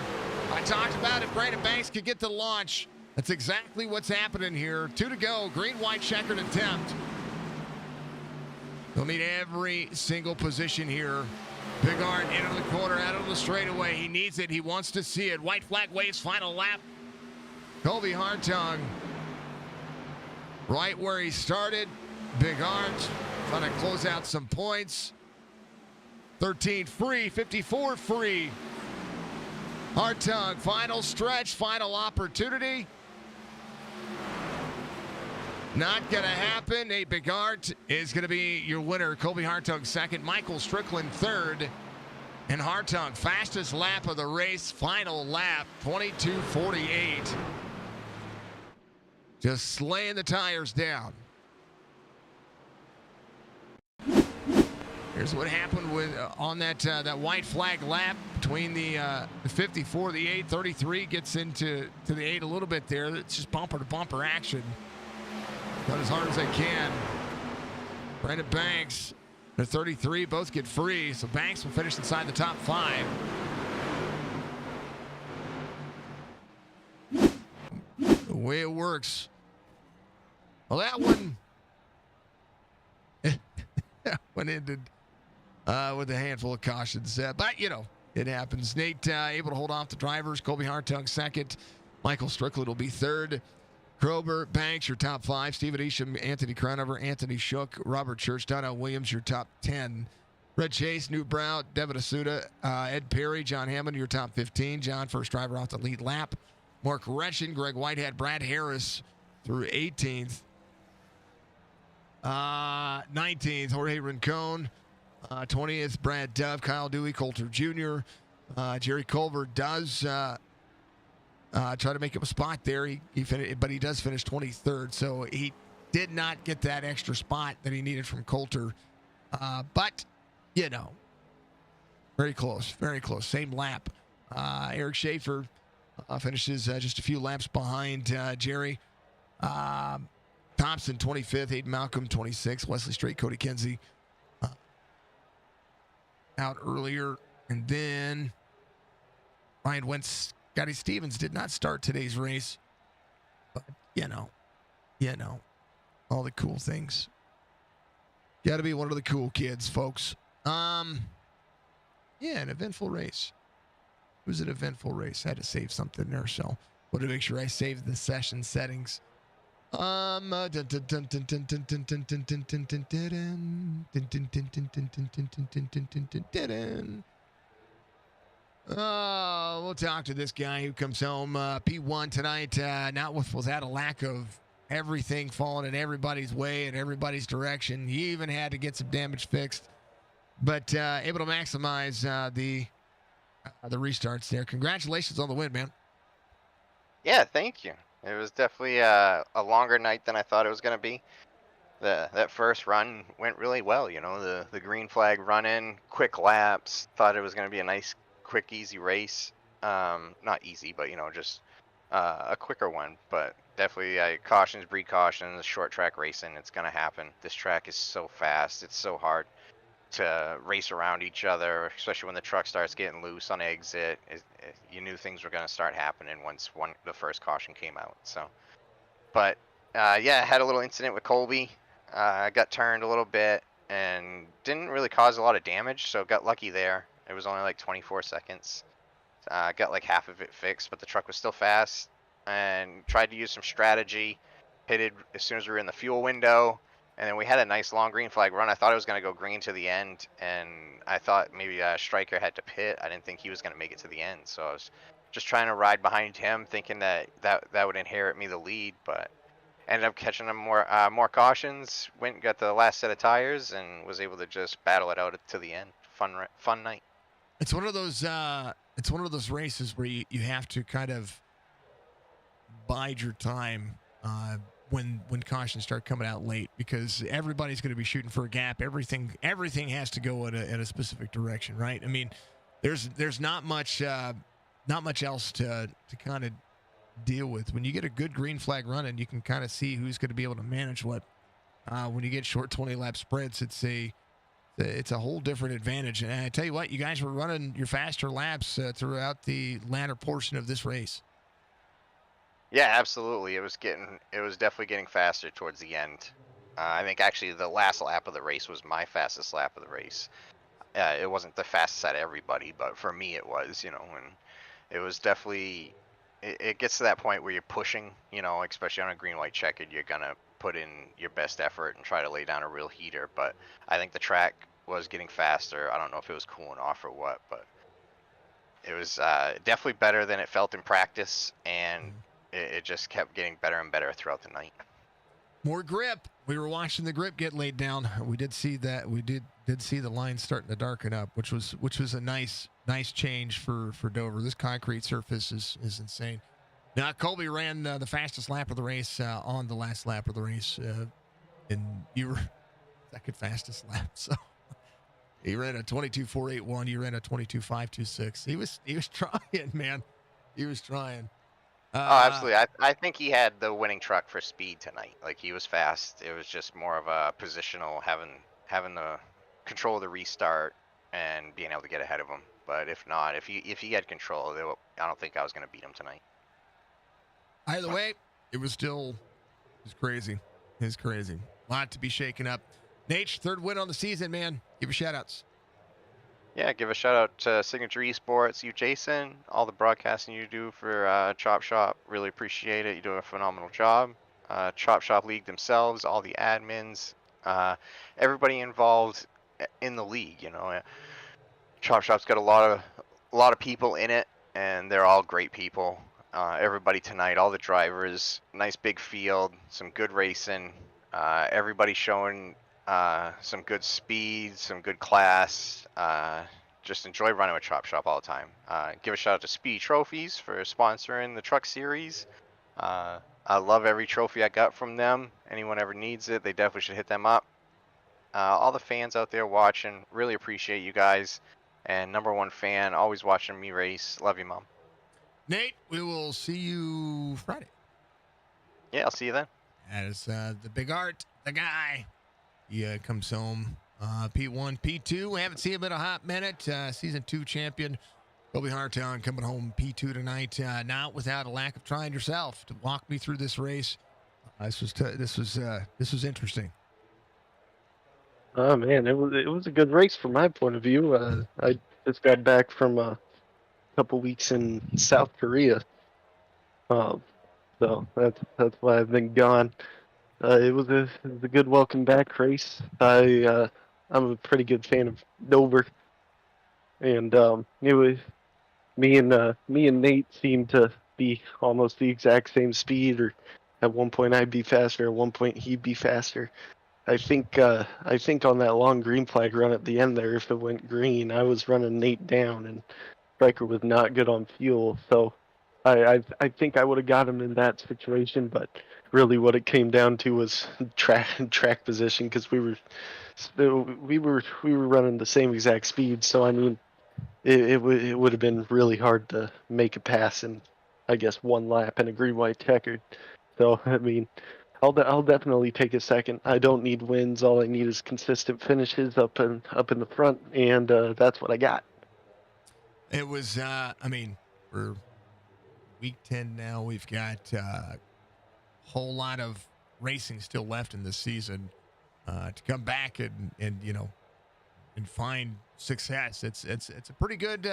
I talked about if Brandon Banks could get the launch. That's exactly what's happening here. 2 to go. Green, white, checkered attempt. He'll need every single position here. Bigard into the corner, out of the straightaway. He needs it. He wants to see it. White flag waves, final lap. Colby Hartung, right where he started. Bigard trying to close out some points. 13 free, 54 free. Hartung, final stretch, final opportunity. Not going to happen. Nate Bigard is going to be your winner. Colby Hartung second. Michael Strickland third. And Hartung, fastest lap of the race. Final lap, 22:48. Just slaying the tires down. Here's what happened with on that white flag lap between the 54, the 8, 33 gets into the 8 a little bit there. It's just bumper to bumper action. Run as hard as they can. Brandon Banks, the 33, both get free, so Banks will finish inside the top 5. The way it works. Well, that one ended with a handful of cautions. But, it happens. Nate able to hold off the drivers. Colby Hartung second. Michael Strickland will be third. Krober, Banks, your top 5. Steven Isham, Anthony Cronover, Anthony Shook, Robert Church, Donnell Williams, your top 10. Red Chase, Newt Brown, Devin Asuda, Ed Perry, John Hammond, your top 15. John, first driver off the lead lap. Mark Retchen, Greg Whitehead, Brad Harris through 18th. 19th, Jorge Rincon. 20th, Brad Dove, Kyle Dewey, Coulter Jr. Jerry Culver does try to make up a spot there. He finished, but he does finish 23rd, so he did not get that extra spot that he needed from Coulter. But, very close, very close. Same lap. Eric Schaefer finishes just a few laps behind Jerry. Thompson, 25th. Hayden Malcolm, 26th. Wesley Strait, Cody Kenzie out earlier. And then Ryan Wentz, Scotty Stevens did not start today's race. But, all the cool things. Got to be one of the cool kids, folks. An eventful race. It was an eventful race. I had to save something there, so wanted to make sure I saved the session settings. We'll talk to this guy who comes home P1 tonight, not without a lack of everything falling in everybody's way and everybody's direction. He even had to get some damage fixed, but able to maximize the restarts there. Congratulations on the win, man. Yeah, thank you. It was definitely a longer night than I thought it was going to be. That first run went really well, the green flag run in, quick laps. Thought it was going to be a nice, quick, easy race. Not easy, but just a quicker one. But definitely, cautions breed cautions. Short track racing, it's gonna happen. This track is so fast. It's so hard to race around each other, especially when the truck starts getting loose on exit. You knew things were gonna start happening once the first caution came out. So, but yeah, I had a little incident with Colby. I got turned a little bit and didn't really cause a lot of damage, so got lucky there. It was only like 24 seconds. Got like half of it fixed, but the truck was still fast, and tried to use some strategy. Pitted as soon as we were in the fuel window, and then we had a nice long green flag run. I thought it was going to go green to the end, and I thought maybe Stryker had to pit. I didn't think he was going to make it to the end, so I was just trying to ride behind him, thinking that would inherit me the lead, but ended up catching him more cautions. Went and got the last set of tires, and was able to just battle it out to the end. Fun night. It's one of those. It's one of those races where you have to kind of bide your time when cautions start coming out late, because everybody's going to be shooting for a gap. Everything has to go in a specific direction, right? I mean, there's not much else to kind of deal with. When you get a good green flag running, you can kind of see who's going to be able to manage what. When you get short 20-lap spreads, it's a whole different advantage. And I tell you what, you guys were running your faster laps throughout the latter portion of this race. Yeah, absolutely. It was definitely getting faster towards the end. I think actually the last lap of the race was my fastest lap of the race. It wasn't the fastest out of everybody, but for me it was, and it was definitely, it gets to that point where you're pushing, especially on a green-white checkered, you're going to put in your best effort and try to lay down a real heater. But I think the track was getting faster. I don't know if it was cooling off or what, but it was definitely better than it felt in practice, and it just kept getting better and better throughout the night. More grip. We were watching the grip get laid down. We did see that. We did see the line starting to darken up, which was a nice change for Dover. This concrete surface is insane. Now, Colby ran the fastest lap of the race on the last lap of the race, and you were second fastest lap. So he ran a 22.481. You ran a 22.526. He was trying, man. He was trying. Oh, absolutely. I think he had the winning truck for speed tonight. Like, he was fast. It was just more of a positional, having the control of the restart and being able to get ahead of him. But if not, if he had control, I don't think I was going to beat him tonight. Either way, it was crazy. It was crazy. A lot to be shaken up. Nate, third win on the season, man. Give your shout-outs. Yeah, give a shout-out to Signature Esports, you, Jason, all the broadcasting you do for Chop Shop. Really appreciate it. You do a phenomenal job. Chop Shop League themselves, all the admins, everybody involved in the league. Chop Shop's got a lot of people in it, and they're all great people. Everybody tonight, all the drivers, nice big field, some good racing, everybody showing some good speed, some good class. Just enjoy running with Chop Shop all the time. Give a shout out to Speedy Trophies for sponsoring the truck series. I love every trophy I got from them. Anyone ever needs it, they definitely should hit them up. All the fans out there watching, really appreciate you guys. And number one fan, always watching me race. Love you, Mom. Nate, we will see you Friday. Yeah, I'll see you then. That is the big art, the guy. He comes home P1, P2. We haven't seen him in a hot minute. Season 2 champion, Colby Hartown, coming home P2 tonight. Not without a lack of trying yourself to walk me through this race. This was interesting. Oh man, it was a good race from my point of view. I just got back from a couple weeks in South Korea, so that's why I've been gone. It was a good welcome back race. I'm a pretty good fan of Dover, and it was me and Nate seemed to be almost the exact same speed, or at one point I'd be faster, at one point he'd be faster. I think on that long green flag run at the end there, if it went green, I was running Nate down, and Stryker was not good on fuel, so I think I would have got him in that situation, but really what it came down to was track position, because we were running the same exact speed. So I mean, it would have been really hard to make a pass in, I guess, one lap in a green-white checkered. So I mean, I'll definitely take a second. I don't need wins. All I need is consistent finishes up in the front, and that's what I got. It was, I mean, we're week 10 now. We've got a whole lot of racing still left in this season to come back and and find success. It's a pretty good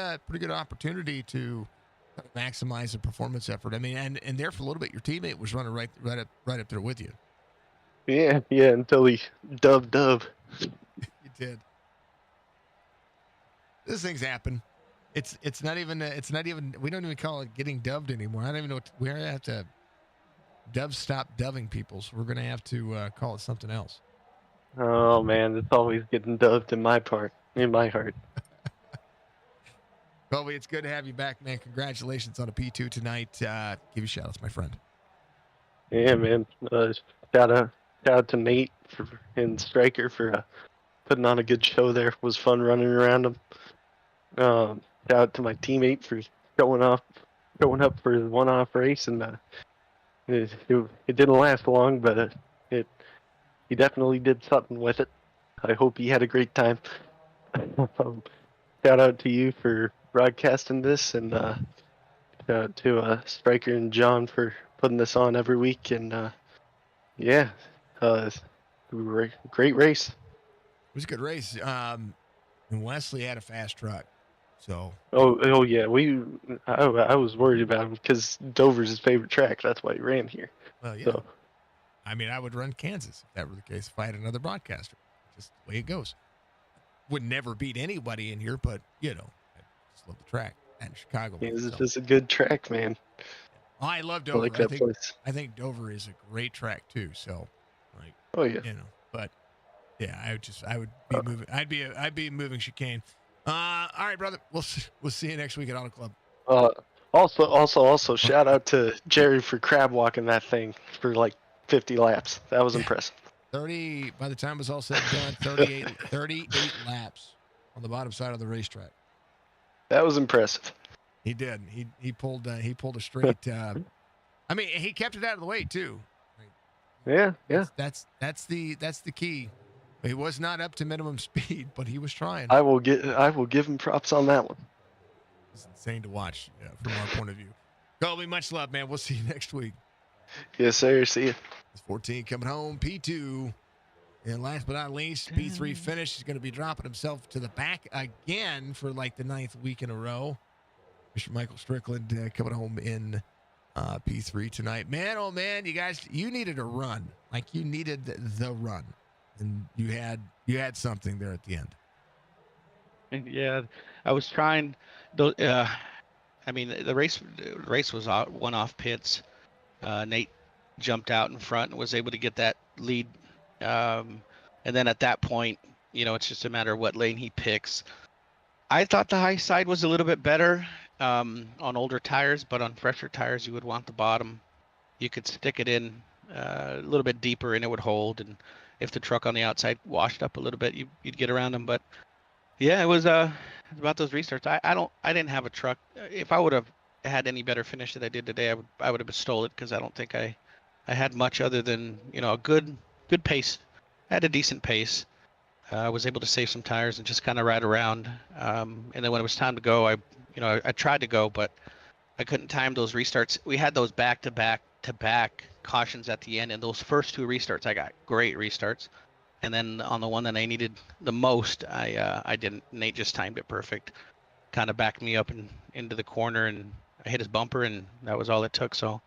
opportunity to maximize the performance effort. I mean, and there for a little bit, your teammate was running right up there with you. Yeah, until he dove. You did. These things happen. It's not even we don't even call it getting dubbed anymore. I don't even know we're gonna have to stop doving people, so we're gonna have to call it something else. Oh man, it's always getting doved in my heart. Colby, it's good to have you back, man. Congratulations on a P2 tonight. Give you shout outs, my friend. Yeah, man. Shout out to Nate and Striker for putting on a good show there. It was fun running around them. Shout out to my teammate for showing up for his one-off race, and it didn't last long, but he definitely did something with it. I hope he had a great time. Shout out to you for broadcasting this, and shout out to Striker and John for putting this on every week. And yeah, great race. It was a good race. And Wesley had a fast truck, so. Oh yeah, I was worried about him because Dover's his favorite track. That's why he ran here. Well, yeah. So. I mean, I would run Kansas if that were the case. If I had another broadcaster, just the way it goes. Would never beat anybody in here, but I just love the track. And Chicago. Kansas is a good track, man. Oh, I love Dover. I like that place. I think Dover is a great track too. So, like, oh yeah, but yeah, I would be moving. I'd be moving chicane. All right, brother. We'll see you next week at Auto Club. Also, shout out to Jerry for crab walking that thing for like 50 laps. That was impressive. 30, by the time it was all said and done, 38 laps on the bottom side of the racetrack. That was impressive. He did. He pulled a straight. I mean, he kept it out of the way too. Yeah. That's the key. He was not up to minimum speed, but he was trying. I will give him props on that one. It's insane to watch from our point of view. Colby, much love, man. We'll see you next week. Yes, sir. See you. It's 14 coming home, P2. And last but not least, P3 finish. He's going to be dropping himself to the back again for like the 9th week in a row. Mr. Michael Strickland coming home in P3 tonight. Man, oh man, you guys, you needed a run. Like you needed the run. And you had something there at the end. Yeah, I was trying. I mean, the race was one off pits. Nate jumped out in front and was able to get that lead. And then at that point, it's just a matter of what lane he picks. I thought the high side was a little bit better on older tires, but on fresher tires, you would want the bottom. You could stick it in a little bit deeper and it would hold. And if the truck on the outside washed up a little bit, you'd get around them. But yeah, it was about those restarts. I didn't have a truck. If I would have had any better finish than I did today, I would have stole it because I don't think I had much other than a good pace. I had a decent pace. I was able to save some tires and just kind of ride around. And then when it was time to go, I tried to go, but I couldn't time those restarts. We had those back cautions at the end, and those first two restarts I got great restarts. And then on the one that I needed the most, I didn't. Nate just timed it perfect. Kind of backed me up into the corner, and I hit his bumper, and that was all it took. So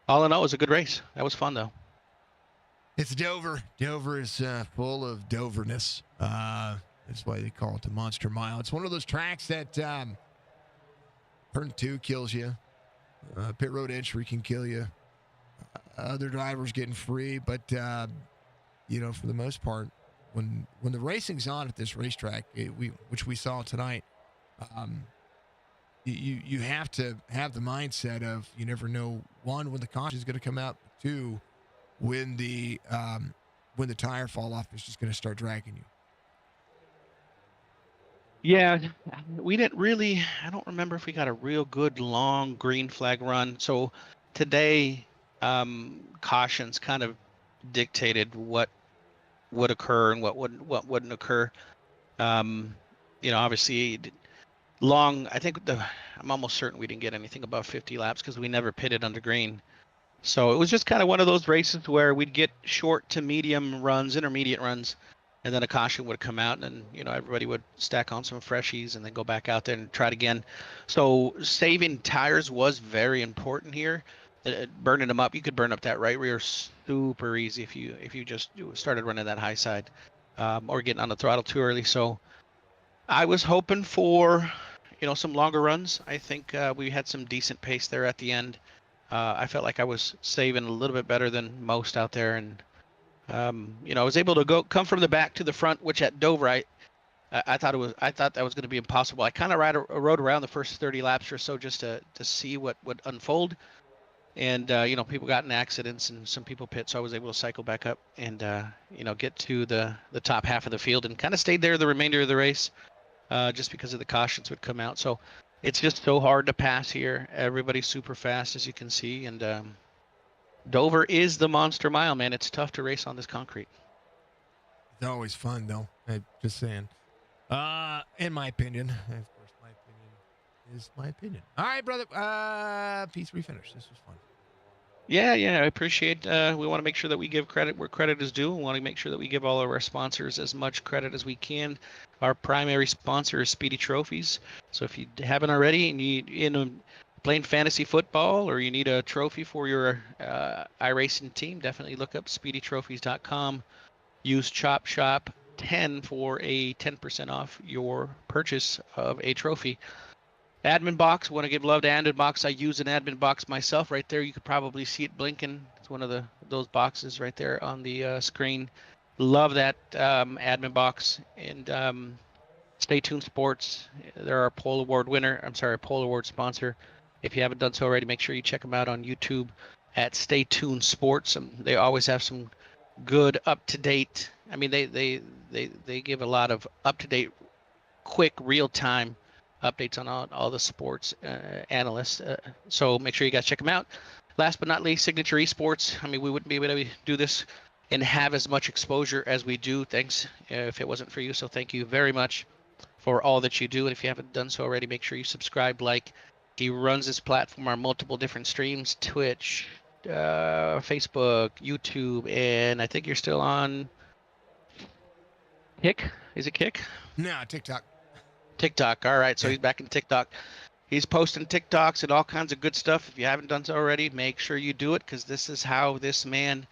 all in all, it was a good race. That was fun, though. It's Dover. Dover is full of Doverness. That's why they call it the Monster Mile. It's one of those tracks that turn 2 kills you. Pit road entry can kill you. Other drivers getting free, but for the most part, when the racing's on at this racetrack, which we saw tonight, you have to have the mindset of you never know, one, when the caution is going to come out, two, when the tire fall off is just going to start dragging you. Yeah, we didn't really. I don't remember if we got a real good long green flag run. So today, cautions kind of dictated what would occur and what wouldn't occur. Um, obviously long. I think I'm almost certain we didn't get anything above 50 laps because we never pitted under green. So it was just kind of one of those races where we'd get short to medium runs, intermediate runs, and then a caution would come out, and everybody would stack on some freshies and then go back out there and try it again. So saving tires was very important here. Burning them up, you could burn up that right rear super easy if you just started running that high side, or getting on the throttle too early. So I was hoping for some longer runs. I think we had some decent pace there at the end. I felt like I was saving a little bit better than most out there, and I was able to come from the back to the front, which at Dover I thought that was going to be impossible. I kind of rode around the first 30 laps or so just to see what would unfold, and people got in accidents and some people pit, so I was able to cycle back up and get to the top half of the field and kind of stayed there the remainder of the race, just because of the cautions would come out. So it's just so hard to pass here. Everybody's super fast, as you can see, and Dover is the monster mile, man. It's tough to race on this concrete. It's always fun, though. Just saying. In my opinion, of course, my opinion is my opinion. All right, brother. P3 finish. This was fun. Yeah, I appreciate. We want to make sure that we give credit where credit is due. We want to make sure that we give all of our sponsors as much credit as we can. Our primary sponsor is Speedy Trophies. So if you haven't already, and you playing fantasy football, or you need a trophy for your iRacing team, definitely look up SpeedyTrophies.com. Use Chop Shop 10 for a 10% off your purchase of a trophy. Admin box, want to give love to admin box. I use an admin box myself. Right there, you could probably see it blinking. It's one of those boxes right there on the screen. Love that admin box. And Stay Tuned Sports, they're our Pole Award sponsor. If you haven't done so already, make sure you check them out on YouTube at Stay Tuned Sports. They always have some good up-to-date. I mean, they give a lot of up-to-date, quick, real-time updates on all the sports analysts. So make sure you guys check them out. Last but not least, Signature Esports. I mean, we wouldn't be able to do this and have as much exposure as we do. Thanks if it wasn't for you. So thank you very much for all that you do. And if you haven't done so already, make sure you subscribe, like. He runs this platform on multiple different streams, Twitch, Facebook, YouTube, and I think you're still on Kick. Is it Kick? No, TikTok. TikTok. All right. So he's back in TikTok. He's posting TikToks and all kinds of good stuff. If you haven't done so already, make sure you do it, because this is how this man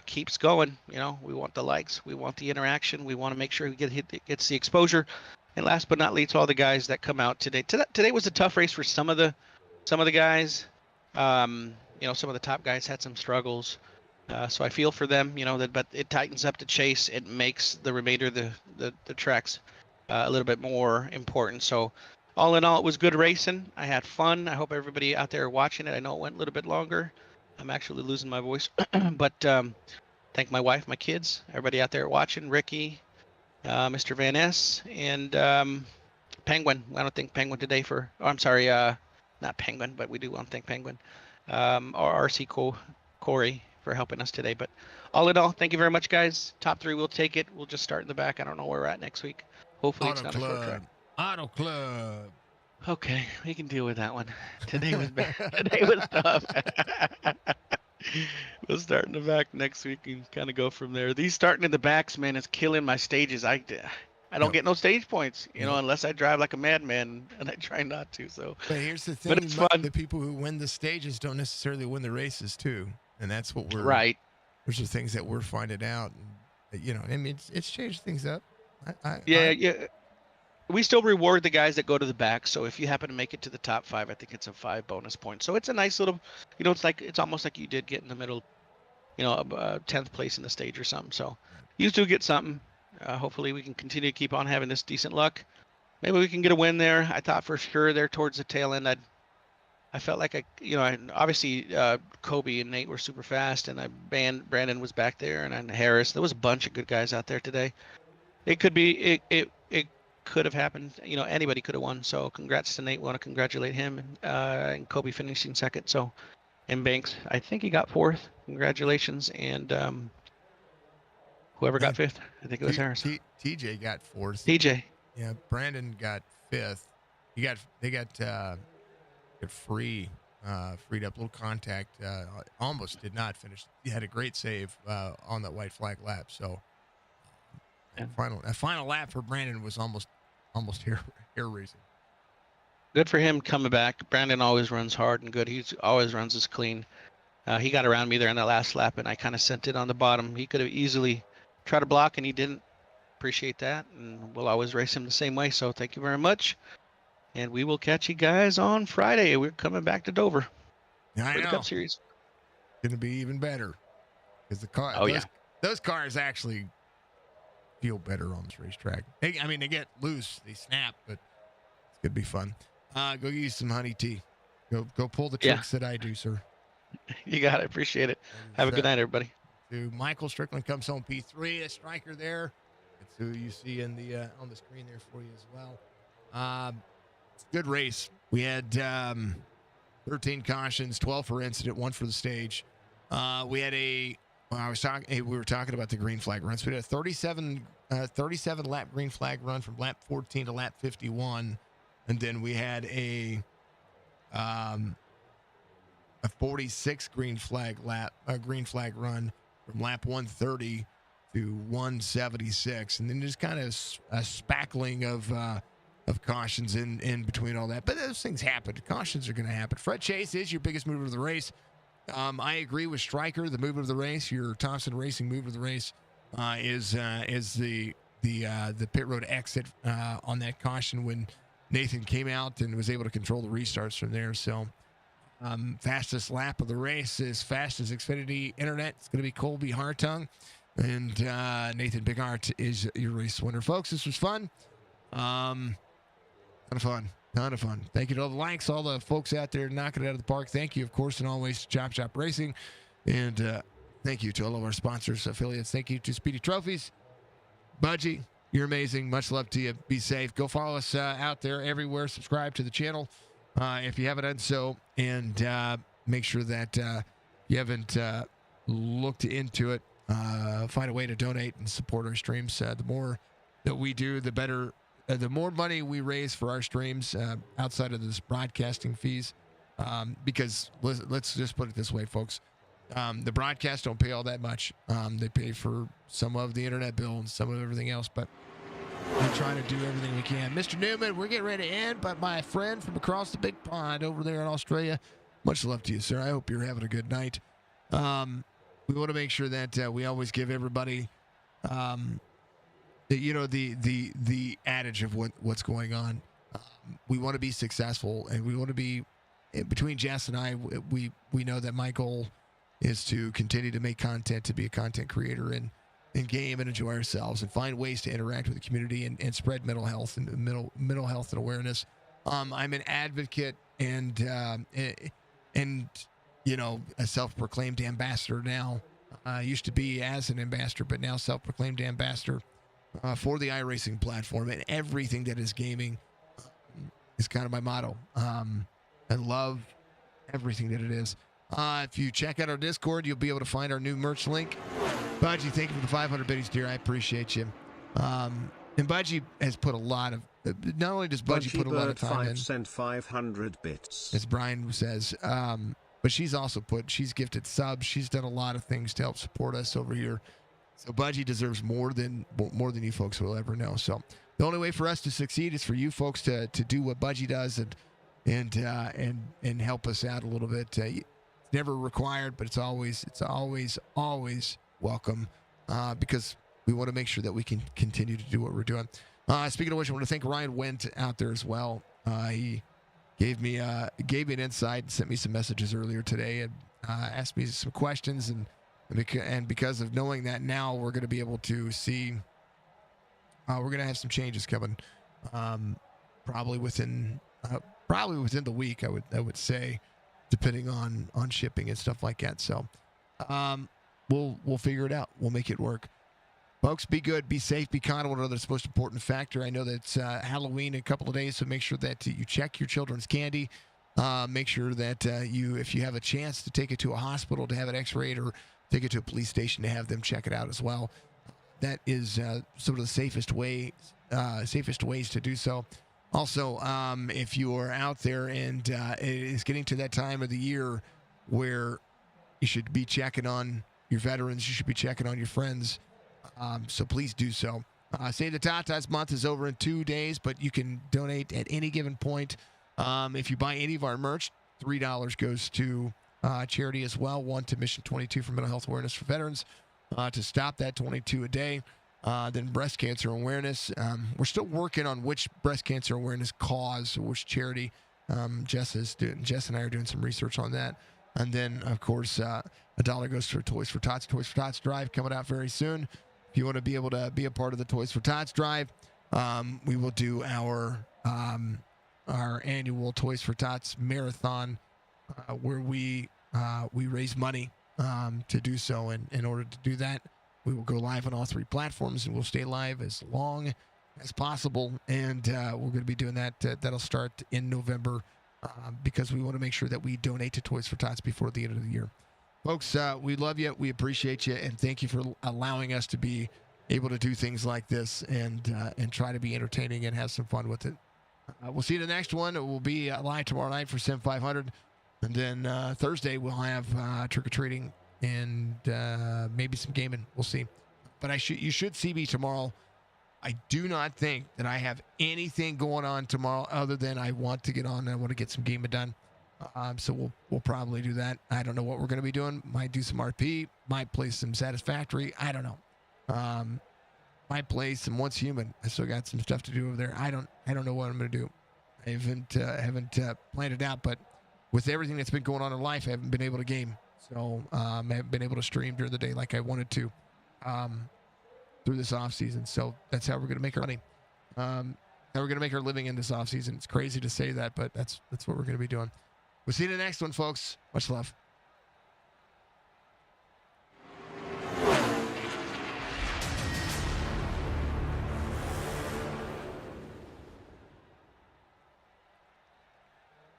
keeps going. We want the likes. We want the interaction. We want to make sure he gets the exposure. And last but not least, all the guys that come out today. Today was a tough race for some of the guys. Some of the top guys had some struggles. So I feel for them, but it tightens up the chase. It makes the remainder of the tracks a little bit more important. So all in all, it was good racing. I had fun. I hope everybody out there watching it. I know it went a little bit longer. I'm actually losing my voice, but thank my wife, my kids, everybody out there watching, Ricky, Mr. Van Ness, and Penguin. I don't think Penguin today I'm sorry, not Penguin, but we do want to thank Penguin, or RC Corey for helping us today. But all in all, thank you very much, guys. Top 3, we'll take it. We'll just start in the back. I don't know where we're at next week. Hopefully it's not a short track. Auto Club. Okay, we can deal with that one. Today was bad. Today was tough. We'll start in the back next week and kind of go from there. These starting in the backs, man, is killing my stages. I don't get no stage points, unless I drive like a madman, and I try not to. So, but here's the thing: it's fun. The people who win the stages don't necessarily win the races too, and that's what we're right. Those are things that we're finding out. I mean, it's changed things up. Yeah. We still reward the guys that go to the back. So if you happen to make it to the top 5, I think it's a 5 bonus point. So it's a nice little, it's almost like you did get in the middle, 10th place in the stage or something. So you do get something. Hopefully we can continue to keep on having this decent luck. Maybe we can get a win there. I thought for sure there towards the tail end, I felt like obviously Kobe and Nate were super fast, and Brandon was back there, and Harris. There was a bunch of good guys out there today. It could be could have happened. You know, anybody could have won. So congrats to Nate. Want to congratulate him and Kobe finishing second. So, and Banks, I think he got fourth. Congratulations. And whoever got fifth, I think it was Harris. TJ got fourth. TJ. Yeah, Brandon got fifth. They got freed up, little contact. Almost did not finish. He had a great save on that white flag lap. So final lap for Brandon was almost hair raising. Good for him coming back. Brandon always runs hard and good. He always runs as clean. He got around me there in that last lap, and I kind of sent it on the bottom. He could have easily tried to block, and he didn't. Appreciate that, and we'll always race him the same way. So thank you very much, and we will catch you guys on Friday. We're coming back to Dover for the Cup Series. Going to be even better because the car. Those cars actually feel better on this racetrack. They get loose, they snap, but it's gonna be fun. Go use some honey tea. Go pull the tricks that I do, sir. You got it. Appreciate it. Have a good night, everybody. To Michael Strickland comes home P3, a striker there. It's who you see in the on the screen there for you as well. Good race. We had 13 cautions, 12 for incident, 1 for the stage. We had we were talking about the green flag runs. We had a 37 lap green flag run from lap 14 to lap 51, and then we had a 46 green flag run from lap 130 to 176, and then just kind of a spackling of cautions in between all that. But those things happen. Cautions are going to happen. Fred Chase is your biggest mover of the race. I agree with Stryker. The mover of the race, your Thompson Racing mover of the race, is the pit road exit on that caution when Nathan came out and was able to control the restarts from there. So fastest lap of the race is fast as Xfinity Internet. It's going to be Colby Hartung. And Nathan Bigart is your race winner. Folks, this was fun. Ton of fun. Thank you to all the likes, all the folks out there knocking it out of the park. Thank you, of course, and always to Chop Chop Racing. And thank you to all of our sponsors, affiliates. Thank you to Speedy Trophies. Budgie, you're amazing. Much love to you. Be safe. Go follow us out there everywhere. Subscribe to the channel if you haven't done so. And make sure that you haven't looked into it. Find a way to donate and support our streams. The more that we do, the better. The more money we raise for our streams outside of this broadcasting fees, because let's just put it this way, folks. The broadcasts don't pay all that much. They pay for some of the internet bill and some of everything else, but we try to do everything we can. Mr. Newman, we're getting ready to end, but my friend from across the big pond over there in Australia, much love to you, sir. I hope you're having a good night. We want to make sure that we always give everybody, the adage of what's going on. We want to be successful, and we want to be. Between Jess and I, we know that my goal is to continue to make content, to be a content creator, and game and enjoy ourselves, and find ways to interact with the community and spread mental health and mental health and awareness. I'm an advocate and a self-proclaimed ambassador now. Used to be as an ambassador, but now self-proclaimed ambassador for the iRacing platform, and everything that is gaming is kind of my motto. I love everything that it is. If you check out our Discord, you'll be able to find our new merch link. Budgie, thank you for the 500 biddies, dear. I appreciate you. And Budgie has put a lot of. Not only does Budgie put a lot of time in, sent 500 bits. as Brian says, but she's gifted subs. She's done a lot of things to help support us over here. So Budgie deserves more than you folks will ever know. So the only way for us to succeed is for you folks to do what Budgie does and help us out a little bit. It's never required, but it's always welcome because we want to make sure that we can continue to do what we're doing. Speaking of which, I want to thank Ryan Wendt out there as well. He gave me an insight and sent me some messages earlier today and asked me some questions, and because of knowing that now, we're going to be able to see. We're going to have some changes coming, probably within the week. I would say, depending on shipping and stuff like that. So we'll figure it out. We'll make it work. Folks, be good, be safe, be kind of one another. It's the most important factor. I know that it's Halloween in a couple of days, so make sure that you check your children's candy. Make sure that if you have a chance to take it to a hospital to have it x-rayed, or take it to a police station to have them check it out as well. That is some of the safest ways to do so. Also, if you are out there and it is getting to that time of the year where you should be checking on your veterans, you should be checking on your friends. So please do so. Save the Tatas month is over in 2 days, but you can donate at any given point. If you buy any of our merch, $3 goes to charity as well. One to Mission 22 for mental health awareness for veterans to stop that 22 a day. Then breast cancer awareness. We're still working on which breast cancer awareness cause, or which charity. Jess and I are doing some research on that. And then, of course, $1 goes to Toys for Tots. Toys for Tots drive coming out very soon. If you want to be able to be a part of the Toys for Tots drive, we will do our annual Toys for Tots marathon, where we raise money to do so. And in order to do that, we will go live on all 3 platforms, and we'll stay live as long as possible. And we're going to be doing that. That'll start in November, because we want to make sure that we donate to Toys for Tots before the end of the year. Folks, we love you. We appreciate you, and thank you for allowing us to be able to do things like this and try to be entertaining and have some fun with it. We'll see you in the next one. It will be live tomorrow night for Sim 500, and then Thursday we'll have trick or treating and maybe some gaming. We'll see. But you should see me tomorrow. I do not think that I have anything going on tomorrow other than I want to get on and I want to get some gaming done. So we'll probably do that. I don't know what we're going to be doing. Might do some RP. Might play some Satisfactory. I don't know. Might play some Once Human. I still got some stuff to do over there. I don't know what I'm going to do. I haven't planned it out. But with everything that's been going on in life, I haven't been able to game. So I haven't been able to stream during the day like I wanted to through this off season. So that's how we're going to make our money. How we're going to make our living in this off season. It's crazy to say that, but that's what we're going to be doing. We'll see you in the next one, folks. Much love.